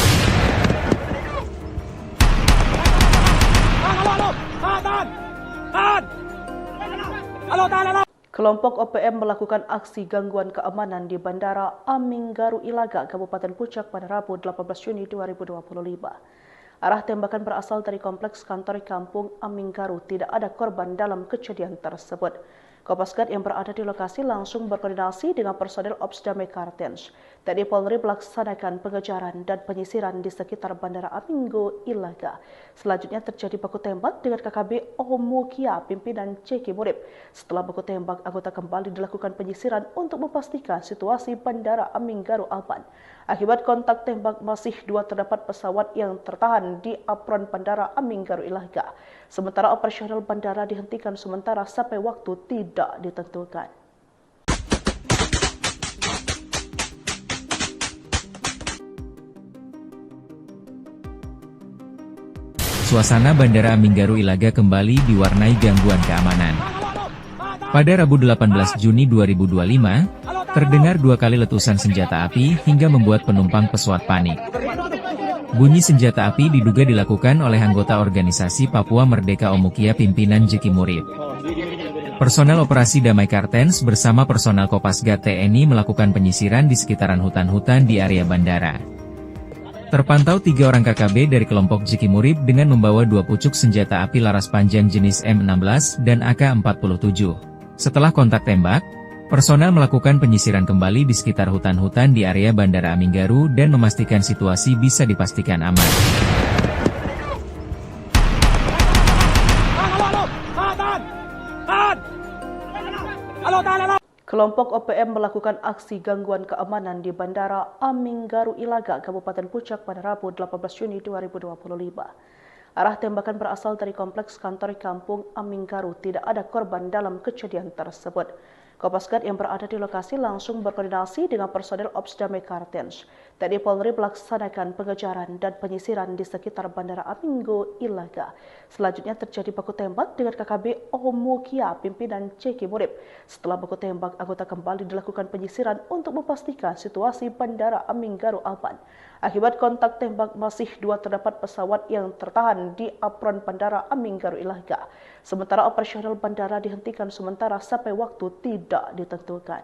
Kelompok OPM melakukan aksi gangguan keamanan di Bandara Aminggaru Ilaga, Kabupaten Puncak pada Rabu 18 Juni 2025. Arah tembakan berasal dari kompleks kantor kampung Aminggaru. Tidak ada korban dalam kejadian tersebut. Kopasgat yang berada di lokasi langsung berkoordinasi dengan personel Ops Damai Kartens. TNI Polri melaksanakan pengejaran dan penyisiran di sekitar Bandara Aminggaru Ilaga. Selanjutnya terjadi baku tembak dengan KKB Omukia pimpinan Jeki Murib. Setelah baku tembak, anggota kembali dilakukan penyisiran untuk memastikan situasi Bandara Aminggaru aman. Akibat kontak tembak, masih 2 terdapat pesawat yang tertahan di apron Bandara Aminggaru Ilaga. Sementara operasional bandara dihentikan sementara sampai waktu tidak ditentukan. Suasana Bandara Aminggaru Ilaga kembali diwarnai gangguan keamanan. Pada Rabu 18 Juni 2025, terdengar 2 kali letusan senjata api hingga membuat penumpang pesawat panik. Bunyi senjata api diduga dilakukan oleh anggota organisasi Papua Merdeka Omukia pimpinan Jeki Murib. Personel operasi Damai Kartens bersama personel Kopasgat TNI melakukan penyisiran di sekitaran hutan-hutan di area bandara. Terpantau 3 orang KKB dari kelompok Jeki Murib dengan membawa 2 pucuk senjata api laras panjang jenis M16 dan AK-47. Setelah kontak tembak, personel melakukan penyisiran kembali di sekitar hutan-hutan di area Bandara Aminggaru dan memastikan situasi bisa dipastikan aman. Kelompok OPM melakukan aksi gangguan keamanan di Bandara Aminggaru Ilaga, Kabupaten Puncak pada Rabu 18 Juni 2025. Arah tembakan berasal dari kompleks kantor kampung Aminggaru. Tidak ada korban dalam kejadian tersebut. Kopasgat yang berada di lokasi langsung berkoordinasi dengan personel Ops Damai Kartens. TNI Polri melaksanakan pengejaran dan penyisiran di sekitar Bandara Aminggaru Ilaga. Selanjutnya terjadi baku tembak dengan KKB Omukia pimpinan Jeki Murib. Setelah baku tembak, anggota kembali dilakukan penyisiran untuk memastikan situasi Bandara Aminggaru aman. Akibat kontak tembak, masih 2 terdapat pesawat yang tertahan di apron Bandara Aminggaru Ilaga. Sementara operasional bandara dihentikan sementara sampai waktu tidak ditentukan.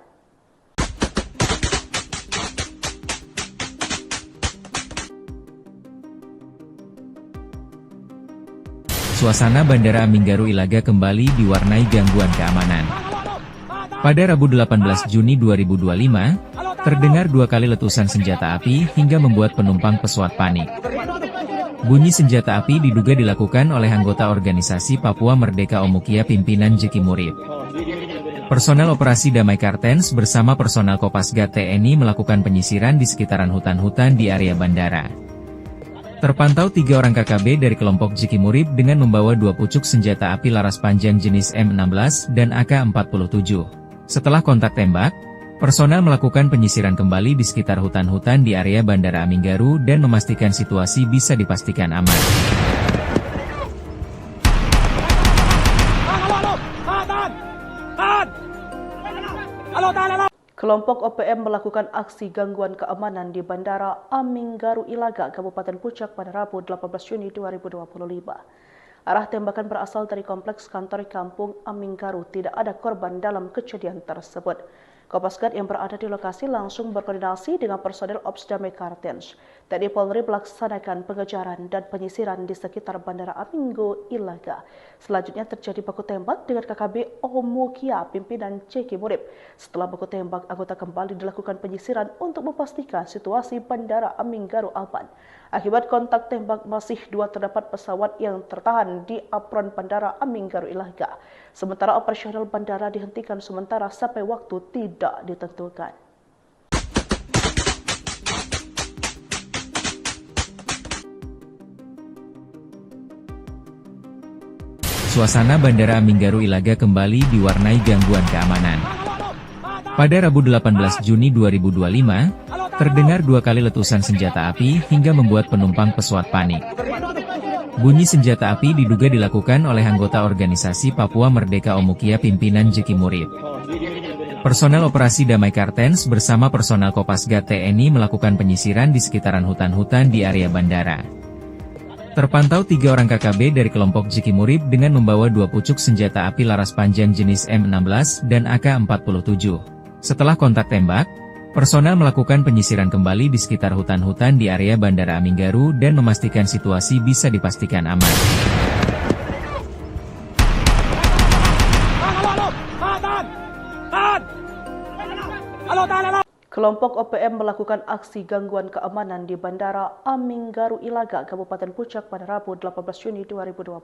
Suasana Bandara Aminggaru Ilaga kembali diwarnai gangguan keamanan. Pada Rabu 18 Juni 2025, terdengar 2 kali letusan senjata api hingga membuat penumpang pesawat panik. Bunyi senjata api diduga dilakukan oleh anggota organisasi Papua Merdeka Omukia pimpinan Jeki Murib. Personel operasi Damai Kartens bersama personel Kopasgat TNI melakukan penyisiran di sekitaran hutan-hutan di area bandara. Terpantau 3 orang KKB dari kelompok Jeki Murib dengan membawa 2 pucuk senjata api laras panjang jenis M16 dan AK-47. Setelah kontak tembak, personel melakukan penyisiran kembali di sekitar hutan-hutan di area Bandara Aminggaru dan memastikan situasi bisa dipastikan aman. Kelompok OPM melakukan aksi gangguan keamanan di Bandara Aminggaru Ilaga, Kabupaten Puncak pada Rabu 18 Juni 2025. Arah tembakan berasal dari kompleks kantor kampung Aminggaru. Tidak ada korban dalam kejadian tersebut. Kopasgat yang berada di lokasi langsung berkoordinasi dengan personel Ops Damai Kartens. TNI Polri melaksanakan pengejaran dan penyisiran di sekitar Bandara Aminggaru Ilaga. Selanjutnya terjadi baku tembak dengan KKB Omukia pimpinan Jeki Murib. Setelah baku tembak, anggota kembali dilakukan penyisiran untuk memastikan situasi Bandara Aminggaru aman. Akibat kontak tembak, masih 2 terdapat pesawat yang tertahan di apron Bandara Aminggaru Ilaga. Sementara operasional bandara dihentikan sementara sampai waktu tidak ditentukan. Suasana Bandara Aminggaru Ilaga kembali diwarnai gangguan keamanan. Pada Rabu 18 Juni 2025, terdengar 2 kali letusan senjata api hingga membuat penumpang pesawat panik. Bunyi senjata api diduga dilakukan oleh anggota organisasi Papua Merdeka Omukia pimpinan Jeki Murib. Personel operasi Damai Kartens bersama personel Kopasgat TNI melakukan penyisiran di sekitaran hutan-hutan di area bandara. Terpantau 3 orang KKB dari kelompok Jeki Murib dengan membawa 2 pucuk senjata api laras panjang jenis M16 dan AK-47. Setelah kontak tembak, personel melakukan penyisiran kembali di sekitar hutan-hutan di area Bandara Aminggaru dan memastikan situasi bisa dipastikan aman. Kelompok OPM melakukan aksi gangguan keamanan di Bandara Aminggaru Ilaga, Kabupaten Puncak pada Rabu 18 Juni 2025.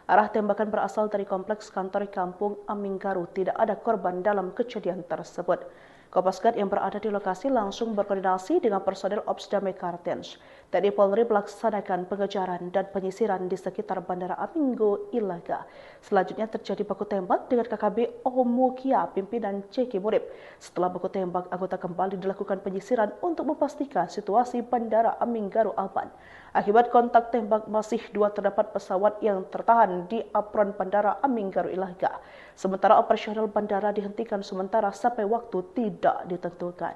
Arah tembakan berasal dari kompleks kantor kampung Aminggaru. Tidak ada korban dalam kejadian tersebut. Kopasgat yang berada di lokasi langsung berkoordinasi dengan personel Ops Damai Kartens. TNI Polri melaksanakan pengejaran dan penyisiran di sekitar Bandara Aminggaru Ilaga. Selanjutnya terjadi baku tembak dengan KKB Omukia pimpinan Jeki Murib. Setelah baku tembak, anggota kembali dilakukan penyisiran untuk memastikan situasi Bandara Aminggaru aman. Akibat kontak tembak, masih 2 terdapat pesawat yang tertahan di apron Bandara Aminggaru Ilaga. Sementara operasional bandara dihentikan sementara sampai waktu tidak ditentukan.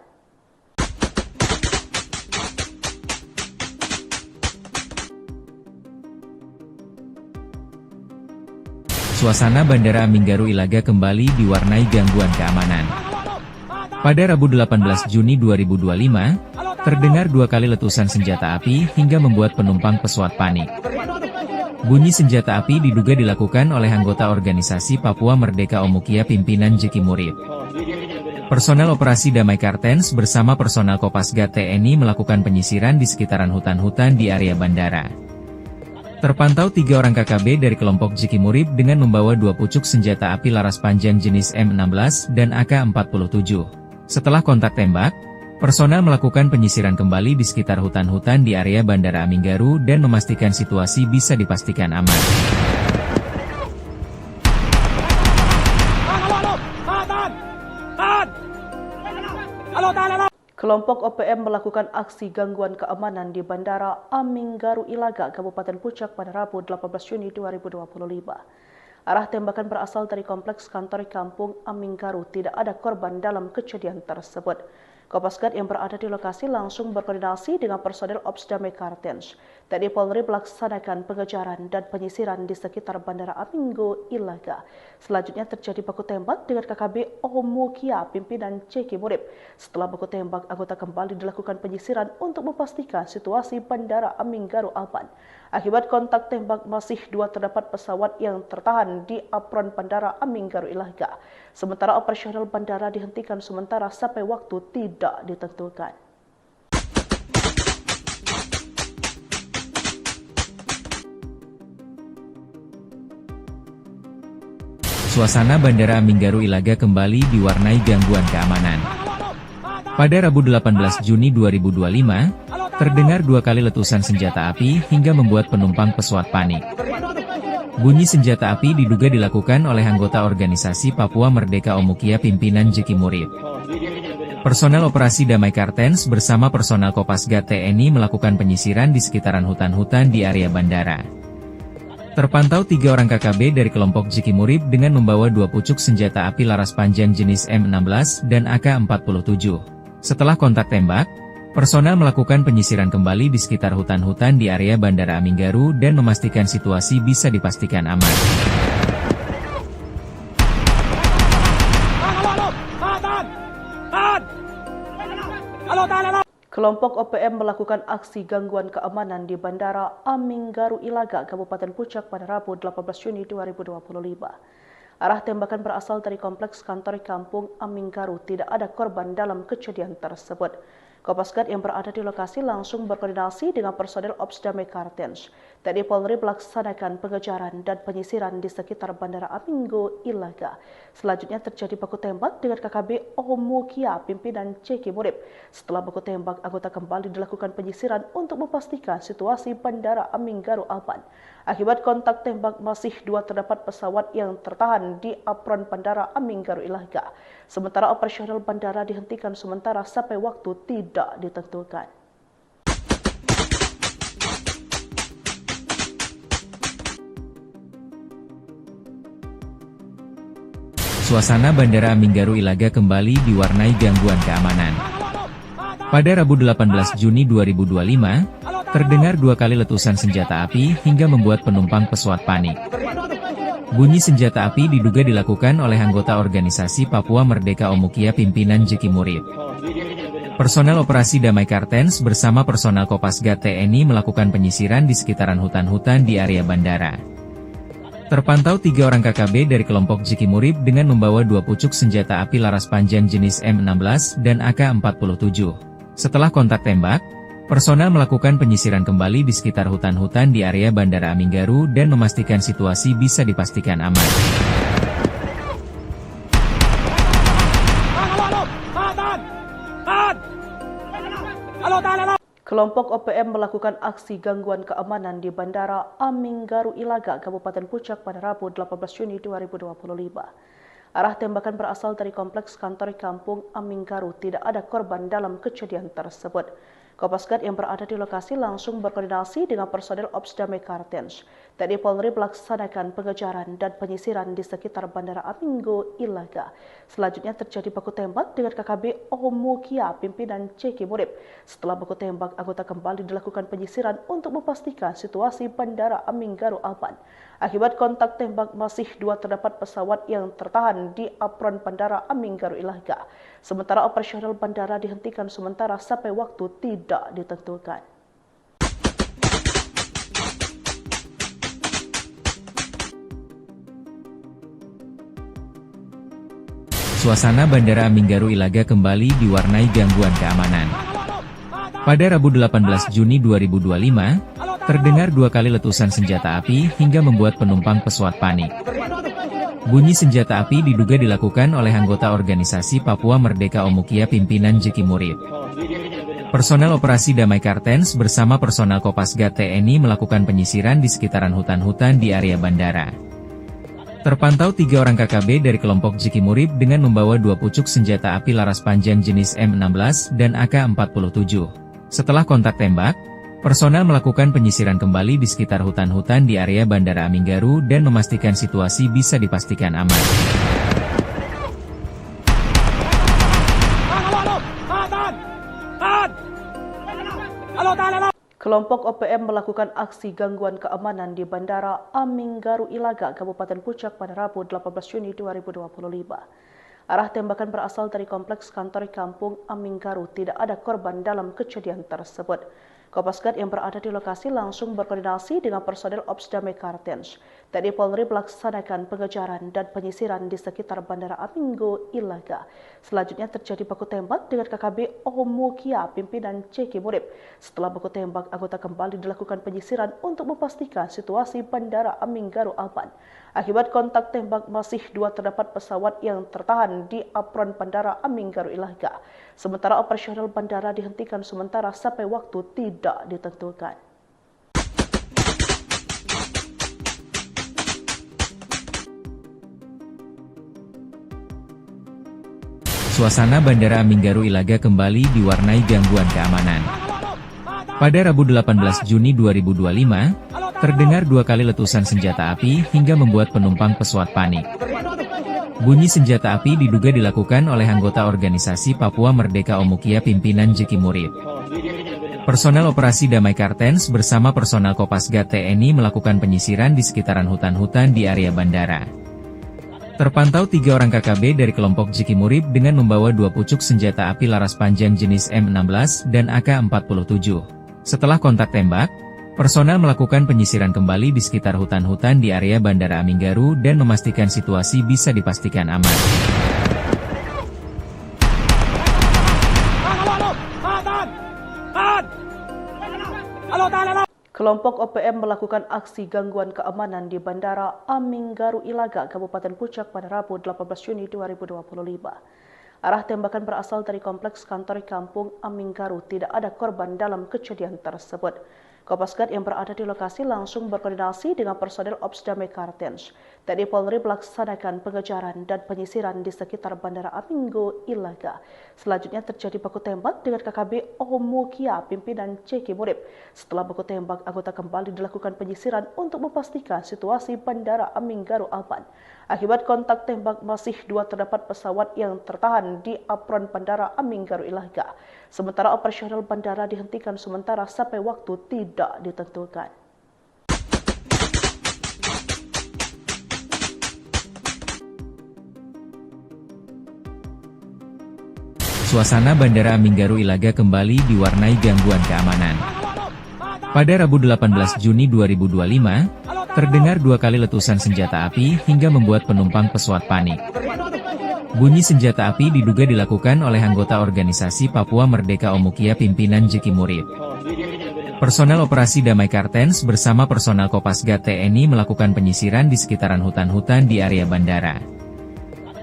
Suasana Bandara Aminggaru Ilaga kembali diwarnai gangguan keamanan. Pada Rabu 18 Juni 2025, terdengar 2 kali letusan senjata api hingga membuat penumpang pesawat panik. Bunyi senjata api diduga dilakukan oleh anggota organisasi Papua Merdeka Omukia pimpinan Jeki Murib. Personel operasi Damai Kartens bersama personel Kopasgat TNI melakukan penyisiran di sekitaran hutan-hutan di area bandara. Terpantau 3 orang KKB dari kelompok Jeki Murib dengan membawa 2 pucuk senjata api laras panjang jenis M16 dan AK-47. Setelah kontak tembak, personel melakukan penyisiran kembali di sekitar hutan-hutan di area Bandara Aminggaru dan memastikan situasi bisa dipastikan aman. Kelompok OPM melakukan aksi gangguan keamanan di Bandara Aminggaru Ilaga, Kabupaten Puncak pada Rabu 18 Juni 2025. Arah tembakan berasal dari kompleks kantor kampung Aminggaru. Tidak ada korban dalam kejadian tersebut. Kopasgat yang berada di lokasi langsung berkoordinasi dengan personel Ops Damai Kartens. TNI Polri melaksanakan pengejaran dan penyisiran di sekitar Bandara Aminggaru Ilaga. Selanjutnya terjadi baku tembak dengan KKB Omukia pimpinan Jeki Murib. Setelah baku tembak, anggota kembali dilakukan penyisiran untuk memastikan situasi Bandara Aminggaru aman. Akibat kontak tembak, masih 2 terdapat pesawat yang tertahan di apron Bandara Aminggaru Ilaga. Sementara operasional bandara dihentikan sementara sampai waktu tidak ditentukan. Suasana Bandara Aminggaru Ilaga kembali diwarnai gangguan keamanan. Pada Rabu 18 Juni 2025, terdengar 2 kali letusan senjata api hingga membuat penumpang pesawat panik. Bunyi senjata api diduga dilakukan oleh anggota organisasi Papua Merdeka Omukia pimpinan Jeki Murib. Personel operasi Damai Kartens bersama personel Kopasgat TNI melakukan penyisiran di sekitaran hutan-hutan di area bandara. Terpantau 3 orang KKB dari kelompok Jeki Murib dengan membawa 2 pucuk senjata api laras panjang jenis M16 dan AK-47. Setelah kontak tembak, personel melakukan penyisiran kembali di sekitar hutan-hutan di area Bandara Aminggaru dan memastikan situasi bisa dipastikan aman. Kelompok OPM melakukan aksi gangguan keamanan di Bandara Aminggaru Ilaga, Kabupaten Puncak pada Rabu 18 Juni 2025. Arah tembakan berasal dari kompleks kantor kampung Aminggaru. Tidak ada korban dalam kejadian tersebut. Kopasgat yang berada di lokasi langsung berkoordinasi dengan personel Ops Damai Kartens. TNI Polri melaksanakan pengejaran dan penyisiran di sekitar Bandara Aminggo Ilaga. Selanjutnya terjadi baku tembak dengan KKB Omukia, pimpinan Ceki Murib. Setelah baku tembak, anggota kembali dilakukan penyisiran untuk memastikan situasi Bandara Aminggaru aman. Akibat kontak tembak, masih 2 terdapat pesawat yang tertahan di apron Bandara Aminggaru Ilaga. Sementara operasional bandara dihentikan sementara sampai waktu tidak ditentukan. Suasana Bandara Aminggaru Ilaga kembali diwarnai gangguan keamanan. Pada Rabu 18 Juni 2025, terdengar 2 kali letusan senjata api hingga membuat penumpang pesawat panik. Bunyi senjata api diduga dilakukan oleh anggota organisasi Papua Merdeka Omukia pimpinan Jeki Murib. Personel operasi Damai Kartens bersama personel Kopasgat TNI melakukan penyisiran di sekitaran hutan-hutan di area bandara. Terpantau 3 orang KKB dari kelompok Jeki Murib dengan membawa 2 pucuk senjata api laras panjang jenis M16 dan AK-47. Setelah kontak tembak, personel melakukan penyisiran kembali di sekitar hutan-hutan di area Bandara Aminggaru dan memastikan situasi bisa dipastikan aman. Kelompok OPM melakukan aksi gangguan keamanan di Bandara Aminggaru Ilaga, Kabupaten Puncak pada Rabu 18 Juni 2025. Arah tembakan berasal dari kompleks kantor kampung Aminggaru. Tidak ada korban dalam kejadian tersebut. Kopasgat yang berada di lokasi langsung berkoordinasi dengan personel Ops Damai Kartens. TNI Polri melaksanakan pengejaran dan penyisiran di sekitar Bandara Aminggo Ilaga. Selanjutnya terjadi baku tembak dengan KKB Omukia, pimpinan Ceki Murib. Setelah baku tembak, anggota kembali dilakukan penyisiran untuk memastikan situasi Bandara Aminggaru aman. Akibat kontak tembak, masih 2 terdapat pesawat yang tertahan di apron Bandara Aminggaru Ilaga. Sementara operasional bandara dihentikan sementara sampai waktu tidak ditentukan. Suasana Bandara Aminggaru Ilaga kembali diwarnai gangguan keamanan. Pada Rabu 18 Juni 2025, terdengar 2 kali letusan senjata api hingga membuat penumpang pesawat panik. Bunyi senjata api diduga dilakukan oleh anggota organisasi Papua Merdeka Omukia pimpinan Jeki Murib. Personel operasi Damai Kartens bersama personel Kopasgat TNI melakukan penyisiran di sekitaran hutan-hutan di area bandara. Terpantau 3 orang KKB dari kelompok Jeki Murib dengan membawa 2 pucuk senjata api laras panjang jenis M16 dan AK-47. Setelah kontak tembak, personel melakukan penyisiran kembali di sekitar hutan-hutan di area Bandara Aminggaru dan memastikan situasi bisa dipastikan aman. Kelompok OPM melakukan aksi gangguan keamanan di Bandara Aminggaru Ilaga, Kabupaten Puncak pada Rabu 18 Juni 2025. Arah tembakan berasal dari kompleks kantor kampung Aminggaru. Tidak ada korban dalam kejadian tersebut. Kopasgat yang berada di lokasi langsung berkoordinasi dengan personel Ops Damai Kartens. TNI Polri melaksanakan pengejaran dan penyisiran di sekitar Bandara Aminggo Ilaga. Selanjutnya terjadi baku tembak dengan KKB Omukia, pimpinan Ceki Murib. Setelah baku tembak, anggota kembali dilakukan penyisiran untuk memastikan situasi Bandara Aminggaru aman. Akibat kontak tembak, masih 2 terdapat pesawat yang tertahan di apron Bandara Aminggaru Ilaga. Sementara operasional bandara dihentikan sementara sampai waktu tidak ditentukan. Suasana Bandara Aminggaru Ilaga kembali diwarnai gangguan keamanan. Pada Rabu 18 Juni 2025, terdengar 2 kali letusan senjata api hingga membuat penumpang pesawat panik. Bunyi senjata api diduga dilakukan oleh anggota organisasi Papua Merdeka Omukia pimpinan Jeki Murib. Personel operasi Damai Kartens bersama personel Kopasgat TNI melakukan penyisiran di sekitaran hutan-hutan di area bandara. Terpantau 3 orang KKB dari kelompok Jeki Murib dengan membawa 2 pucuk senjata api laras panjang jenis M16 dan AK-47. Setelah kontak tembak, personel melakukan penyisiran kembali di sekitar hutan-hutan di area Bandara Aminggaru dan memastikan situasi bisa dipastikan aman. Kelompok OPM melakukan aksi gangguan keamanan di Bandara Aminggaru Ilaga, Kabupaten Puncak pada Rabu 18 Juni 2025. Arah tembakan berasal dari kompleks kantor kampung Aminggaru. Tidak ada korban dalam kejadian tersebut. Kopasgat yang berada di lokasi langsung berkoordinasi dengan personel Ops Damai Kartens. TNI Polri melaksanakan pengejaran dan penyisiran di sekitar Bandara Aminggaru Ilaga. Selanjutnya terjadi baku tembak dengan KKB Omukia, pimpinan Ceki Murib. Setelah baku tembak, anggota kembali dilakukan penyisiran untuk memastikan situasi Bandara Aminggaru aman. Akibat kontak tembak, masih terdapat pesawat yang tertahan di apron Bandara Aminggaru Ilaga. Sementara operasional bandara dihentikan sementara sampai waktu tidak ditentukan. Suasana Bandara Aminggaru Ilaga kembali diwarnai gangguan keamanan. Pada Rabu 18 Juni 2025, terdengar 2 kali letusan senjata api hingga membuat penumpang pesawat panik. Bunyi senjata api diduga dilakukan oleh anggota organisasi Papua Merdeka Omukia pimpinan Jeki Murib. Personel operasi Damai Kartens bersama personel Kopasgat TNI melakukan penyisiran di sekitaran hutan-hutan di area bandara.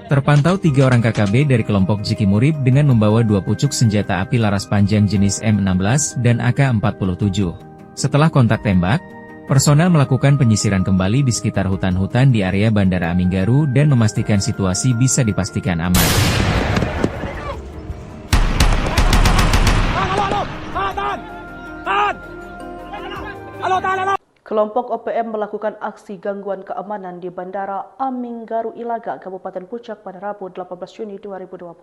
Terpantau 3 orang KKB dari kelompok Jeki Murib dengan membawa 2 pucuk senjata api laras panjang jenis M16 dan AK-47. Setelah kontak tembak, personel melakukan penyisiran kembali di sekitar hutan-hutan di area Bandara Aminggaru dan memastikan situasi bisa dipastikan aman. Kelompok OPM melakukan aksi gangguan keamanan di Bandara Aminggaru Ilaga, Kabupaten Puncak pada Rabu 18 Juni 2025.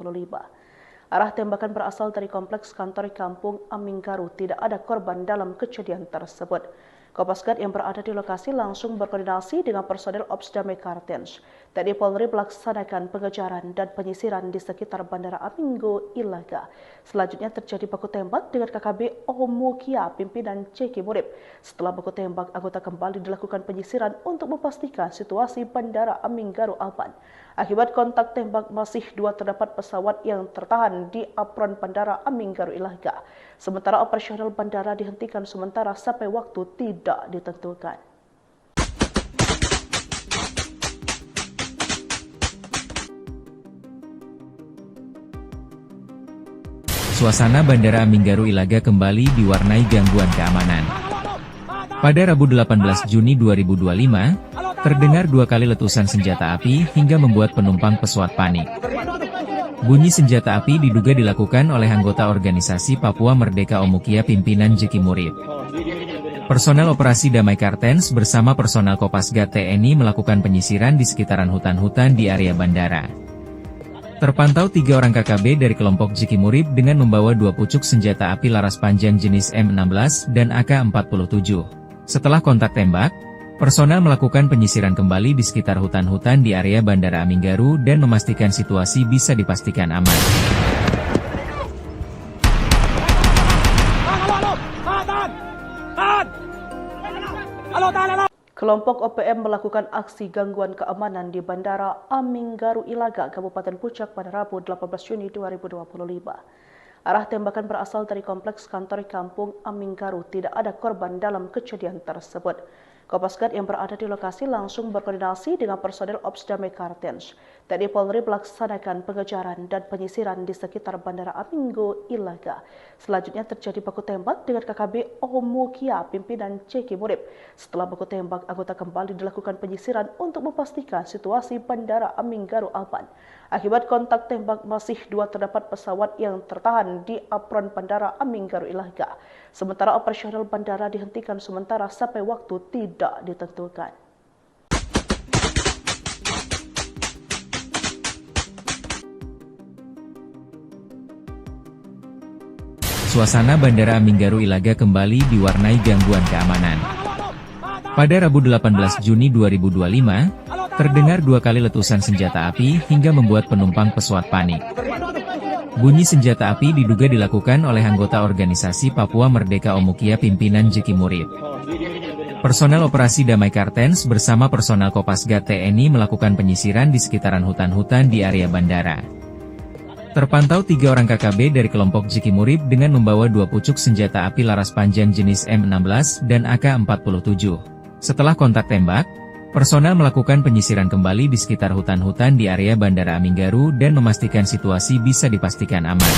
Arah tembakan berasal dari kompleks kantor kampung Aminggaru. Tidak ada korban dalam kejadian tersebut. Kopasgat yang berada di lokasi langsung berkoordinasi dengan personel Ops Damai Kartens. TNI Polri melaksanakan pengejaran dan penyisiran di sekitar Bandara Aminggaru Ilaga. Selanjutnya terjadi baku tembak dengan KKB Omukia, pimpinan Ceki Murib. Setelah baku tembak, anggota kembali dilakukan penyisiran untuk memastikan situasi Bandara Aminggaru aman. Akibat kontak tembak, masih terdapat pesawat yang tertahan di apron Bandara Aminggaru Ilaga. Sementara operasional bandara dihentikan sementara sampai waktu tidak ditentukan. Suasana Bandara Aminggaru Ilaga kembali diwarnai gangguan keamanan. Pada Rabu 18 Juni 2025, terdengar 2 kali letusan senjata api hingga membuat penumpang pesawat panik. Bunyi senjata api diduga dilakukan oleh anggota organisasi Papua Merdeka Omukia pimpinan Jeki Murib. Personel operasi Damai Kartens bersama personel Kopasgat TNI melakukan penyisiran di sekitaran hutan-hutan di area bandara. Terpantau 3 orang KKB dari kelompok Jeki Murib dengan membawa 2 pucuk senjata api laras panjang jenis M16 dan AK-47. Setelah kontak tembak, personel melakukan penyisiran kembali di sekitar hutan-hutan di area Bandara Aminggaru dan memastikan situasi bisa dipastikan aman. Kelompok OPM melakukan aksi gangguan keamanan di Bandara Aminggaru Ilaga, Kabupaten Puncak pada Rabu 18 Juni 2025. Arah tembakan berasal dari kompleks kantor kampung Aminggaru. Tidak ada korban dalam kejadian tersebut. Kopasgat yang berada di lokasi langsung berkoordinasi dengan personel Ops Damai Kartens. TNI Polri melaksanakan pengejaran dan penyisiran di sekitar Bandara Aminggaru Ilaga. Selanjutnya terjadi baku tembak dengan KKB Omukia, pimpinan Ceki Murib. Setelah baku tembak, anggota kembali dilakukan penyisiran untuk memastikan situasi Bandara Aminggaru aman. Akibat kontak tembak, masih terdapat pesawat yang tertahan di apron Bandara Aminggaru Ilaga. Sementara operasional bandara dihentikan sementara sampai waktu tidak ditentukan. Suasana Bandara Aminggaru Ilaga kembali diwarnai gangguan keamanan. Pada Rabu 18 Juni 2025, terdengar 2 kali letusan senjata api hingga membuat penumpang pesawat panik. Bunyi senjata api diduga dilakukan oleh anggota organisasi Papua Merdeka Omukia pimpinan Jeki Murib. Personel operasi Damai Kartens bersama personel Kopasgat TNI melakukan penyisiran di sekitaran hutan-hutan di area bandara. Terpantau 3 orang KKB dari kelompok Jiki Murib dengan membawa 2 pucuk senjata api laras panjang jenis M16 dan AK-47. Setelah kontak tembak, personel melakukan penyisiran kembali di sekitar hutan-hutan di area Bandara Aminggaru dan memastikan situasi bisa dipastikan aman.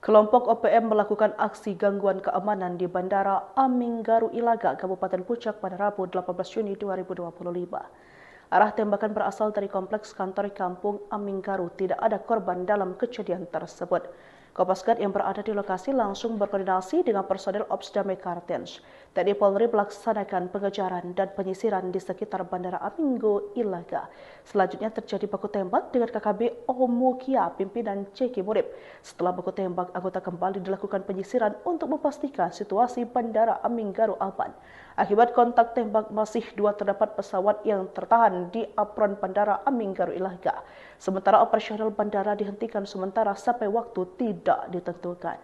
Kelompok OPM melakukan aksi gangguan keamanan di Bandara Aminggaru Ilaga, Kabupaten Puncak pada Rabu 18 Juni 2025. Arah tembakan berasal dari kompleks kantor kampung Aminggaru. Tidak ada korban dalam kejadian tersebut. Kopasgat yang berada di lokasi langsung berkoordinasi dengan personel Ops Damai Kartens. TNI Polri melaksanakan pengejaran dan penyisiran di sekitar Bandara Aminggaru Ilaga. Selanjutnya terjadi baku tembak dengan KKB Omukia, pimpinan Jiki Murib. Setelah baku tembak, anggota kembali dilakukan penyisiran untuk memastikan situasi Bandara Aminggaru aman. Akibat kontak tembak, masih 2 terdapat pesawat yang tertahan di apron Bandara Aminggaru Ilaga. Sementara operasional bandara dihentikan sementara sampai waktu tidak ditentukan.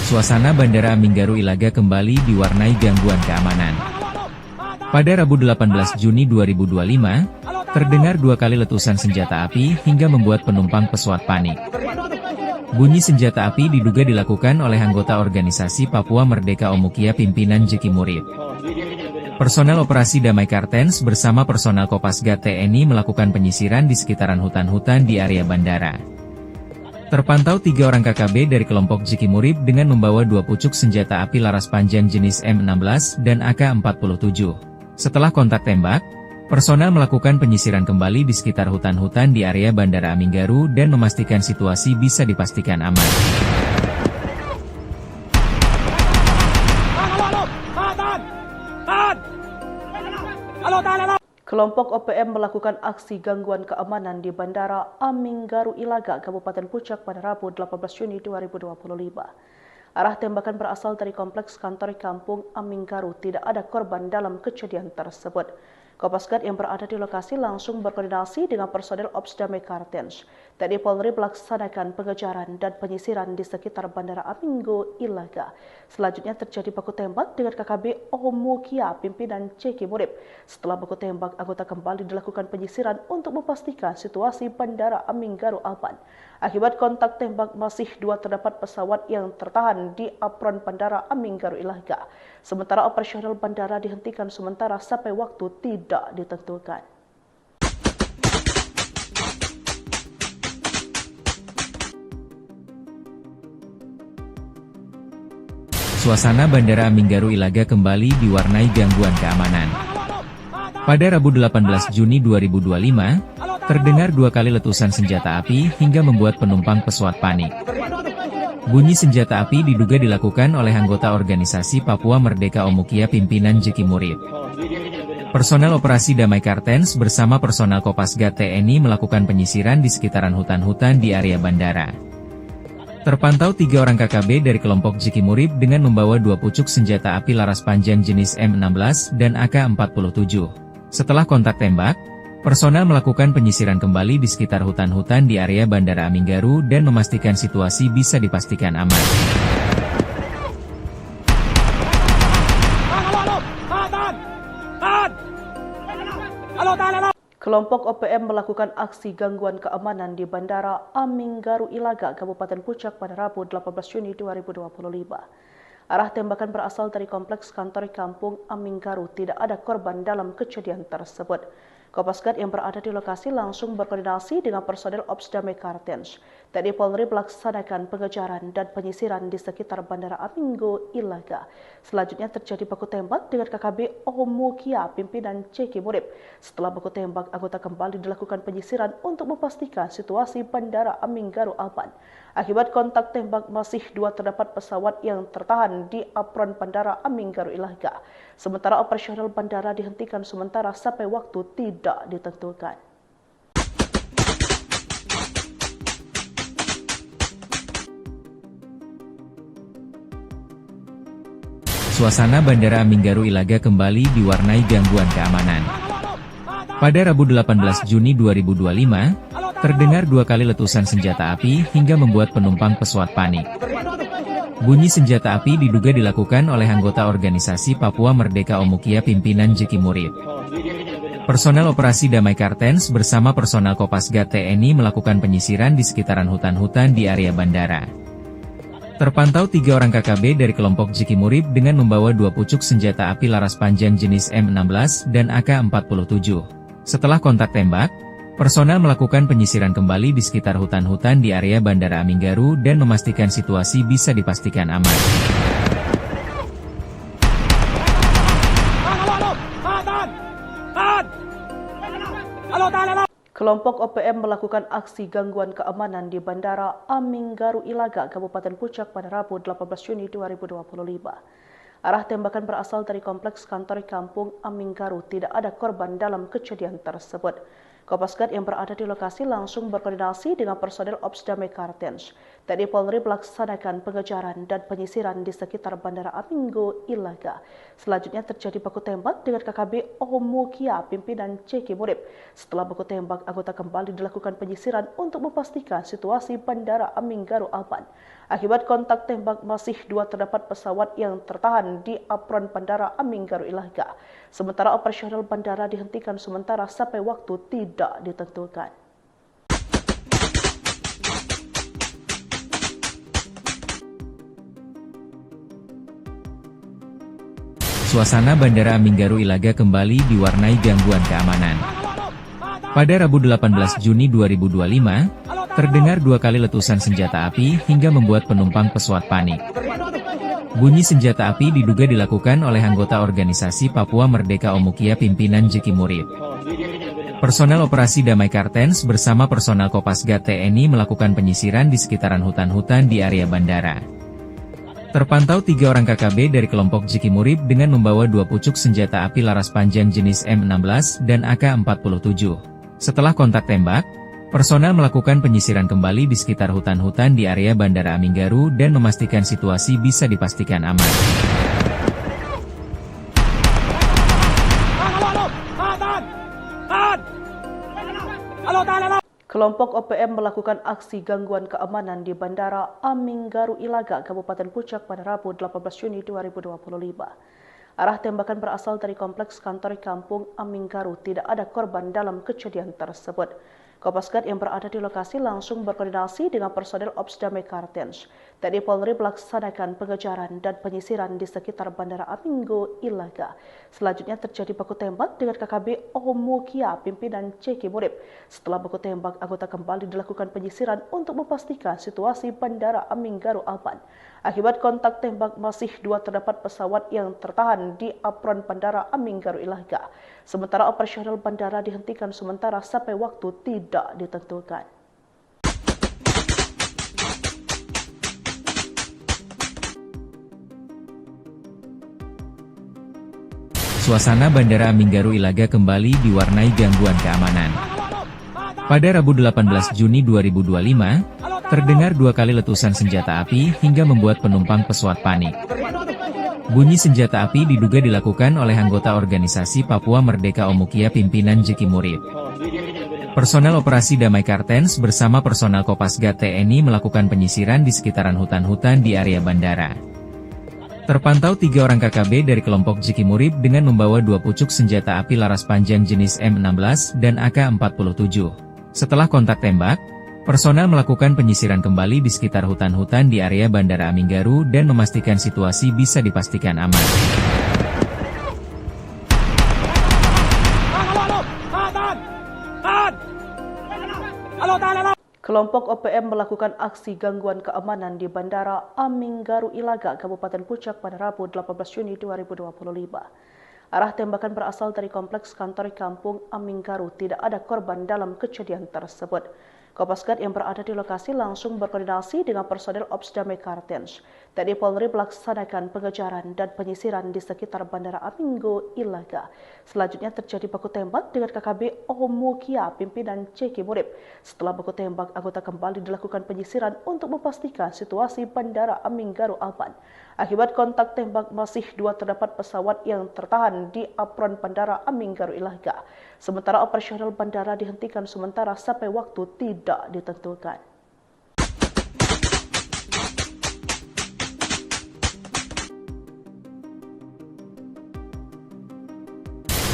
Suasana Bandara Aminggaru Ilaga kembali diwarnai gangguan keamanan. Pada Rabu 18 Juni 2025, terdengar 2 kali letusan senjata api hingga membuat penumpang pesawat panik. Bunyi senjata api diduga dilakukan oleh anggota organisasi Papua Merdeka Omukia pimpinan Jiki Murib. Personel operasi Damai Kartens bersama personel Kopasgat TNI melakukan penyisiran di sekitaran hutan-hutan di area bandara. Terpantau 3 orang KKB dari kelompok Jiki Murib dengan membawa 2 pucuk senjata api laras panjang jenis M16 dan AK-47. Setelah kontak tembak, personel melakukan penyisiran kembali di sekitar hutan-hutan di area Bandara Aminggaru dan memastikan situasi bisa dipastikan aman. Kelompok OPM melakukan aksi gangguan keamanan di Bandara Aminggaru Ilaga, Kabupaten Puncak pada Rabu 18 Juni 2025. Arah tembakan berasal dari kompleks kantor kampung Aminggaru. Tidak ada korban dalam kejadian tersebut. Kopasgat yang berada di lokasi langsung berkoordinasi dengan personel Ops Damai Kartens. TNI Polri melaksanakan pengejaran dan penyisiran di sekitar Bandara Aminggaru Ilaga. Selanjutnya terjadi baku tembak dengan KKB Omukia, pimpinan Jiki Murib. Setelah baku tembak, anggota kembali dilakukan penyisiran untuk memastikan situasi Bandara Aminggaru aman. Akibat kontak tembak, masih 2 terdapat pesawat yang tertahan di apron Bandara Aminggaru Ilaga. Sementara operasional bandara dihentikan sementara sampai waktu tidak ditentukan. Suasana Bandara Aminggaru Ilaga kembali diwarnai gangguan keamanan. Pada Rabu 18 Juni 2025, terdengar 2 kali letusan senjata api hingga membuat penumpang pesawat panik. Bunyi senjata api diduga dilakukan oleh anggota organisasi Papua Merdeka Omukia pimpinan Jiki Murib. Personel operasi Damai Kartens bersama personel Kopasgat TNI melakukan penyisiran di sekitaran hutan-hutan di area bandara. Terpantau 3 orang KKB dari kelompok Jiki Murib dengan membawa 2 pucuk senjata api laras panjang jenis M16 dan AK-47. Setelah kontak tembak, personel melakukan penyisiran kembali di sekitar hutan-hutan di area Bandara Aminggaru dan memastikan situasi bisa dipastikan aman. Kelompok OPM melakukan aksi gangguan keamanan di Bandara Aminggaru Ilaga, Kabupaten Puncak pada Rabu 18 Juni 2025. Arah tembakan berasal dari kompleks kantor kampung Aminggaru. Tidak ada korban dalam kejadian tersebut. Kopasgat yang berada di lokasi langsung berkoordinasi dengan personel Ops Damai Kartens. TNI Polri melaksanakan pengejaran dan penyisiran di sekitar Bandara Aminggaru Ilaga. Selanjutnya terjadi baku tembak dengan KKB Omukia, pimpinan Jiki Murib. Setelah baku tembak, anggota kembali dilakukan penyisiran untuk memastikan situasi Bandara Aminggaru aman. Akibat kontak tembak, masih 2 terdapat pesawat yang tertahan di apron Bandara Aminggaru Ilaga. Sementara operasional bandara dihentikan sementara sampai waktu tidak ditentukan. Suasana Bandara Aminggaru Ilaga kembali diwarnai gangguan keamanan. Pada Rabu 18 Juni 2025, Terdengar 2 kali letusan senjata api hingga membuat penumpang pesawat panik. Bunyi senjata api diduga dilakukan oleh anggota organisasi Papua Merdeka Omukia pimpinan Jeki Murid. Personel operasi Damai Kartens bersama personel Kopasgat TNI melakukan penyisiran di sekitaran hutan-hutan di area bandara. Terpantau 3 orang KKB dari kelompok Jeki Murid dengan membawa 2 pucuk senjata api laras panjang jenis M16 dan AK-47. Setelah kontak tembak, personel melakukan penyisiran kembali di sekitar hutan-hutan di area Bandara Aminggaru dan memastikan situasi bisa dipastikan aman. Kelompok OPM melakukan aksi gangguan keamanan di Bandara Aminggaru Ilaga, Kabupaten Puncak pada Rabu 18 Juni 2025. Arah tembakan berasal dari kompleks kantor kampung Aminggaru. Tidak ada korban dalam kejadian tersebut. Kopasgat yang berada di lokasi langsung berkoordinasi dengan personel Ops Damai Kartens. TNI Polri melaksanakan pengejaran dan penyisiran di sekitar Bandara Aminggaru Ilaga. Selanjutnya terjadi baku tembak dengan KKB Omukia pimpinan Jeki Murid. Setelah baku tembak, anggota kembali dilakukan penyisiran untuk memastikan situasi Bandara Aminggaru aman. Akibat kontak tembak, masih 2 terdapat pesawat yang tertahan di apron Bandara Aminggaru Ilaga. Sementara operasional bandara dihentikan sementara sampai waktu tidak ditentukan. Suasana Bandara Aminggaru Ilaga kembali diwarnai gangguan keamanan. Pada Rabu 18 Juni 2025, terdengar 2 kali letusan senjata api hingga membuat penumpang pesawat panik. Bunyi senjata api diduga dilakukan oleh anggota organisasi Papua Merdeka Omukia pimpinan Jeki Murid. Personel operasi Damai Kartens bersama personel Kopasgat TNI melakukan penyisiran di sekitaran hutan-hutan di area bandara. Terpantau 3 orang KKB dari kelompok Jeki Murid dengan membawa 2 pucuk senjata api laras panjang jenis M16 dan AK-47. Setelah kontak tembak, personel melakukan penyisiran kembali di sekitar hutan-hutan di area Bandara Aminggaru dan memastikan situasi bisa dipastikan aman. Kelompok OPM melakukan aksi gangguan keamanan di Bandara Aminggaru Ilaga, Kabupaten Puncak pada Rabu 18 Juni 2025. Arah tembakan berasal dari kompleks kantor kampung Aminggaru. Tidak ada korban dalam kejadian tersebut. Kopasgat yang berada di lokasi langsung berkoordinasi dengan personel Ops Damai Kartens. TNI Polri melaksanakan pengejaran dan penyisiran di sekitar Bandara Aminggaru Ilaga. Selanjutnya terjadi baku tembak dengan KKB Omukia pimpinan Jeki Murid. Setelah baku tembak, anggota kembali dilakukan penyisiran untuk memastikan situasi Bandara Aminggaru aman. Akibat kontak tembak, masih 2 terdapat pesawat yang tertahan di apron Bandara Aminggaru Ilaga. Sementara operasional bandara dihentikan sementara sampai waktu tidak ditentukan. Suasana Bandara Aminggaru Ilaga kembali diwarnai gangguan keamanan. Pada Rabu 18 Juni 2025, terdengar 2 kali letusan senjata api hingga membuat penumpang pesawat panik. Bunyi senjata api diduga dilakukan oleh anggota organisasi Papua Merdeka Omukia pimpinan Jeki Murid. Personel operasi Damai Kartens bersama personel Kopasgat TNI melakukan penyisiran di sekitaran hutan-hutan di area bandara. Terpantau 3 orang KKB dari kelompok Jeki Murid dengan membawa 2 pucuk senjata api laras panjang jenis M16 dan AK-47. Setelah kontak tembak, personel melakukan penyisiran kembali di sekitar hutan-hutan di area Bandara Aminggaru dan memastikan situasi bisa dipastikan aman. Kelompok OPM melakukan aksi gangguan keamanan di Bandara Aminggaru Ilaga, Kabupaten Puncak pada Rabu 18 Juni 2025. Arah tembakan berasal dari kompleks kantor kampung Aminggaru. Tidak ada korban dalam kejadian tersebut. Kopasgat yang berada di lokasi langsung berkoordinasi dengan personel Ops Damai Kartens. TNI Polri melaksanakan pengejaran dan penyisiran di sekitar Bandara Aminggaru Ilaga. Selanjutnya terjadi baku tembak dengan KKB Omukia pimpinan Jeki Murid. Setelah baku tembak, anggota kembali dilakukan penyisiran untuk memastikan situasi Bandara Aminggaru aman. Akibat kontak tembak, masih 2 terdapat pesawat yang tertahan di apron Bandara Aminggaru Ilaga. Sementara operasional bandara dihentikan sementara sampai waktu tidak ditentukan.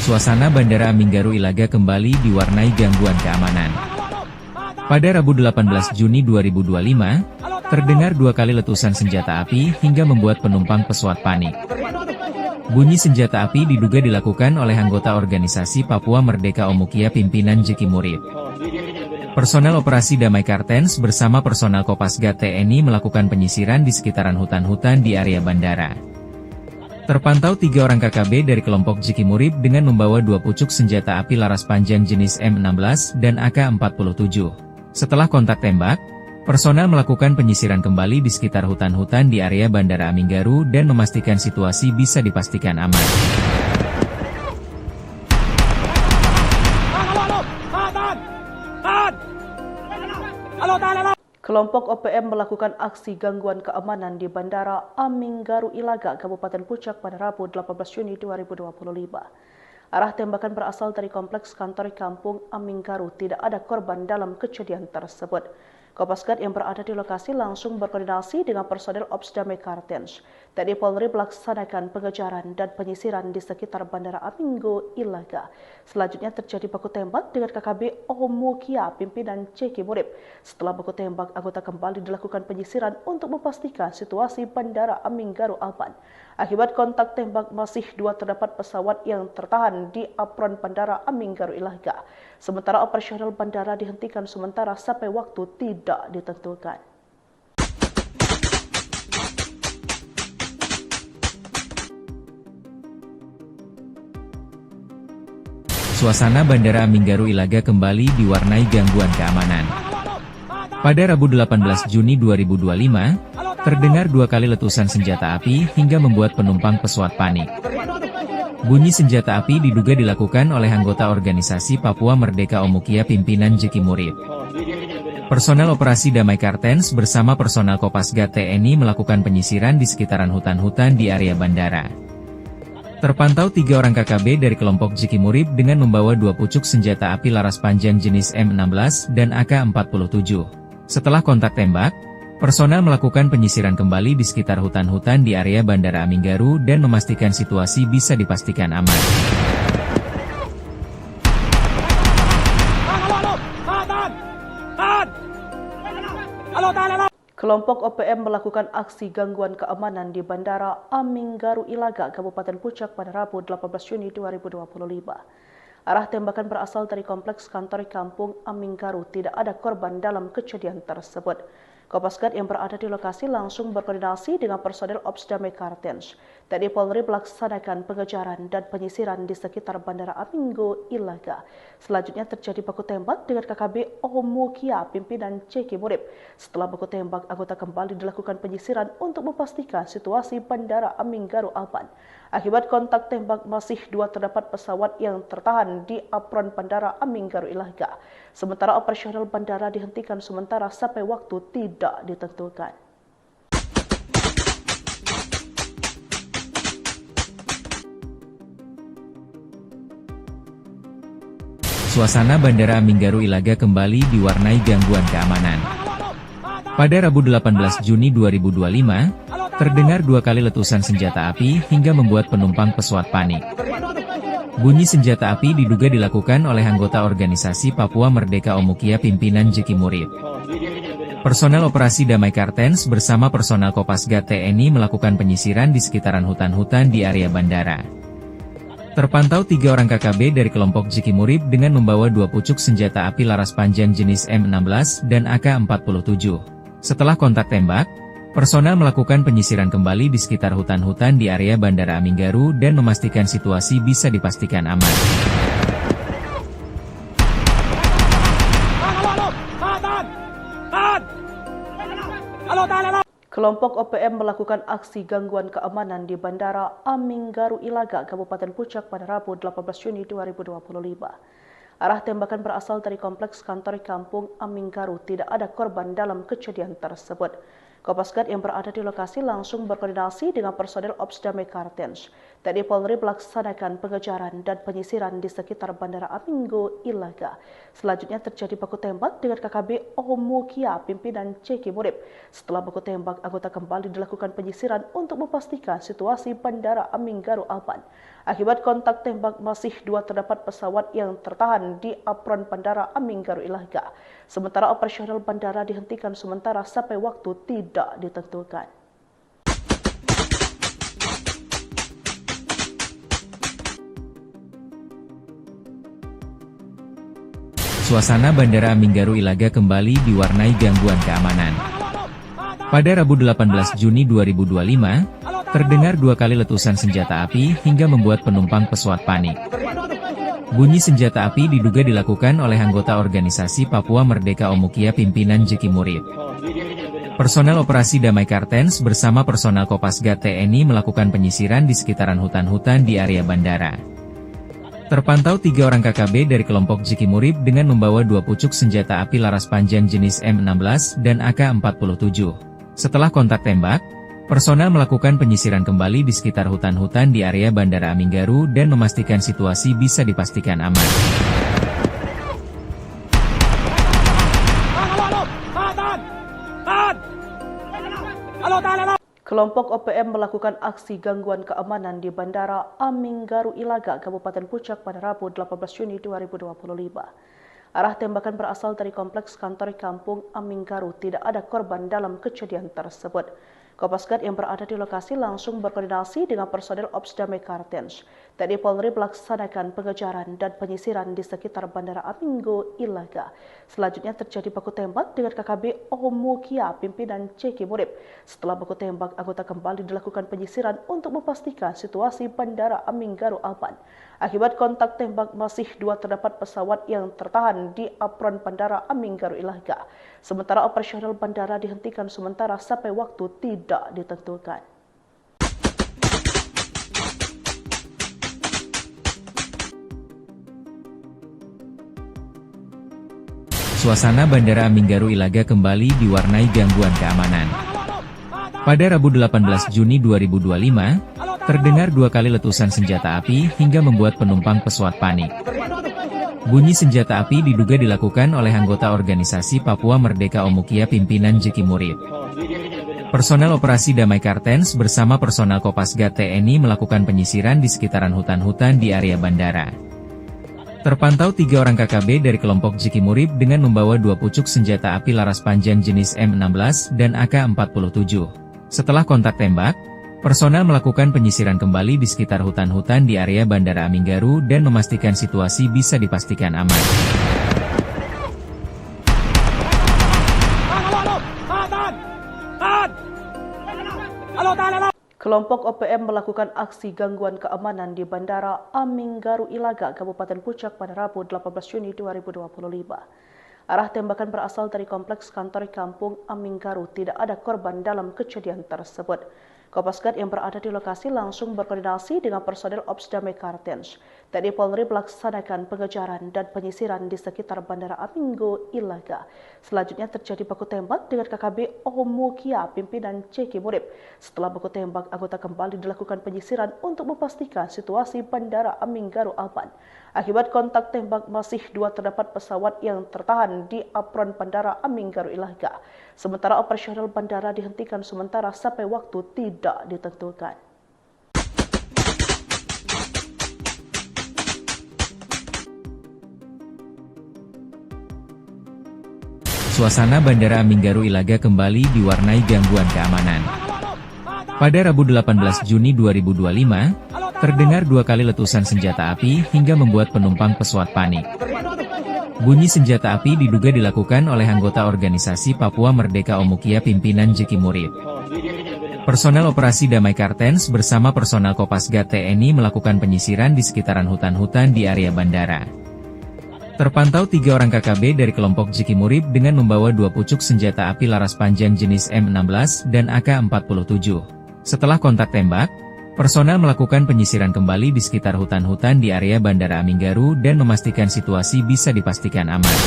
Suasana Bandara Aminggaru Ilaga kembali diwarnai gangguan keamanan. Pada Rabu 18 Juni 2025, terdengar 2 kali letusan senjata api hingga membuat penumpang pesawat panik. Bunyi senjata api diduga dilakukan oleh anggota organisasi Papua Merdeka Omukia pimpinan Jeki Murib. Personel operasi Damai Kartens bersama personel Kopasgat TNI melakukan penyisiran di sekitaran hutan-hutan di area bandara. Terpantau 3 orang KKB dari kelompok Jeki Murib dengan membawa 2 pucuk senjata api laras panjang jenis M16 dan AK-47. Setelah kontak tembak, personel melakukan penyisiran kembali di sekitar hutan-hutan di area Bandara Aminggaru dan memastikan situasi bisa dipastikan aman. Kelompok OPM melakukan aksi gangguan keamanan di Bandara Aminggaru Ilaga, Kabupaten Puncak pada Rabu 18 Juni 2025. Arah tembakan berasal dari kompleks kantor kampung Aminggaru. Tidak ada korban dalam kejadian tersebut. Kopasgat yang berada di lokasi langsung berkoordinasi dengan personel Ops Damai Kartens. TNI Polri melaksanakan pengejaran dan penyisiran di sekitar Bandara Aminggaru Ilaga. Selanjutnya terjadi baku tembak dengan KKB Omukia pimpinan Jeki Murib. Setelah baku tembak, anggota kembali dilakukan penyisiran untuk memastikan situasi Bandara Aminggaru aman. Akibat kontak tembak, masih 2 terdapat pesawat yang tertahan di apron Bandara Aminggaru Ilaga. Sementara operasional bandara dihentikan sementara sampai waktu tidak ditentukan. Suasana Bandara Aminggaru Ilaga kembali diwarnai gangguan keamanan. Pada Rabu 18 Juni 2025, terdengar 2 kali letusan senjata api hingga membuat penumpang pesawat panik. Bunyi senjata api diduga dilakukan oleh anggota organisasi Papua Merdeka Omukia pimpinan Jeki Murib. Personel operasi Damai Kartens bersama personel Kopasgat TNI melakukan penyisiran di sekitaran hutan-hutan di area bandara. Terpantau 3 orang KKB dari kelompok Jeki Murib dengan membawa 2 pucuk senjata api laras panjang jenis M16 dan AK-47. Setelah kontak tembak, personel melakukan penyisiran kembali di sekitar hutan-hutan di area Bandara Aminggaru dan memastikan situasi bisa dipastikan aman. Kelompok OPM melakukan aksi gangguan keamanan di Bandara Aminggaru Ilaga, Kabupaten Puncak pada Rabu 18 Juni 2025. Arah tembakan berasal dari kompleks kantor kampung Aminggaru. Tidak ada korban dalam kejadian tersebut. Kopasgat yang berada di lokasi langsung berkoordinasi dengan personel Ops Damai Kartens. TNI Polri melaksanakan pengejaran dan penyisiran di sekitar Bandara Aminggaru Ilaga. Selanjutnya terjadi baku tembak dengan KKB Omukia pimpinan Jeki Murib. Setelah baku tembak, anggota kembali dilakukan penyisiran untuk memastikan situasi Bandara Aminggaru aman. Akibat kontak tembak, masih 2 terdapat pesawat yang tertahan di apron Bandara Aminggaru Ilaga. Sementara operasional bandara dihentikan sementara sampai waktu tidak ditentukan. Suasana Bandara Aminggaru Ilaga kembali diwarnai gangguan keamanan. Pada Rabu 18 Juni 2025, terdengar 2 kali letusan senjata api hingga membuat penumpang pesawat panik. Bunyi senjata api diduga dilakukan oleh anggota organisasi Papua Merdeka Omukia pimpinan Jeki Murib. Personel operasi Damai Kartens bersama personel Kopasgat TNI melakukan penyisiran di sekitaran hutan-hutan di area bandara. Terpantau 3 orang KKB dari kelompok Jeki Murib dengan membawa 2 pucuk senjata api laras panjang jenis M16 dan AK-47. Setelah kontak tembak, personel melakukan penyisiran kembali di sekitar hutan-hutan di area Bandara Aminggaru dan memastikan situasi bisa dipastikan aman. Kelompok OPM melakukan aksi gangguan keamanan di Bandara Aminggaru Ilaga, Kabupaten Puncak pada Rabu 18 Juni 2025. Arah tembakan berasal dari kompleks kantor kampung Aminggaru. Tidak ada korban dalam kejadian tersebut. Kopasgat yang berada di lokasi langsung berkoordinasi dengan personel Ops Damai Kartens. TNI Polri melaksanakan pengejaran dan penyisiran di sekitar Bandara Aminggo Ilaga. Selanjutnya terjadi baku tembak dengan KKB Omukia, pimpinan Ceki Murib. Setelah baku tembak, anggota kembali dilakukan penyisiran untuk memastikan situasi Bandara Aminggaru Alban. Akibat kontak tembak, masih 2 terdapat pesawat yang tertahan di apron Bandara Aminggaru Ilaga. Sementara operasional bandara dihentikan sementara sampai waktu tidak ditentukan. Suasana Bandara Aminggaru Ilaga kembali diwarnai gangguan keamanan. Pada Rabu 18 Juni 2025, terdengar 2 kali letusan senjata api hingga membuat penumpang pesawat panik. Bunyi senjata api diduga dilakukan oleh anggota organisasi Papua Merdeka Omukia pimpinan Ceki Murib. Personel operasi Damai Kartens bersama personel Kopasgat TNI melakukan penyisiran di sekitaran hutan-hutan di area bandara. Terpantau 3 orang KKB dari kelompok Ceki Murib dengan membawa 2 pucuk senjata api laras panjang jenis M16 dan AK-47. Setelah kontak tembak, personel melakukan penyisiran kembali di sekitar hutan-hutan di area Bandara Aminggaru dan memastikan situasi bisa dipastikan aman. Kelompok OPM melakukan aksi gangguan keamanan di Bandara Aminggaru Ilaga, Kabupaten Puncak pada Rabu 18 Juni 2025. Arah tembakan berasal dari kompleks kantor kampung Aminggaru. Tidak ada korban dalam kejadian tersebut. Kopasgat yang berada di lokasi langsung berkoordinasi dengan personel Ops Damai Kartens. TNI Polri melaksanakan pengejaran dan penyisiran di sekitar Bandara Aminggo Ilaga. Selanjutnya terjadi baku tembak dengan KKB Omukia, pimpinan Ceki Murib. Setelah baku tembak, anggota kembali dilakukan penyisiran untuk memastikan situasi Bandara Aminggaru Alban. Akibat kontak tembak, masih 2 terdapat pesawat yang tertahan di apron Bandara Aminggaru Ilaga. Sementara operasional bandara dihentikan sementara sampai waktu tidak ditentukan. Suasana Bandara Aminggaru Ilaga kembali diwarnai gangguan keamanan. Pada Rabu 18 Juni 2025, terdengar 2 kali letusan senjata api hingga membuat penumpang pesawat panik. Bunyi senjata api diduga dilakukan oleh anggota organisasi Papua Merdeka Omukia pimpinan Ceki Murib. Personel operasi Damai Kartens bersama personel Kopasgat TNI melakukan penyisiran di sekitaran hutan-hutan di area bandara. Terpantau 3 orang KKB dari kelompok Ceki Murib dengan membawa 2 pucuk senjata api laras panjang jenis M16 dan AK-47. Setelah kontak tembak, personel melakukan penyisiran kembali di sekitar hutan-hutan di area Bandara Aminggaru dan memastikan situasi bisa dipastikan aman. Kelompok OPM melakukan aksi gangguan keamanan di Bandara Aminggaru Ilaga, Kabupaten Puncak pada Rabu 18 Juni 2025. Arah tembakan berasal dari kompleks kantor kampung Aminggaru. Tidak ada korban dalam kejadian tersebut. Kopasgat yang berada di lokasi langsung berkoordinasi dengan personel Ops Damai Kartens. TNI Polri melaksanakan pengejaran dan penyisiran di sekitar Bandara Aminggo Ilaga. Selanjutnya terjadi baku tembak dengan KKB Omukia, pimpinan Ceki Murib. Setelah baku tembak, anggota kembali dilakukan penyisiran untuk memastikan situasi Bandara Aminggaru Alban. Akibat kontak tembak, masih 2 terdapat pesawat yang tertahan di apron Bandara Aminggaru Ilaga. Sementara operasional bandara dihentikan sementara sampai waktu tidak ditentukan. Suasana Bandara Aminggaru Ilaga kembali diwarnai gangguan keamanan. Pada Rabu 18 Juni 2025, terdengar 2 kali letusan senjata api hingga membuat penumpang pesawat panik. Bunyi senjata api diduga dilakukan oleh anggota organisasi Papua Merdeka Omukia pimpinan Ceki Murib. Personel operasi Damai Kartens bersama personel Kopasgat TNI melakukan penyisiran di sekitaran hutan-hutan di area bandara. Terpantau 3 orang KKB dari kelompok Ceki Murib dengan membawa 2 pucuk senjata api laras panjang jenis M16 dan AK-47. Setelah kontak tembak, personel melakukan penyisiran kembali di sekitar hutan-hutan di area Bandara Aminggaru dan memastikan situasi bisa dipastikan aman.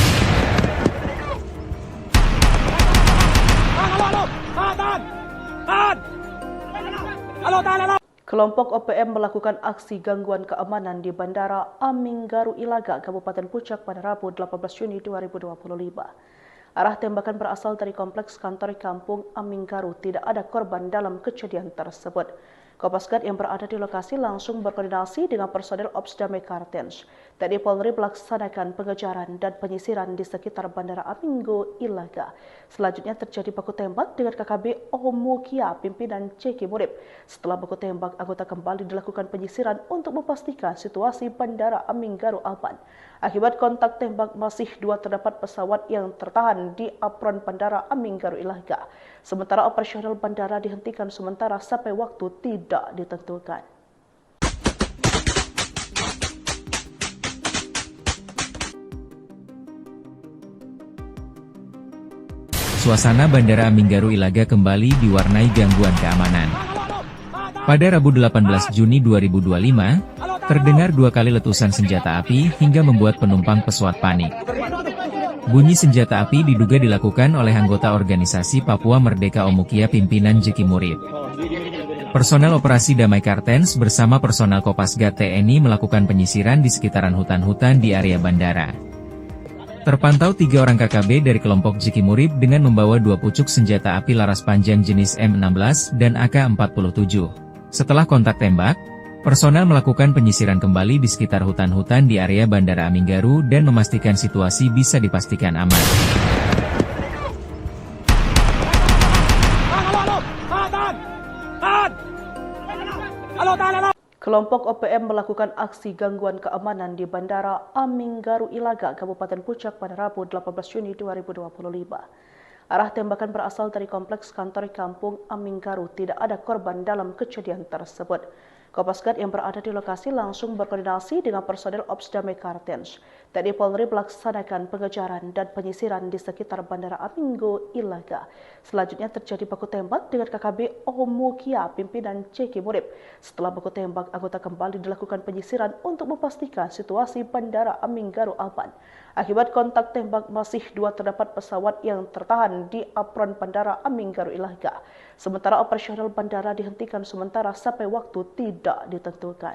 Kelompok OPM melakukan aksi gangguan keamanan di Bandara Aminggaru Ilaga, Kabupaten Puncak pada Rabu 18 Juni 2025. Arah tembakan berasal dari kompleks kantor kampung Aminggaru. Tidak ada korban dalam kejadian tersebut. Kopasgat yang berada di lokasi langsung berkoordinasi dengan personel Ops Damai Kartens. TNI Polri melaksanakan pengejaran dan penyisiran di sekitar Bandara Aminggaru Ilaga. Selanjutnya terjadi baku tembak dengan KKB Omukia, pimpinan Ceki Murib. Setelah baku tembak, anggota kembali dilakukan penyisiran untuk memastikan situasi Bandara Aminggaru aman. Akibat kontak tembak, masih dua terdapat pesawat yang tertahan di apron Bandara Aminggaru Ilaga. Sementara operasional bandara dihentikan sementara sampai waktu tidak ditentukan. Suasana Bandara Aminggaru Ilaga kembali diwarnai gangguan keamanan. Pada Rabu 18 Juni 2025, terdengar dua kali letusan senjata api hingga membuat penumpang pesawat panik. Bunyi senjata api diduga dilakukan oleh anggota organisasi Papua Merdeka Omukia pimpinan Ceki Murib. Personel operasi Damai Kartens bersama personel Kopasgat TNI melakukan penyisiran di sekitaran hutan-hutan di area bandara. Terpantau 3 orang KKB dari kelompok Ceki Murib dengan membawa 2 pucuk senjata api laras panjang jenis M16 dan AK-47. Setelah kontak tembak, personel melakukan penyisiran kembali di sekitar hutan-hutan di area Bandara Aminggaru dan memastikan situasi bisa dipastikan aman. Kelompok OPM melakukan aksi gangguan keamanan di Bandara Aminggaru Ilaga, Kabupaten Puncak pada Rabu 18 Juni 2025. Arah tembakan berasal dari kompleks kantor kampung Aminggaru. Tidak ada korban dalam kejadian tersebut. Kopasgat yang berada di lokasi langsung berkoordinasi dengan personel Ops Damai Kartens. TNI Polri melaksanakan pengejaran dan penyisiran di sekitar Bandara Aminggaru Ilaga. Selanjutnya terjadi baku tembak dengan KKB Omukia, pimpinan Ceki Murib. Setelah baku tembak, anggota kembali dilakukan penyisiran untuk memastikan situasi Bandara Aminggaru aman. Akibat kontak tembak, masih 2 terdapat pesawat yang tertahan di apron Bandara Aminggaru Ilaga. Sementara operasional bandara dihentikan sementara sampai waktu tidak ditentukan.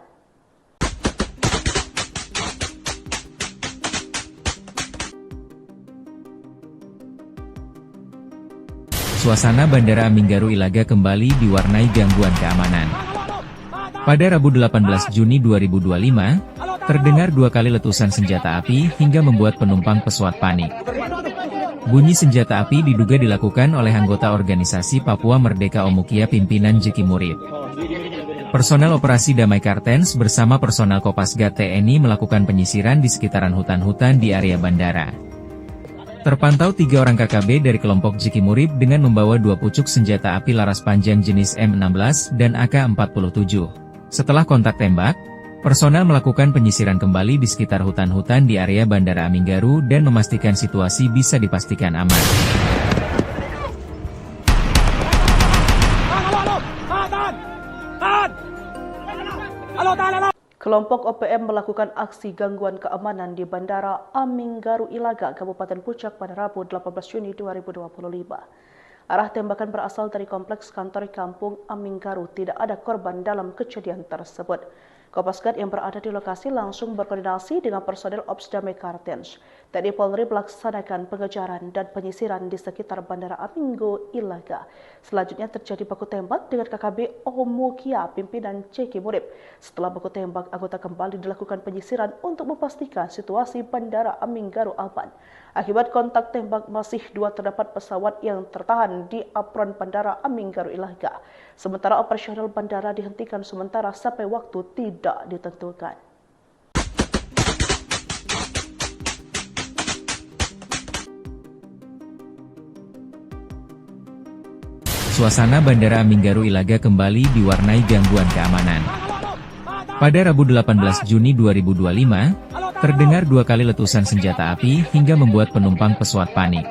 Suasana Bandara Aminggaru Ilaga kembali diwarnai gangguan keamanan. Pada Rabu 18 Juni 2025, terdengar 2 kali letusan senjata api hingga membuat penumpang pesawat panik. Bunyi senjata api diduga dilakukan oleh anggota organisasi Papua Merdeka Omukia pimpinan Ceki Murib. Personel operasi Damai Kartens bersama personel Kopasgat TNI melakukan penyisiran di sekitaran hutan-hutan di area bandara. Terpantau 3 orang KKB dari kelompok Ceki Murib dengan membawa 2 pucuk senjata api laras panjang jenis M16 dan AK-47. Setelah kontak tembak, personel melakukan penyisiran kembali di sekitar hutan-hutan di area Bandara Aminggaru dan memastikan situasi bisa dipastikan aman. Kelompok OPM melakukan aksi gangguan keamanan di Bandara Aminggaru Ilaga, Kabupaten Puncak pada Rabu 18 Juni 2025. Arah tembakan berasal dari kompleks kantor kampung Aminggaru. Tidak ada korban dalam kejadian tersebut. Kopasgat yang berada di lokasi langsung berkoordinasi dengan personel Ops Damai Kartens. TNI Polri melaksanakan pengejaran dan penyisiran di sekitar Bandara Aminggaru Ilaga. Selanjutnya terjadi baku tembak dengan KKB Omukia, pimpinan Ceki Murib. Setelah baku tembak, anggota kembali dilakukan penyisiran untuk memastikan situasi Bandara Aminggaru aman. Akibat kontak tembak, masih 2 terdapat pesawat yang tertahan di apron Bandara Aminggaru Ilaga. Sementara operasional bandara dihentikan sementara sampai waktu tidak ditentukan. Suasana Bandara Aminggaru Ilaga kembali diwarnai gangguan keamanan. Pada Rabu 18 Juni 2025, terdengar 2 kali letusan senjata api hingga membuat penumpang pesawat panik.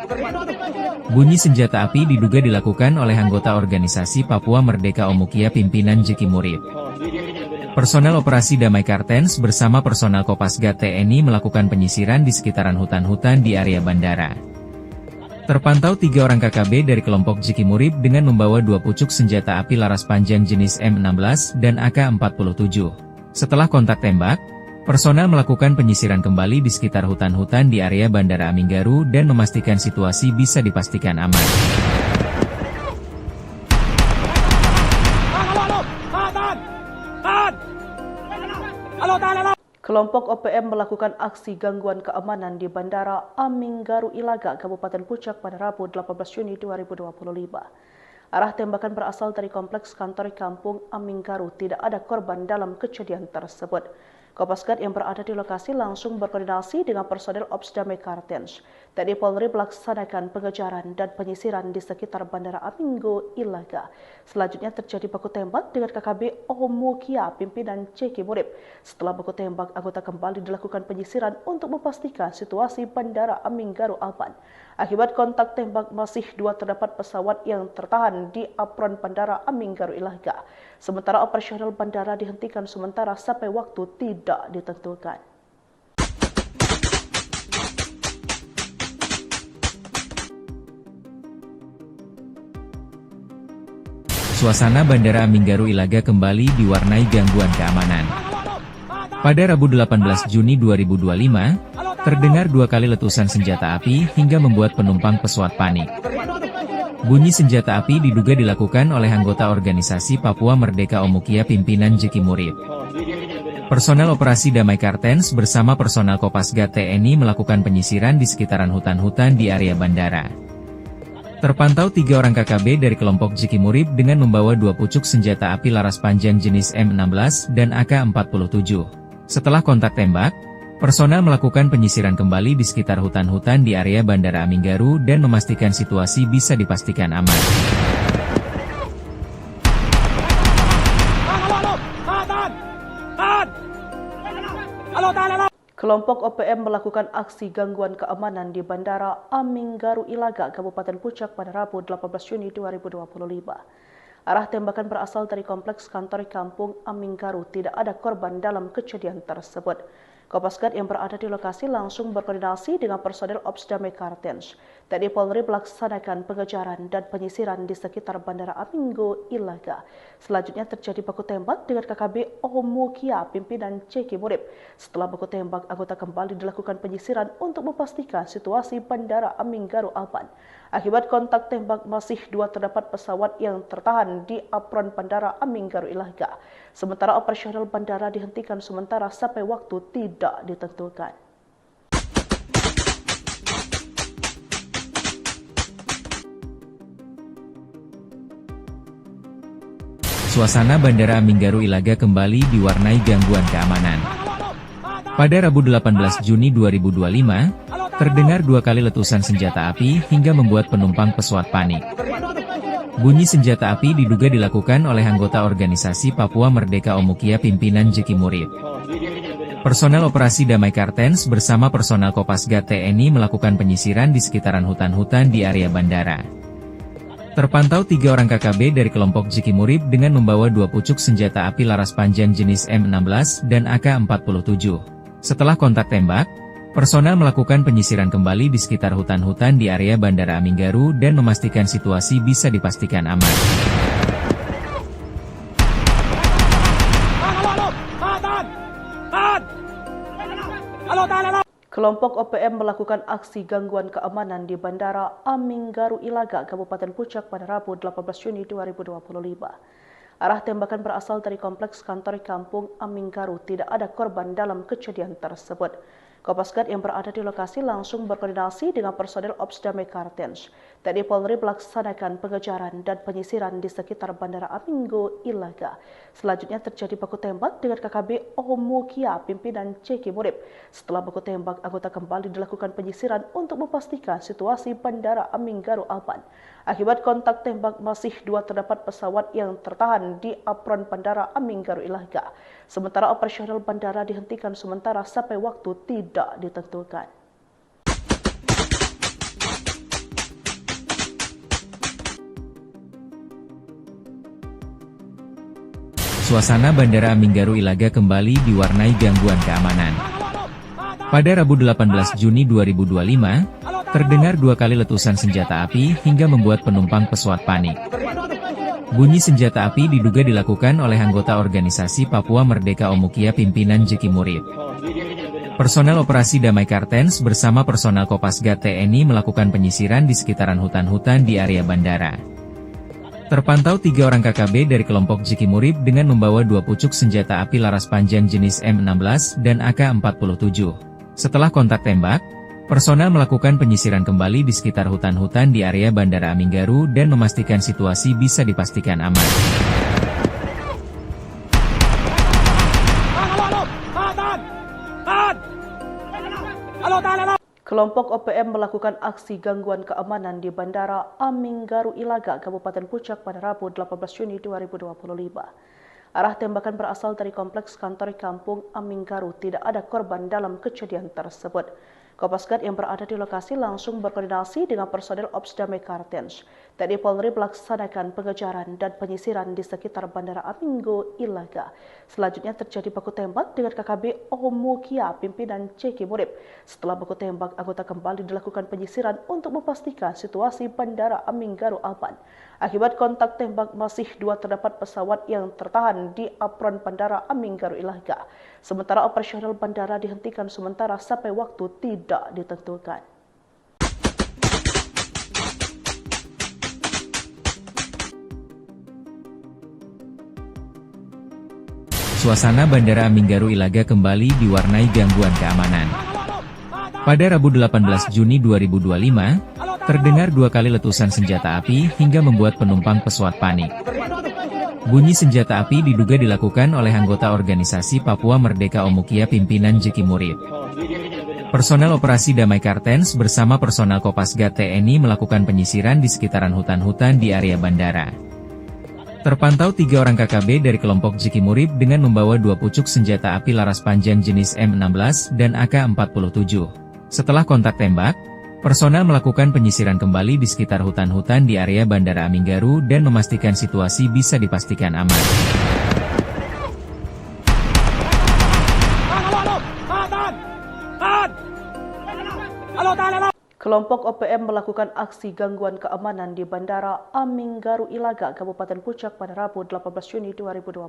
Bunyi senjata api diduga dilakukan oleh anggota organisasi Papua Merdeka Omukia pimpinan Ceki Murib. Personel operasi Damai Kartens bersama personel Kopasgat TNI melakukan penyisiran di sekitaran hutan-hutan di area bandara. Terpantau 3 orang KKB dari kelompok Jiki Murib dengan membawa 2 pucuk senjata api laras panjang jenis M16 dan AK-47. Setelah kontak tembak, personel melakukan penyisiran kembali di sekitar hutan-hutan di area Bandara Aminggaru dan memastikan situasi bisa dipastikan aman. Kelompok OPM melakukan aksi gangguan keamanan di Bandara Aminggaru Ilaga, Kabupaten Puncak pada Rabu 18 Juni 2025. Arah tembakan berasal dari kompleks kantor kampung Aminggaru. Tidak ada korban dalam kejadian tersebut. Kopasgat yang berada di lokasi langsung berkoordinasi dengan personel Ops Damai Kartens. TNI Polri melaksanakan pengejaran dan penyisiran di sekitar Bandara Aminggaru Ilaga. Selanjutnya terjadi baku tembak dengan KKB Omukia, pimpinan Jiki Murib. Setelah baku tembak, anggota kembali dilakukan penyisiran untuk memastikan situasi Bandara Aminggaru Alban. Akibat kontak tembak, masih 2 terdapat pesawat yang tertahan di apron Bandara Aminggaru Ilaga. Sementara operasional bandara dihentikan sementara sampai waktu tidak ditentukan. Suasana Bandara Aminggaru Ilaga kembali diwarnai gangguan keamanan. Pada Rabu 18 Juni 2025, terdengar 2 kali letusan senjata api hingga membuat penumpang pesawat panik. Bunyi senjata api diduga dilakukan oleh anggota organisasi Papua Merdeka Omukia pimpinan Jiki Murib. Personel operasi Damai Kartens bersama personel Kopasgat TNI melakukan penyisiran di sekitaran hutan-hutan di area bandara. Terpantau 3 orang KKB dari kelompok Jiki Murib dengan membawa 2 pucuk senjata api laras panjang jenis M16 dan AK-47. Setelah kontak tembak, personel melakukan penyisiran kembali di sekitar hutan-hutan di area Bandara Aminggaru dan memastikan situasi bisa dipastikan aman. Kelompok OPM melakukan aksi gangguan keamanan di Bandara Aminggaru Ilaga, Kabupaten Puncak pada Rabu 18 Juni 2025. Arah tembakan berasal dari kompleks kantor kampung Aminggaru. Tidak ada korban dalam kejadian tersebut. Kopasgat yang berada di lokasi langsung berkoordinasi dengan personel Ops Damai Kartens. TNI Polri melaksanakan pengejaran dan penyisiran di sekitar Bandara Aminggaru Ilaga. Selanjutnya terjadi baku tembak dengan KKB Omukia, pimpinan Jiki Murib. Setelah baku tembak, anggota kembali dilakukan penyisiran untuk memastikan situasi Bandara Aminggaru Alban. Akibat kontak tembak, masih 2 terdapat pesawat yang tertahan di apron Bandara Aminggaru Ilaga. Sementara operasional bandara dihentikan sementara sampai waktu tidak ditentukan. Suasana Bandara Aminggaru Ilaga kembali diwarnai gangguan keamanan. Pada Rabu 18 Juni 2025, terdengar 2 kali letusan senjata api hingga membuat penumpang pesawat panik. Bunyi senjata api diduga dilakukan oleh anggota organisasi Papua Merdeka Omukia pimpinan Jiki Murib. Personel operasi Damai Kartens bersama personel Kopasgat TNI melakukan penyisiran di sekitaran hutan-hutan di area bandara. Terpantau 3 orang KKB dari kelompok Jiki Murib dengan membawa 2 pucuk senjata api laras panjang jenis M16 dan AK-47. Setelah kontak tembak, personel melakukan penyisiran kembali di sekitar hutan-hutan di area Bandara Aminggaru dan memastikan situasi bisa dipastikan aman. Kelompok OPM melakukan aksi gangguan keamanan di Bandara Aminggaru Ilaga, Kabupaten Puncak pada Rabu 18 Juni 2025. Arah tembakan berasal dari kompleks kantor kampung Aminggaru. Tidak ada korban dalam kejadian tersebut. Kopasgat yang berada di lokasi langsung berkoordinasi dengan personel Ops Damai Kartens. TNI Polri melaksanakan pengejaran dan penyisiran di sekitar Bandara Aminggaru Ilaga. Selanjutnya terjadi baku tembak dengan KKB Omukia, pimpinan Jiki Murib. Setelah baku tembak, anggota kembali dilakukan penyisiran untuk memastikan situasi Bandara Aminggaru Alban. Akibat kontak tembak, masih 2 terdapat pesawat yang tertahan di apron Bandara Aminggaru Ilaga. Sementara operasional bandara dihentikan sementara sampai waktu tidak ditentukan. Suasana Bandara Aminggaru Ilaga kembali diwarnai gangguan keamanan. Pada Rabu 18 Juni 2025, Terdengar 2 kali letusan senjata api hingga membuat penumpang pesawat panik. Bunyi senjata api diduga dilakukan oleh anggota organisasi Papua Merdeka Omukia pimpinan Jeki Murib. Personel operasi Damai Kartens bersama personel Kopasgat TNI melakukan penyisiran di sekitaran hutan-hutan di area bandara. Terpantau 3 orang KKB dari kelompok Jeki Murib dengan membawa 2 pucuk senjata api laras panjang jenis M16 dan AK-47. Setelah kontak tembak, personel melakukan penyisiran kembali di sekitar hutan-hutan di area Bandara Aminggaru dan memastikan situasi bisa dipastikan aman. Kelompok OPM melakukan aksi gangguan keamanan di Bandara Aminggaru Ilaga, Kabupaten Puncak pada Rabu 18 Juni 2025. Arah tembakan berasal dari kompleks kantor kampung Aminggaru. Tidak ada korban dalam kejadian tersebut. Kopasgat yang berada di lokasi langsung berkoordinasi dengan personel Ops Damai Kartens. TNI Polri melaksanakan pengejaran dan penyisiran di sekitar Bandara Aminggaru Ilaga. Selanjutnya terjadi baku tembak dengan KKB Omukia pimpinan Jeki Murib. Setelah baku tembak, anggota kembali dilakukan penyisiran untuk memastikan situasi Bandara Aminggaru aman. Akibat kontak tembak, masih 2 terdapat pesawat yang tertahan di apron Bandara Aminggaru Ilaga. Sementara operasional bandara dihentikan sementara sampai waktu tidak ditentukan. Suasana Bandara Aminggaru Ilaga kembali diwarnai gangguan keamanan. Pada Rabu 18 Juni 2025, terdengar 2 kali letusan senjata api hingga membuat penumpang pesawat panik. Bunyi senjata api diduga dilakukan oleh anggota organisasi Papua Merdeka Omukia pimpinan Jeki Murib. Personel operasi Damai Kartens bersama personel Kopasgat TNI melakukan penyisiran di sekitaran hutan-hutan di area bandara. Terpantau 3 orang KKB dari kelompok Jeki Murib dengan membawa 2 pucuk senjata api laras panjang jenis M16 dan AK-47. Setelah kontak tembak, personel melakukan penyisiran kembali di sekitar hutan-hutan di area Bandara Aminggaru dan memastikan situasi bisa dipastikan aman. Kelompok OPM melakukan aksi gangguan keamanan di Bandara Aminggaru Ilaga, Kabupaten Puncak pada Rabu 18 Juni 2025.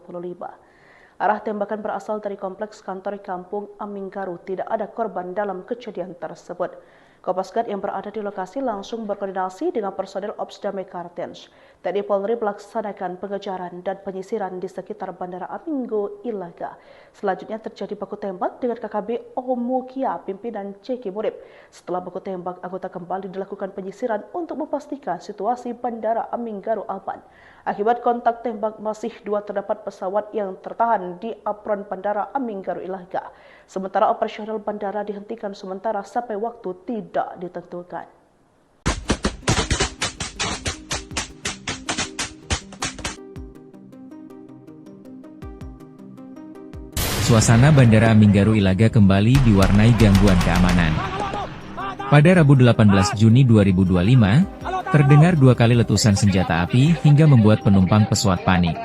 Arah tembakan berasal dari kompleks kantor kampung Aminggaru. Tidak ada korban dalam kejadian tersebut. Kopasgat yang berada di lokasi langsung berkoordinasi dengan personel Ops Damai Kartens. TNI Polri melaksanakan pengejaran dan penyisiran di sekitar Bandara Aminggaru Ilaga. Selanjutnya terjadi baku tembak dengan KKB Omukia pimpinan Jeki Murib. Setelah baku tembak, anggota kembali dilakukan penyisiran untuk memastikan situasi Bandara Aminggaru aman. Akibat kontak tembak, masih 2 terdapat pesawat yang tertahan di apron Bandara Aminggaru Ilaga. Sementara operasional bandara dihentikan sementara sampai waktu tidak ditentukan. Suasana Bandara Aminggaru Ilaga kembali diwarnai gangguan keamanan. Pada Rabu 18 Juni 2025, terdengar 2 kali letusan senjata api hingga membuat penumpang pesawat panik.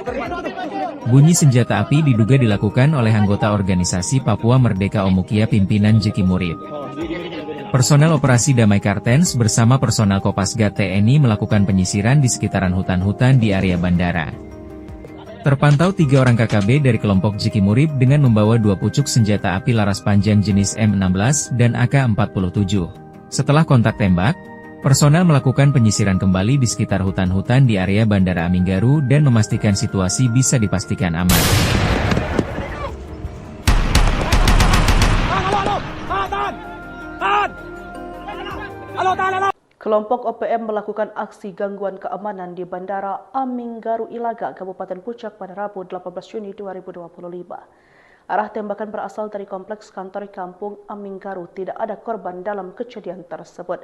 Bunyi senjata api diduga dilakukan oleh anggota organisasi Papua Merdeka Omukia pimpinan Jeki Murib. Personel operasi Damai Kartens bersama personel Kopasgat TNI melakukan penyisiran di sekitaran hutan-hutan di area bandara. Terpantau 3 orang KKB dari kelompok Jeki Murib dengan membawa 2 pucuk senjata api laras panjang jenis M16 dan AK-47. Setelah kontak tembak, personel melakukan penyisiran kembali di sekitar hutan-hutan di area Bandara Aminggaru dan memastikan situasi bisa dipastikan aman. Kelompok OPM melakukan aksi gangguan keamanan di Bandara Aminggaru Ilaga, Kabupaten Puncak pada Rabu 18 Juni 2025. Arah tembakan berasal dari kompleks kantor kampung Aminggaru. Tidak ada korban dalam kejadian tersebut.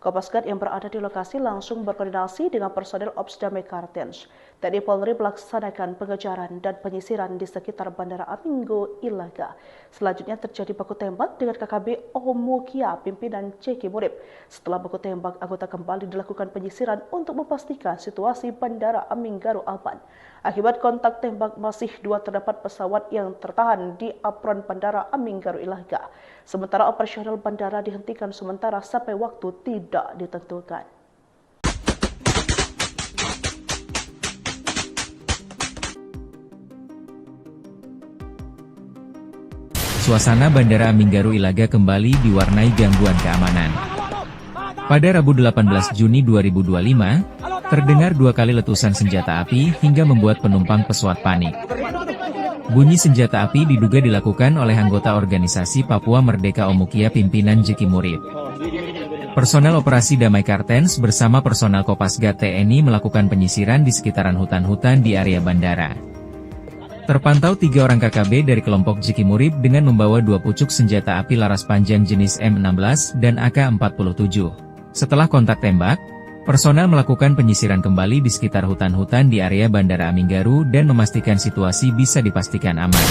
Kopasgat yang berada di lokasi langsung berkoordinasi dengan personel Ops Damai Kartens. TNI Polri melaksanakan pengejaran dan penyisiran di sekitar Bandara Aminggo Ilaga. Selanjutnya terjadi baku tembak dengan KKB Omukia, pimpinan Ceki Murib. Setelah baku tembak, anggota kembali dilakukan penyisiran untuk memastikan situasi Bandara Aminggaru aman. Akibat kontak tembak, masih 2 terdapat pesawat yang tertahan di apron Bandara Aminggaru Ilaga. Sementara operasional bandara dihentikan sementara sampai waktu tidak ditentukan. Suasana Bandara Aminggaru Ilaga kembali diwarnai gangguan keamanan. Pada Rabu 18 Juni 2025, terdengar 2 kali letusan senjata api hingga membuat penumpang pesawat panik. Bunyi senjata api diduga dilakukan oleh anggota organisasi Papua Merdeka Omukia pimpinan Jeki Murib. Personel operasi Damai Kartens bersama personel Kopasgat TNI melakukan penyisiran di sekitaran hutan-hutan di area bandara. Terpantau 3 orang KKB dari kelompok Jeki Murib dengan membawa 2 pucuk senjata api laras panjang jenis M16 dan AK-47. Setelah kontak tembak, personel melakukan penyisiran kembali di sekitar hutan-hutan di area Bandara Aminggaru dan memastikan situasi bisa dipastikan aman.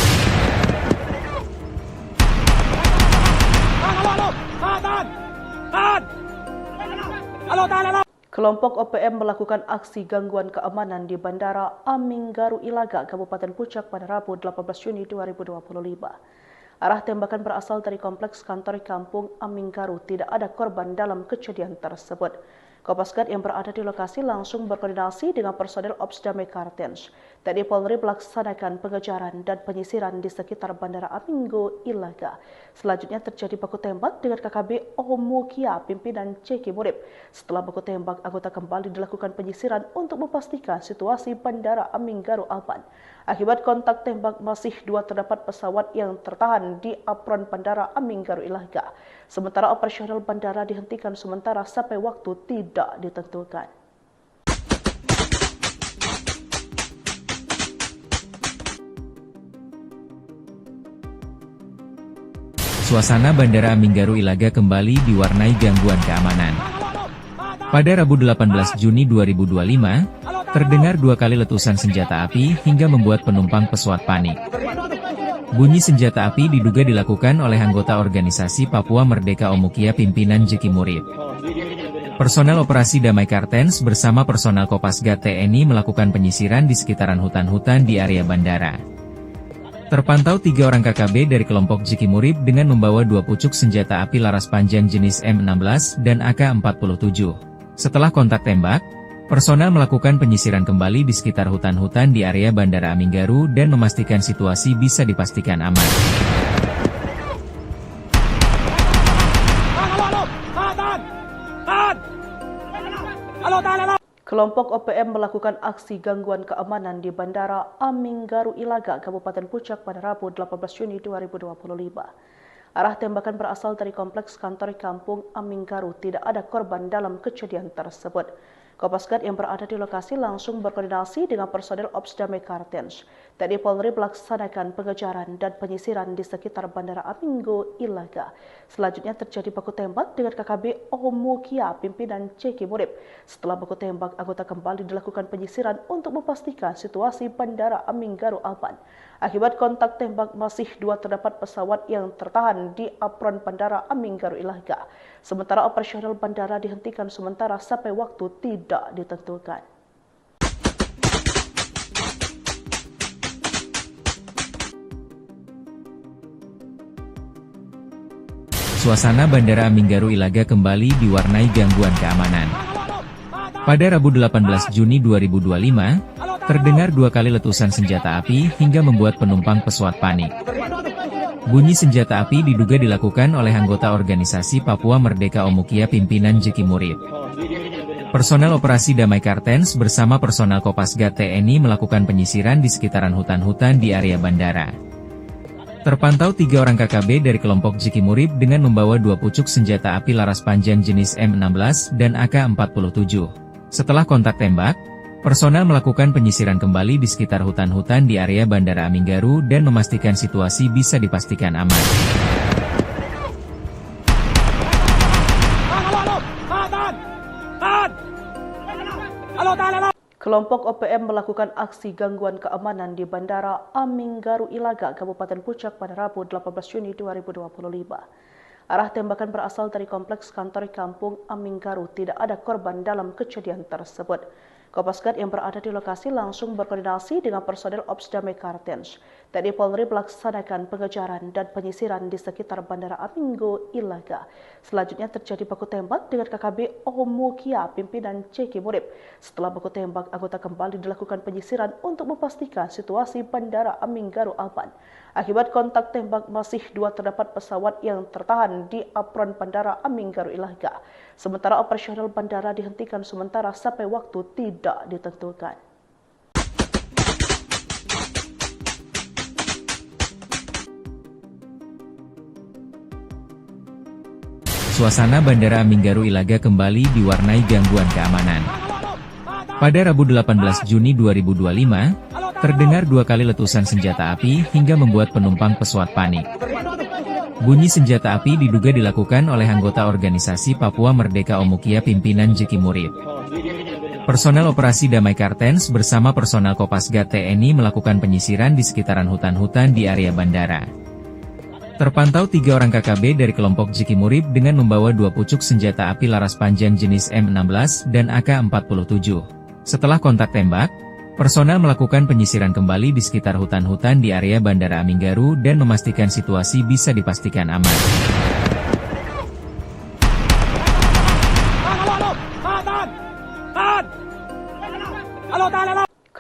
Kelompok OPM melakukan aksi gangguan keamanan di Bandara Aminggaru Ilaga, Kabupaten Puncak pada Rabu 18 Juni 2025. Arah tembakan berasal dari kompleks kantor kampung Aminggaru. Tidak ada korban dalam kejadian tersebut. Kopasgat yang berada di lokasi langsung berkoordinasi dengan personel Ops Damai Kartens. TNI Polri melaksanakan pengejaran dan penyisiran di sekitar Bandara Aminggo Ilaga. Selanjutnya terjadi baku tembak dengan KKB Omukia, pimpinan Ceki Murib. Setelah baku tembak, anggota kembali dilakukan penyisiran untuk memastikan situasi Bandara Aminggaru aman. Akibat kontak tembak, masih 2 terdapat pesawat yang tertahan di apron Bandara Aminggaru Ilaga. Sementara operasional bandara dihentikan sementara sampai waktu tidak ditentukan. Suasana Bandara Aminggaru Ilaga kembali diwarnai gangguan keamanan. Pada Rabu 18 Juni 2025, terdengar 2 kali letusan senjata api hingga membuat penumpang pesawat panik. Bunyi senjata api diduga dilakukan oleh anggota organisasi Papua Merdeka Omukia pimpinan Jeki Murib. Personel operasi Damai Kartens bersama personel Kopasgat TNI melakukan penyisiran di sekitaran hutan-hutan di area bandara. Terpantau 3 orang KKB dari kelompok Jeki Murib dengan membawa 2 pucuk senjata api laras panjang jenis M16 dan AK-47. Setelah kontak tembak, personel melakukan penyisiran kembali di sekitar hutan-hutan di area Bandara Aminggaru dan memastikan situasi bisa dipastikan aman. Kelompok OPM melakukan aksi gangguan keamanan di Bandara Aminggaru Ilaga, Kabupaten Puncak pada Rabu 18 Juni 2025. Arah tembakan berasal dari kompleks kantor kampung Aminggaru. Tidak ada korban dalam kejadian tersebut. Kopasgat yang berada di lokasi langsung berkoordinasi dengan personel Ops Damai Kartens. TNI Polri melaksanakan pengejaran dan penyisiran di sekitar Bandara Aminggo Ilaga. Selanjutnya terjadi baku tembak dengan KKB Omukia, pimpinan Ceki Murib. Setelah baku tembak, anggota kembali dilakukan penyisiran untuk memastikan situasi Bandara Aminggaru aman. Akibat kontak tembak, masih 2 terdapat pesawat yang tertahan di apron Bandara Aminggaru Ilaga. Sementara operasional bandara dihentikan sementara sampai waktu tidak ditentukan. Suasana Bandara Aminggaru Ilaga kembali diwarnai gangguan keamanan. Pada Rabu 18 Juni 2025, terdengar 2 kali letusan senjata api hingga membuat penumpang pesawat panik. Bunyi senjata api diduga dilakukan oleh anggota organisasi Papua Merdeka Omukia pimpinan Jeki Murib. Personel operasi Damai Kartens bersama personel Kopasgat TNI melakukan penyisiran di sekitaran hutan-hutan di area bandara. Terpantau 3 orang KKB dari kelompok Jeki Murib dengan membawa 2 pucuk senjata api laras panjang jenis M16 dan AK-47. Setelah kontak tembak, personel melakukan penyisiran kembali di sekitar hutan-hutan di area Bandara Aminggaru dan memastikan situasi bisa dipastikan aman. Kelompok OPM melakukan aksi gangguan keamanan di Bandara Aminggaru Ilaga, Kabupaten Puncak pada Rabu 18 Juni 2025. Arah tembakan berasal dari kompleks kantor kampung Aminggaru. Tidak ada korban dalam kejadian tersebut. Kopasgat yang berada di lokasi langsung berkoordinasi dengan personel Ops Damai Kartens. TNI Polri melaksanakan pengejaran dan penyisiran di sekitar Bandara Aminggaru Ilaga. Selanjutnya terjadi baku tembak dengan KKB Omukia, pimpinan Ceki Murib. Setelah baku tembak, anggota kembali dilakukan penyisiran untuk memastikan situasi Bandara Aminggaru aman. Akibat kontak tembak masih terdapat pesawat yang tertahan di apron Bandara Aminggaru Ilaga. Sementara operasional bandara dihentikan sementara sampai waktu tidak ditentukan. Suasana Bandara Aminggaru Ilaga kembali diwarnai gangguan keamanan. Pada Rabu 18 Juni 2025, terdengar 2 kali letusan senjata api hingga membuat penumpang pesawat panik. Bunyi senjata api diduga dilakukan oleh anggota organisasi Papua Merdeka Omukia pimpinan Ceki Murib. Personel operasi Damai Kartens bersama personel Kopasgat TNI melakukan penyisiran di sekitaran hutan-hutan di area bandara. Terpantau 3 orang KKB dari kelompok Ceki Murib dengan membawa 2 pucuk senjata api laras panjang jenis M16 dan AK-47. Setelah kontak tembak, personel melakukan penyisiran kembali di sekitar hutan-hutan di area Bandara Aminggaru dan memastikan situasi bisa dipastikan aman.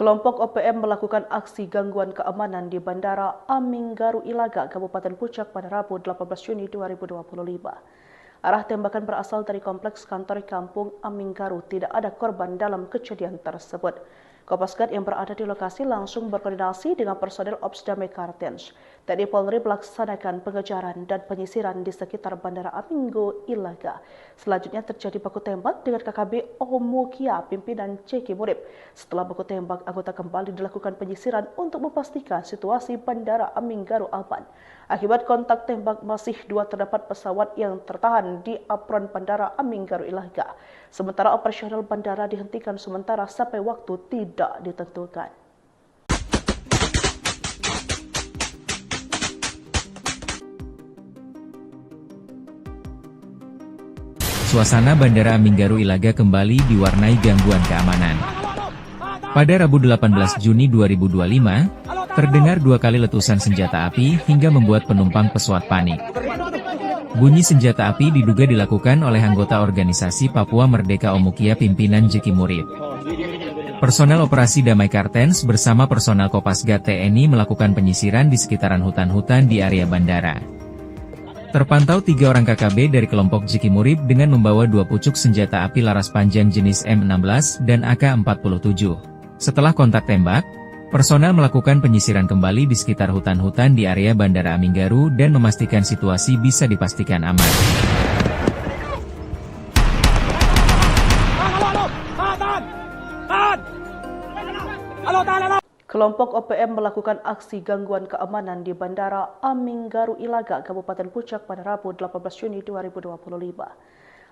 Kelompok OPM melakukan aksi gangguan keamanan di Bandara Aminggaru Ilaga, Kabupaten Puncak pada Rabu 18 Juni 2025. Arah tembakan berasal dari kompleks kantor kampung Aminggaru. Tidak ada korban dalam kejadian tersebut. Kopasgat yang berada di lokasi langsung berkoordinasi dengan personel Ops Damai Kartens. TNI Polri melaksanakan pengejaran dan penyisiran di sekitar Bandara Aminggaru Ilaga. Selanjutnya terjadi baku tembak dengan KKB Omukia, pimpinan Ceki Murib. Setelah baku tembak, anggota kembali dilakukan penyisiran untuk memastikan situasi Bandara Aminggaru aman. Akibat kontak tembak masih terdapat pesawat yang tertahan di apron Bandara Aminggaru Ilaga. Sementara operasional bandara dihentikan sementara sampai waktu tidak ditentukan. Suasana Bandara Aminggaru Ilaga kembali diwarnai gangguan keamanan. Pada Rabu 18 Juni 2025, terdengar 2 kali letusan senjata api hingga membuat penumpang pesawat panik. Bunyi senjata api diduga dilakukan oleh anggota organisasi Papua Merdeka Omukia pimpinan Ceki Murib. Personel operasi Damai Kartens bersama personel Kopasgat TNI melakukan penyisiran di sekitaran hutan-hutan di area bandara. Terpantau 3 orang KKB dari kelompok Ceki Murib dengan membawa 2 pucuk senjata api laras panjang jenis M16 dan AK-47. Setelah kontak tembak, personel melakukan penyisiran kembali di sekitar hutan-hutan di area Bandara Aminggaru dan memastikan situasi bisa dipastikan aman. Kelompok OPM melakukan aksi gangguan keamanan di Bandara Aminggaru Ilaga, Kabupaten Puncak pada Rabu 18 Juni 2025.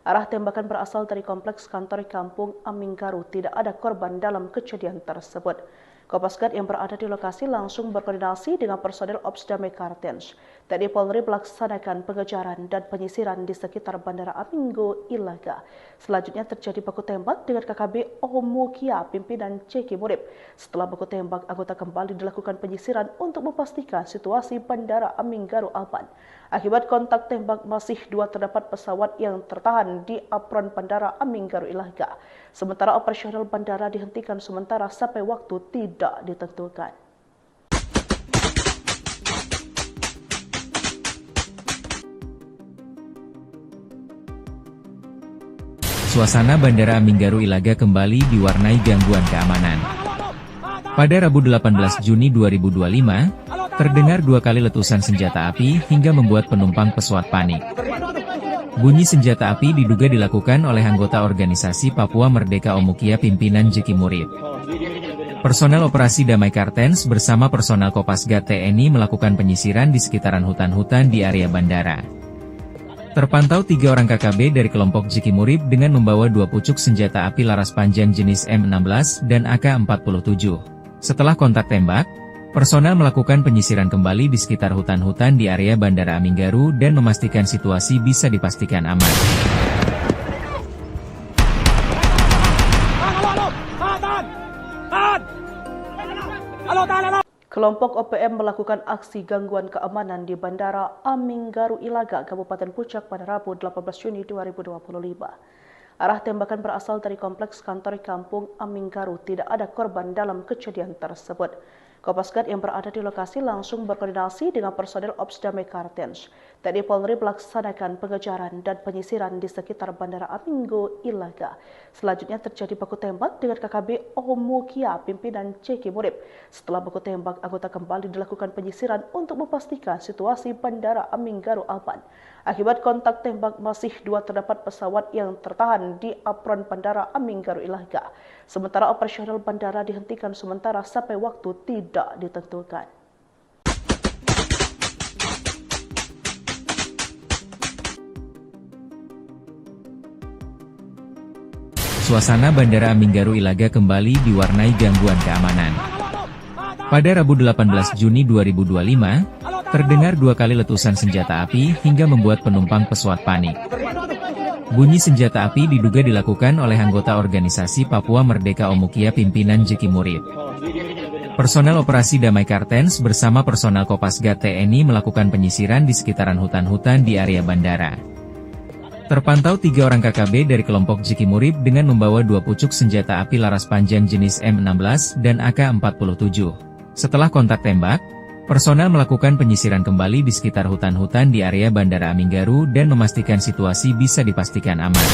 Arah tembakan berasal dari kompleks kantor kampung Aminggaru. Tidak ada korban dalam kejadian tersebut. Kopasgat yang berada di lokasi langsung berkoordinasi dengan personel Ops Damai Kartens. TNI Polri melaksanakan pengejaran dan penyisiran di sekitar Bandara Aminggaru Ilaga. Selanjutnya terjadi baku tembak dengan KKB Omukia, pimpinan Ceki Murib. Setelah baku tembak, anggota kembali dilakukan penyisiran untuk memastikan situasi Bandara Aminggaru aman. Akibat kontak tembak masih terdapat pesawat yang tertahan di apron Bandara Aminggaru Ilaga. Sementara operasional bandara dihentikan sementara sampai waktu tidak ditentukan. Suasana Bandara Aminggaru Ilaga kembali diwarnai gangguan keamanan. Pada Rabu 18 Juni 2025, terdengar 2 kali letusan senjata api hingga membuat penumpang pesawat panik. Bunyi senjata api diduga dilakukan oleh anggota organisasi Papua Merdeka Omukia pimpinan Ceki Murib. Personel operasi Damai Kartens bersama personel Kopasgat TNI melakukan penyisiran di sekitaran hutan-hutan di area bandara. Terpantau 3 orang KKB dari kelompok Jiki Murib dengan membawa 2 pucuk senjata api laras panjang jenis M16 dan AK-47. Setelah kontak tembak, personel melakukan penyisiran kembali di sekitar hutan-hutan di area Bandara Aminggaru dan memastikan situasi bisa dipastikan aman. Kelompok OPM melakukan aksi gangguan keamanan di Bandara Aminggaru Ilaga, Kabupaten Puncak pada Rabu 18 Juni 2025. Arah tembakan berasal dari kompleks kantor kampung Aminggaru. Tidak ada korban dalam kejadian tersebut. Kopasgat yang berada di lokasi langsung berkoordinasi dengan personel Ops Damai Kartens. TNI Polri melaksanakan pengejaran dan penyisiran di sekitar Bandara Aminggaru Ilaga. Selanjutnya terjadi baku tembak dengan KKB Omukia, pimpinan Jiki Murib. Setelah baku tembak, anggota kembali dilakukan penyisiran untuk memastikan situasi Bandara Aminggaru aman. Akibat kontak tembak, masih 2 terdapat pesawat yang tertahan di apron Bandara Aminggaru Ilaga. Sementara operasional bandara dihentikan sementara sampai waktu tidak ditentukan. Suasana Bandara Aminggaru Ilaga kembali diwarnai gangguan keamanan. Pada Rabu 18 Juni 2025, terdengar 2 kali letusan senjata api hingga membuat penumpang pesawat panik. Bunyi senjata api diduga dilakukan oleh anggota organisasi Papua Merdeka Omukia pimpinan Jiki Murib. Personel operasi Damai Kartens bersama personel Kopasgat TNI melakukan penyisiran di sekitaran hutan-hutan di area bandara. Terpantau 3 orang KKB dari kelompok Jiki Murib dengan membawa 2 pucuk senjata api laras panjang jenis M16 dan AK-47. Setelah kontak tembak, personel melakukan penyisiran kembali di sekitar hutan-hutan di area Bandara Aminggaru dan memastikan situasi bisa dipastikan aman.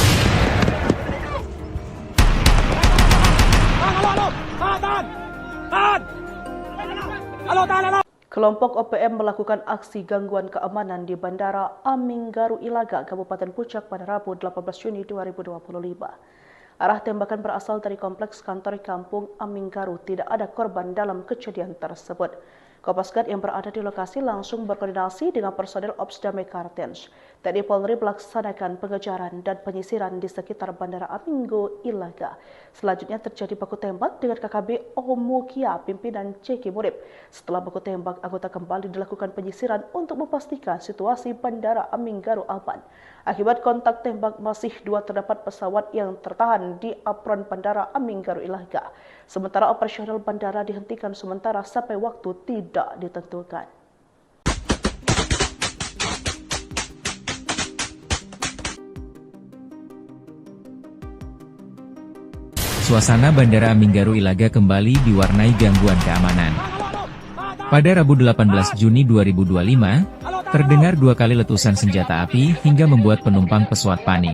Kelompok OPM melakukan aksi gangguan keamanan di Bandara Aminggaru Ilaga, Kabupaten Puncak pada Rabu 18 Juni 2025. Arah tembakan berasal dari kompleks kantor kampung Aminggaru. Tidak ada korban dalam kejadian tersebut. Kopasgat yang berada di lokasi langsung berkoordinasi dengan personel Ops Damai Kartens. TNI Polri melaksanakan pengejaran dan penyisiran di sekitar Bandara Aminggaru Ilaga. Selanjutnya terjadi baku tembak dengan KKB Omukia, pimpinan Jiki Murib. Setelah baku tembak, anggota kembali dilakukan penyisiran untuk memastikan situasi Bandara Aminggaru aman. Akibat kontak tembak, masih 2 terdapat pesawat yang tertahan di apron Bandara Aminggaru Ilaga. Sementara operasional bandara dihentikan sementara sampai waktu tidak ditentukan. Suasana Bandara Aminggaru Ilaga kembali diwarnai gangguan keamanan. Pada Rabu 18 Juni 2025, terdengar 2 kali letusan senjata api hingga membuat penumpang pesawat panik.